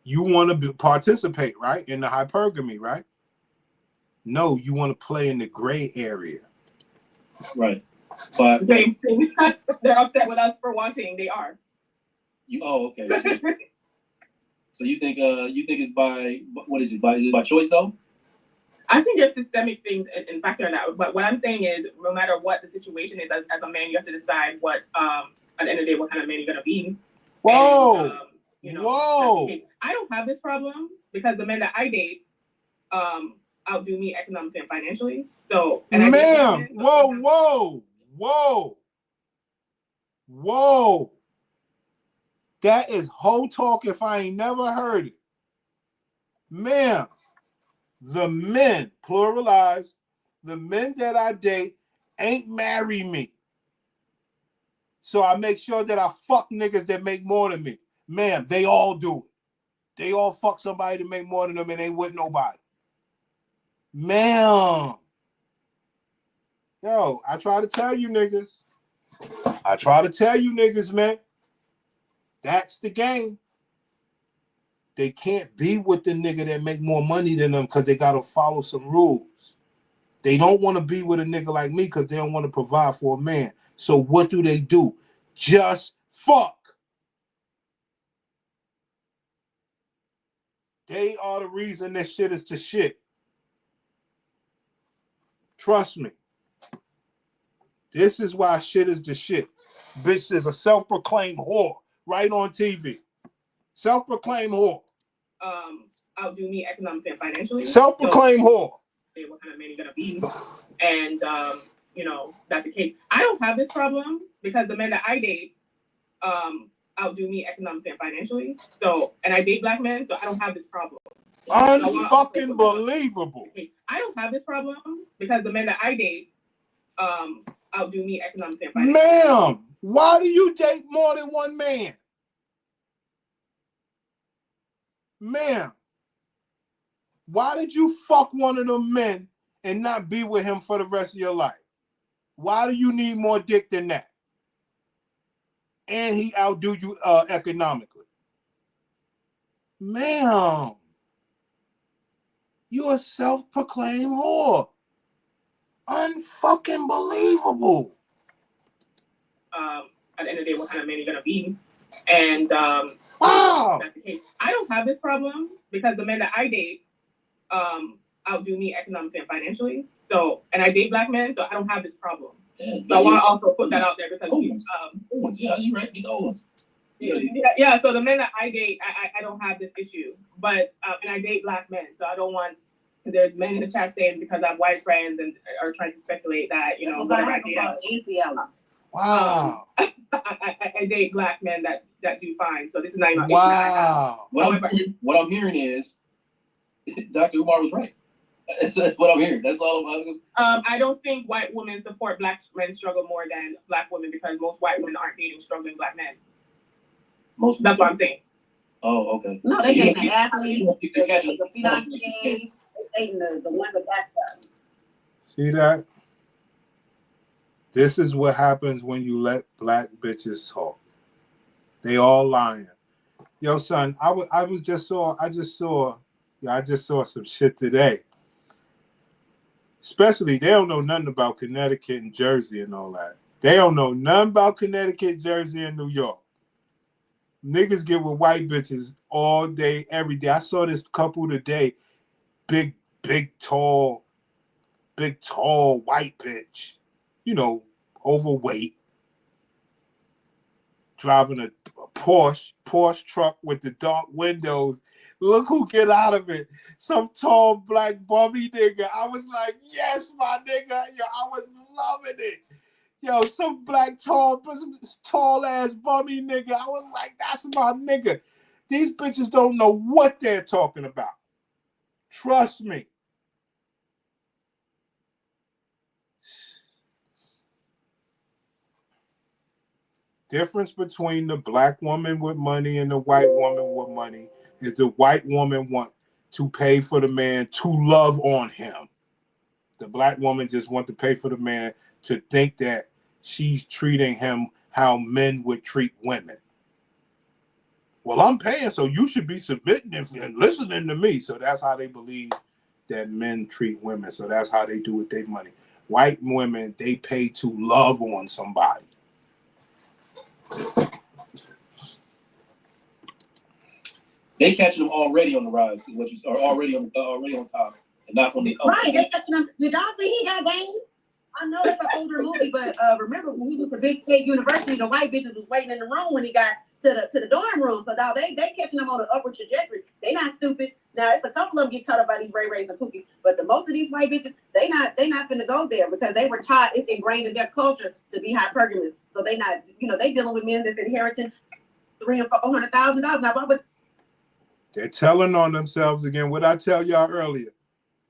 You want to participate, right? In the hypergamy, right? No, you want to play in the gray area. Right. But same thing. They're upset with us for wanting. They are. Okay. So you think it's by, what is it? Is it by choice though? I think there's systemic things in factor in that. But what I'm saying is, no matter what the situation is, as a man, you have to decide what at the end of the day, what kind of man you're gonna be. Whoa. And, you know, whoa. I don't have this problem because the men that I date outdo me economically and financially. So, and ma'am, whoa. That is whole talk if I ain't never heard it. Ma'am, the men, pluralize, the men that I date ain't marry me. So I make sure that I fuck niggas that make more than me. Ma'am, they all do it. They all fuck somebody to make more than them and ain't with nobody. Ma'am. Yo, I try to tell you niggas. Man. That's the game. They can't be with the nigga that make more money than them because they got to follow some rules. They don't want to be with a nigga like me because they don't want to provide for a man. So what do? Just fuck. They are the reason this shit is to shit. Trust me. This is why shit is the shit. Bitch is a self-proclaimed whore right on TV. Self-proclaimed whore. Outdo me economically and financially. Self-proclaimed whore. What kind of man you're gonna be, and you know, that's the case. I don't have this problem because the men that I date outdo me economically and financially. So, and I date black men, so I don't have this problem. Unfucking believable. I don't have this problem because the men that I date outdo me economically and financially. Ma'am, why do you date more than one man? Ma'am, why did you fuck one of them men and not be with him for the rest of your life? Why do you need more dick than that? And he outdo you economically. Ma'am, you a self-proclaimed whore. Unfucking believable. At the end of the day, what kind of man you're gonna be, and wow, that's the case. I don't have this problem because the men that I date outdo me economically and financially. So, and I date black men, so I don't have this problem. Yeah, so I want to also put that out there because yeah, you're right. Get old. Yeah. So the men that I date, I don't have this issue, but and I date black men, so I don't want. Because there's men in the chat saying because I have white friends and are trying to speculate that whatever I date. Wow. I date black men that do fine. So this is not even wow. What I'm hearing is Dr. Umar was right. That's what I'm hearing. That's all I don't think white women support black men struggle more than black women because most white women aren't dating struggling black men. That's what I'm saying. Oh, okay. No, So they you dating don't- the athletes, you don't catch the fiancés, they dating the ones that got stuff. See that? This is what happens when you let black bitches talk. They all lying. Yo, son, I just saw some shit today. Especially, they don't know nothing about Connecticut and Jersey and all that. They don't know nothing about Connecticut, Jersey, and New York. Niggas get with white bitches all day, every day. I saw this couple today. Big, tall white bitch. You know, overweight. Driving a Porsche truck with the dark windows. Look who get out of it. Some tall black bummy nigga. I was like, yes, my nigga. Yo, I was loving it. Yo, some black tall ass bummy nigga. I was like, that's my nigga. These bitches don't know what they're talking about. Trust me. Difference between the black woman with money and the white woman with money is the white woman want to pay for the man to love on him. The black woman just want to pay for the man to think that she's treating him how men would treat women. Well, I'm paying, so you should be submitting and listening to me. So that's how they believe that men treat women. So that's how they do with their money. White women, they pay to love on somebody. They catching them already on the rise. Is what you are already on top, and not when they come. Right, they catching them. Did y'all see he got game? I know it's an older movie, but remember when he went to Big State University, the white bitches was waiting in the room when he got to the dorm room. So now they catching them on an upward trajectory. They not stupid. Now it's a couple of them get cut up by these Ray Rays and Pookies, but the most of these white bitches, they not finna go there because they were taught, it's ingrained in their culture to be hypergamous. So they not, they dealing with men that's inheriting $300,000 or $400,000. Now why would They're telling on themselves again. What I tell y'all earlier,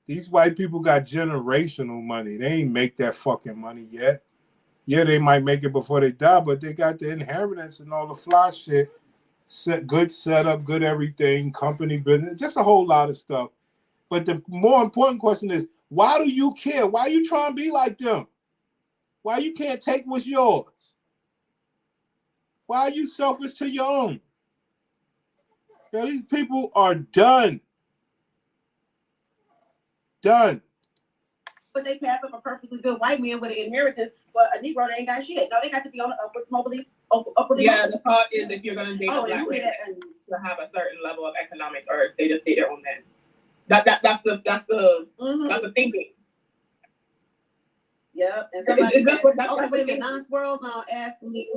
these white people got generational money. They ain't make that fucking money yet. Yeah, they might make it before they die, but they got the inheritance and all the fly shit. Good setup, good everything, company business, just a whole lot of stuff. But the more important question is, why do you care? Why you trying to be like them? Why you can't take what's yours? Why are you selfish to your own? Yeah, these people are done. Done. but they pass up a perfectly good white man with an inheritance, but a Negro they ain't got shit. No, they got to be on the upwardly. Yeah, the thought is if you're gonna date a black man, and to have a certain level of economics, or they just date their own men. That's the thinking. Yeah, and somebody Is that what that's okay, the wait a minute, thinking? non-squirrels now ask me.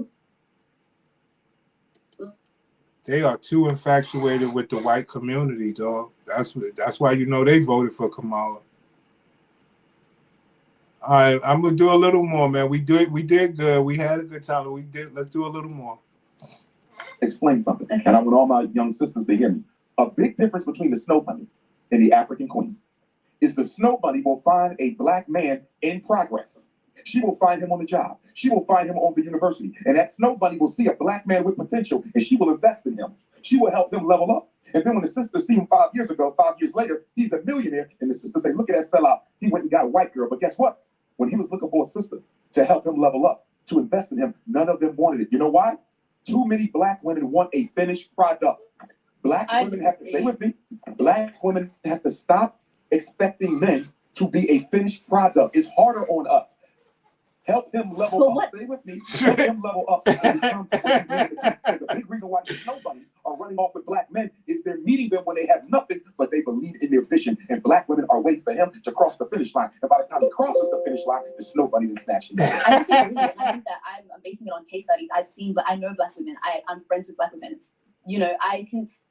They are too infatuated with the white community, dog. That's why they voted for Kamala. All right, I'm gonna do a little more, man. We did good. We had a good time. Let's do a little more. Explain something, and I want all my young sisters to hear me. A big difference between the snow bunny and the African queen is the snow bunny will find a black man in progress. She will find him on the job. She will find him on the university. And that snow bunny will see a black man with potential, and she will invest in him. She will help him level up. And then when the sister see him 5 years ago, 5 years later, he's a millionaire, and the sister say, look at that sellout. He went and got a white girl. But guess what? When he was looking for a sister to help him level up, to invest in him, none of them wanted it. You know why? Too many black women want a finished product. Black women have to, stay with me, black women have to stop expecting men to be a finished product. It's harder on us. Help him level up. Stay with me. Help him level up. And become the big reason why the snow bunnies are running off with black men is they're meeting them when they have nothing, but they believe in their vision. And black women are waiting for him to cross the finish line. And by the time he crosses the finish line, the snow bunny will snatch him down. I disagree. And I think that I'm basing it on case studies. I know black women. I'm friends with black women.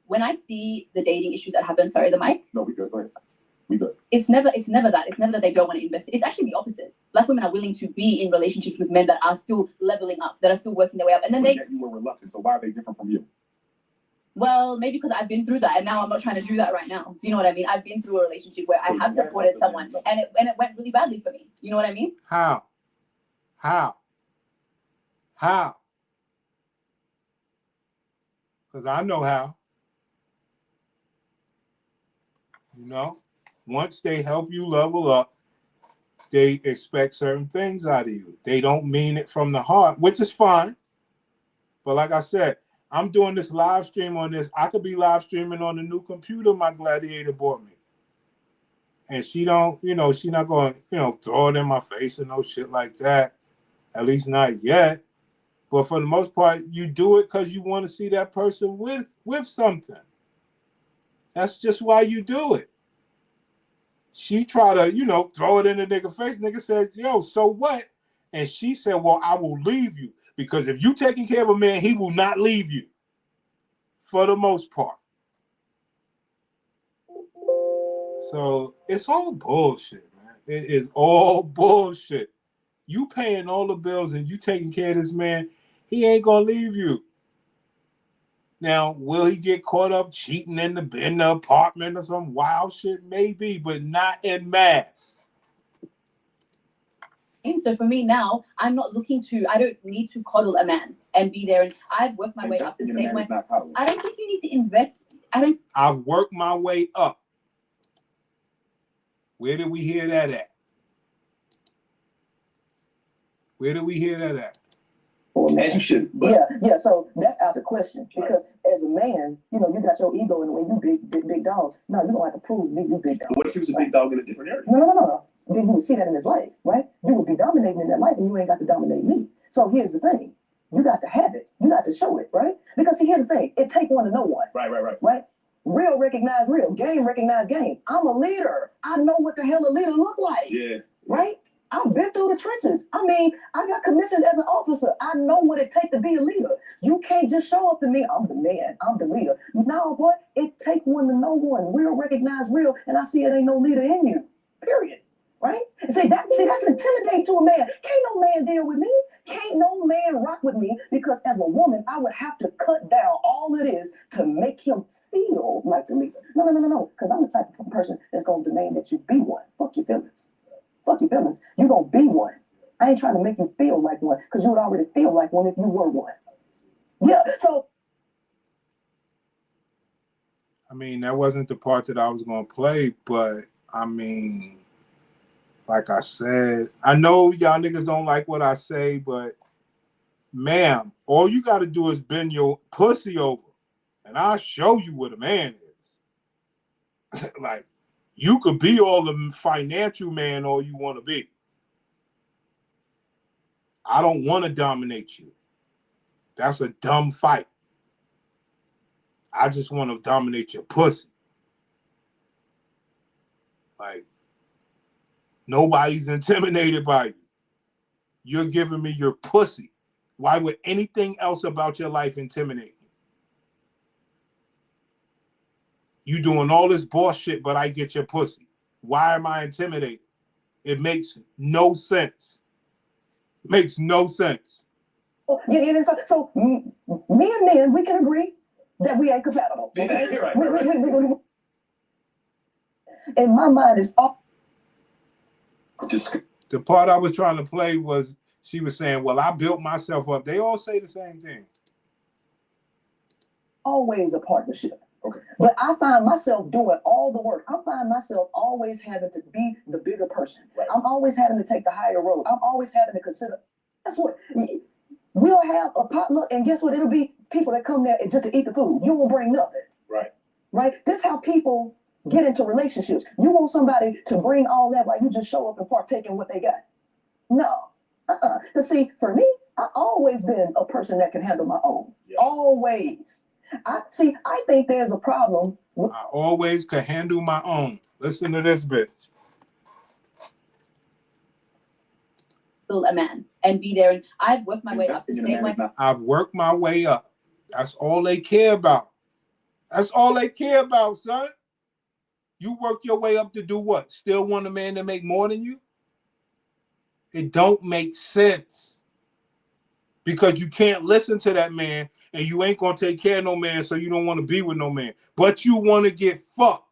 When I see the dating issues that happen. Sorry, the mic. No, we good. Go ahead. We good. It's never that. It's never that they don't want to invest. It's actually the opposite. Black women are willing to be in relationships with men that are still leveling up, that are still working their way up, and then You were reluctant. So why are they different from you? Well, maybe because I've been through that, and now I'm not trying to do that right now. Do you know what I mean? I've been through a relationship where I have supported someone, and it went really badly for me. You know what I mean? How? Because I know how. You know, once they help you level up, they expect certain things out of you. They don't mean it from the heart, which is fine. But like I said, I'm doing this live stream on this. I could be live streaming on the new computer my Gladiator bought me. And she don't, she not going, throw it in my face and no shit like that. At least not yet. But for the most part, you do it because you want to see that person with something. That's just why you do it. She try to, throw it in the nigga face. Nigga says, yo, so what? And she said, well, I will leave you. Because if you taking care of a man, he will not leave you. For the most part. So it's all bullshit, man. It is all bullshit. You paying all the bills and you taking care of this man, he ain't gonna leave you. Now, will he get caught up cheating in the apartment or some wild shit? Maybe, but not en masse. So for me now, I don't need to coddle a man and be there. And I've worked my way up the same way. I don't think you need to invest. I've worked my way up. Where did we hear that at? Where did we hear that at? As you should. But Yeah. So that's out the question because as a man, you got your ego in the way. You big dog. No, you don't have to prove me. You big dog. What if he was a big dog in a different area? No. Then you would see that in his life, right? You would be dominating in that life, and you ain't got to dominate me. So here's the thing: you got to have it. You got to show it, right? Because see, here's the thing: it take one to know one. Right. Real recognize real. Game recognize game. I'm a leader. I know what the hell a leader look like. Yeah. Right? I've been through the trenches. I mean, I got commissioned as an officer. I know what it takes to be a leader. You can't just show up to me, I'm the man, I'm the leader. No, boy, it take one to know one. Real recognize real, and I see it ain't no leader in you. Period. Right? See, that's intimidating to a man. Can't no man deal with me. Can't no man rock with me because as a woman, I would have to cut down all it is to make him feel like the leader. No. Because I'm the type of person that's going to demand that you be one. Fuck your feelings. Fuck your feelings. You're going to be one. I ain't trying to make you feel like one because you would already feel like one if you were one. Yeah, so. I mean, that wasn't the part that I was going to play, but I mean, like I said, I know y'all niggas don't like what I say, but ma'am, all you got to do is bend your pussy over and I'll show you what a man is. Like, you could be all the financial man all you want to be. I don't want to dominate you. That's a dumb fight. I just want to dominate your pussy. Like, nobody's intimidated by you. You're giving me your pussy. Why would anything else about your life intimidate me? You doing all this bullshit, but I get your pussy. Why am I intimidated? It makes no sense. Makes no sense. Yeah, so me and men, we can agree that we ain't compatible. Okay? Yeah, right. And my mind is off. The part I was trying to play was she was saying, well, I built myself up. They all say the same thing. Always a partnership. Okay. But I find myself doing all the work. I find myself always having to be the bigger person. Right. I'm always having to take the higher road. I'm always having to consider. That's what we'll have a potluck, and guess what? It'll be people that come there just to eat the food. You won't bring nothing. Right? This is how people get into relationships. You want somebody to bring all that while you just show up and partake in what they got. No. Because see, for me, I've always been a person that can handle my own. Yeah. Always. I think there's a problem. I always could handle my own. Listen to this bitch. A man and be there. And I've worked my way up the same way. I've worked my way up. That's all they care about. That's all they care about, son. You work your way up to do what? Still want a man to make more than you? It don't make sense. Because you can't listen to that man and you ain't going to take care of no man, so you don't want to be with no man. But you want to get fucked.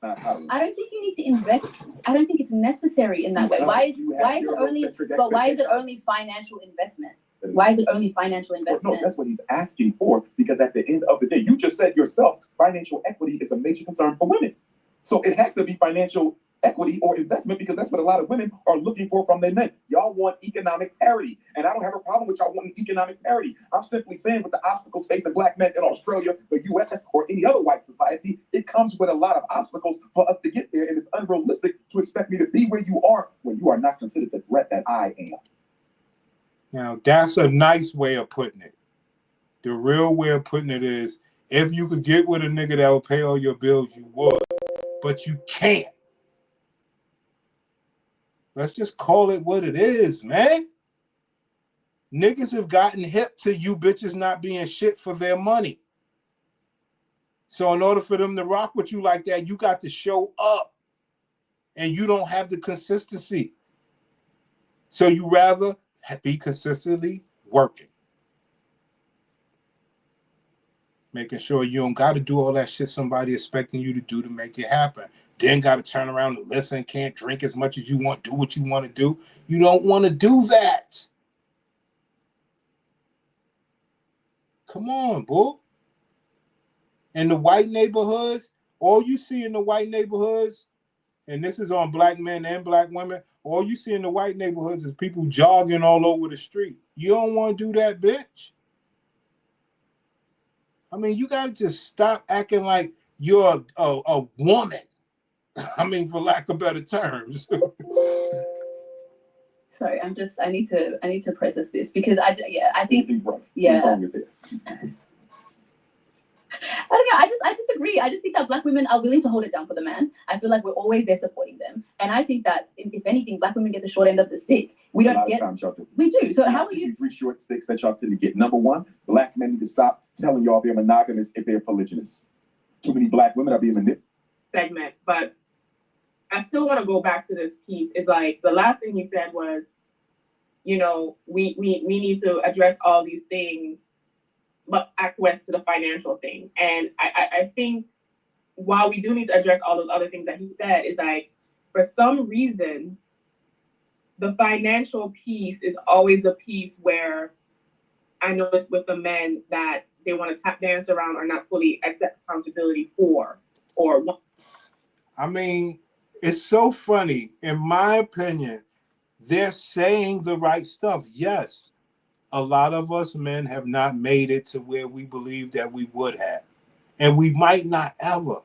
I don't think you need to invest. I don't think it's necessary in that way. Why is it only financial investment? Why is it only financial No, investment? that's what he's asking for, because at the end of the day, you just said yourself, financial equity is a major concern for women. So it has to be financial equity or investment, because that's what a lot of women are looking for from their men. Y'all want economic parity, and I don't have a problem with y'all wanting economic parity. I'm simply saying, with the obstacles facing black men in Australia, the US, or any other white society, it comes with a lot of obstacles for us to get there, and it's unrealistic to expect me to be where you are when you are not considered the threat that I am. Now, that's a nice way of putting it. The real way of putting it is, if you could get with a nigga that will pay all your bills, you would, but you can't. Let's just call it what it is, man. Niggas have gotten hip to you bitches not being shit for their money. So in order for them to rock with you like that, you got to show up. And you don't have the consistency. So you rather be consistently working. Making sure you don't got to do all that shit somebody expecting you to do to make it happen. Then got to turn around and listen, can't drink as much as you want, do what you want to do. You don't want to do that. Come on, boo. In the white neighborhoods, all you see in the white neighborhoods, and this is on black men and black women, all you see in the white neighborhoods is people jogging all over the street. You don't want to do that, bitch. I mean, you got to just stop acting like you're a woman. I mean, for lack of better terms. Sorry, I need to process this, because I think I don't know. I disagree. I just think that black women are willing to hold it down for the man. I feel like we're always there supporting them, and I think that if anything, black women get the short end of the stick. We don't get. We do. So how are you? 3 short sticks that y'all tend to get. Number one, black men need to stop telling y'all they're monogamous if they're polygynous. Too many black women are being manipulated. Segment, but I still want to go back to this piece. Is like the last thing he said was, you know, we need to address all these things, but acquiesce to the financial thing. And I think while we do need to address all those other things that he said, is like, for some reason, the financial piece is always a piece where I notice with the men that they want to tap dance around or not fully accept accountability for, or I mean, it's so funny. In my opinion, they're saying the right stuff. Yes, a lot of us men have not made it to where we believe that we would have. And we might not ever.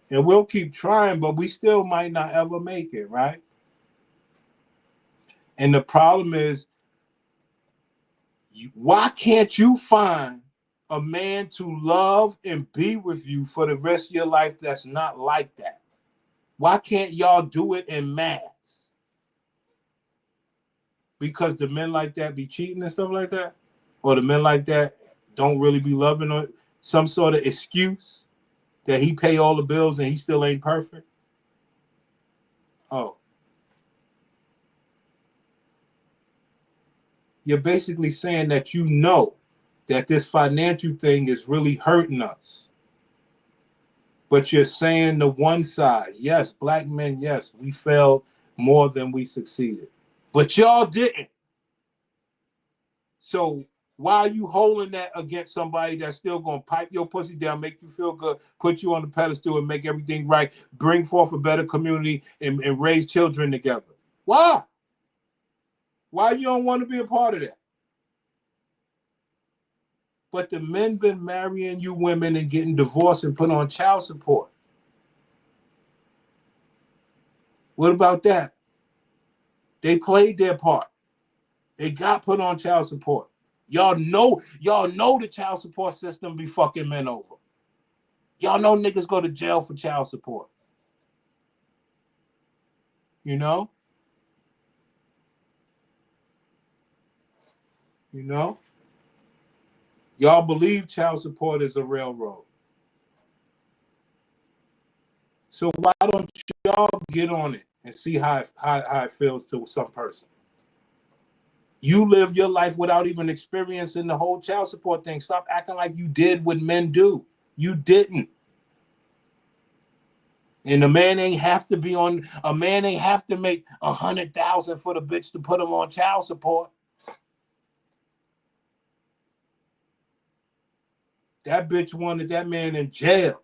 And we'll keep trying, but we still might not ever make it, right? And the problem is, why can't you find a man to love and be with you for the rest of your life that's not like that? Why can't y'all do it en masse? Because the men like that be cheating and stuff like that? Or the men like that don't really be loving, or some sort of excuse that he pay all the bills and he still ain't perfect? Oh. You're basically saying that you know that this financial thing is really hurting us. But you're saying the one side, yes, black men, yes, we failed more than we succeeded. But y'all didn't. So why are you holding that against somebody that's still going to pipe your pussy down, make you feel good, put you on the pedestal and make everything right, bring forth a better community and raise children together? Why? Why you don't want to be a part of that? But the men been marrying you women and getting divorced and put on child support. What about that? They played their part. They got put on child support. Y'all know the child support system be fucking men over. Y'all know niggas go to jail for child support. You know? You know? Y'all believe child support is a railroad. So why don't y'all get on it and see how it feels to some person? You live your life without even experiencing the whole child support thing. Stop acting like you did what men do. You didn't. And a man ain't have to make $100,000 for the bitch to put him on child support. That bitch wanted that man in jail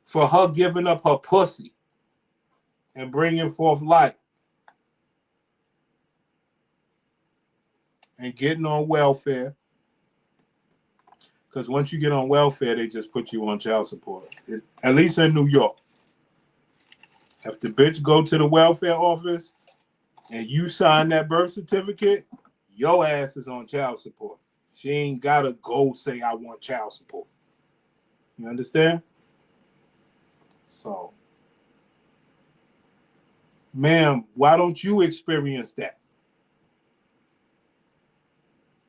for her giving up her pussy and bringing forth life and getting on welfare. Because once you get on welfare, they just put you on child support. At least in New York. If the bitch go to the welfare office and you sign that birth certificate, your ass is on child support. She ain't gotta go say, I want child support. You understand? So, ma'am, why don't you experience that?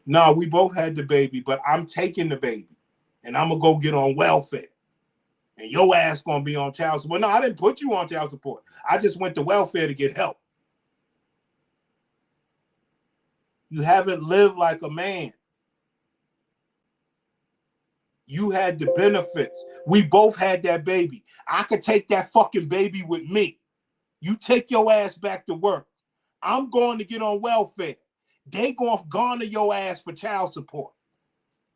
No, we both had the baby, but I'm taking the baby and I'm gonna go get on welfare. And your ass gonna be on child support. No, I didn't put you on child support. I just went to welfare to get help. You haven't lived like a man. You had the benefits. We both had that baby. I could take that fucking baby with me. You take your ass back to work. I'm going to get on welfare. They going to garner your ass for child support.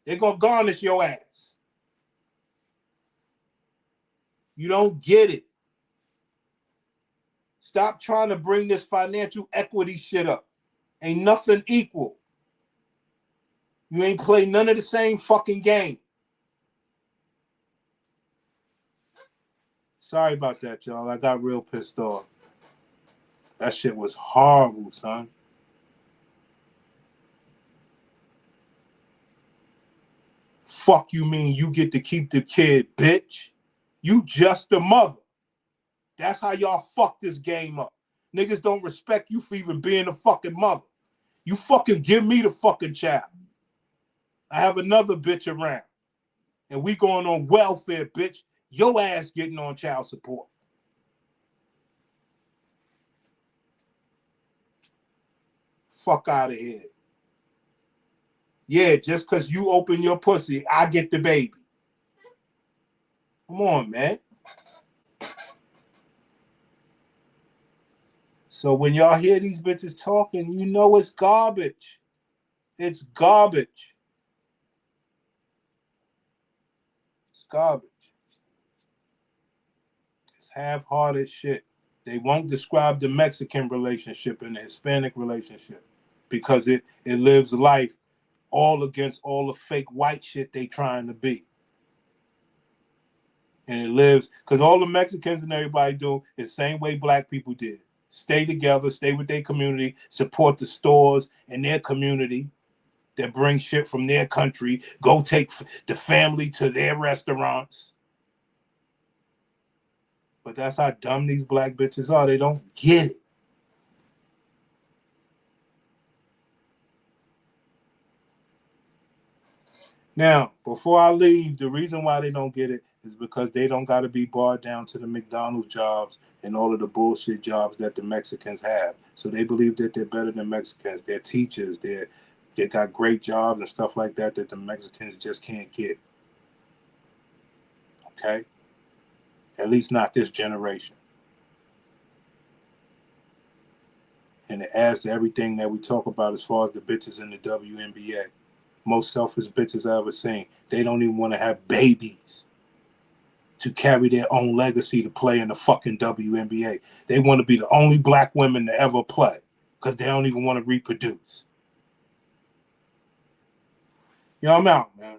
They're going to garnish your ass. You don't get it. Stop trying to bring this financial equity shit up. Ain't nothing equal. You ain't play none of the same fucking game. Sorry about that, y'all. I got real pissed off. That shit was horrible, son. Fuck you mean you get to keep the kid, bitch? You just a mother. That's how y'all fuck this game up. Niggas don't respect you for even being a fucking mother. You fucking give me the fucking child. I have another bitch around. And we going on welfare, bitch. Your ass getting on child support. Fuck out of here. Yeah, just because you open your pussy, I get the baby. Come on, man. So when y'all hear these bitches talking, you know it's garbage. It's garbage. It's garbage. It's half-hearted shit. They won't describe the Mexican relationship and the Hispanic relationship because it lives life all against all the fake white shit they trying to be. And it lives, because all the Mexicans and everybody do is the same way black people did. Stay together, stay with their community, support the stores in their community that bring shit from their country, go take the family to their restaurants. But that's how dumb these black bitches are. They don't get it. Now, before I leave, the reason why they don't get it is because they don't got to be barred down to the McDonald's jobs and all of the bullshit jobs that the Mexicans have. So they believe that they're better than Mexicans. They're teachers. They got great jobs and stuff like that that the Mexicans just can't get. Okay? At least not this generation. And it adds to everything that we talk about as far as the bitches in the WNBA. Most selfish bitches I ever seen. They don't even want to have babies to carry their own legacy to play in the fucking WNBA. They want to be the only black women to ever play because they don't even want to reproduce. Yo, I'm out, man.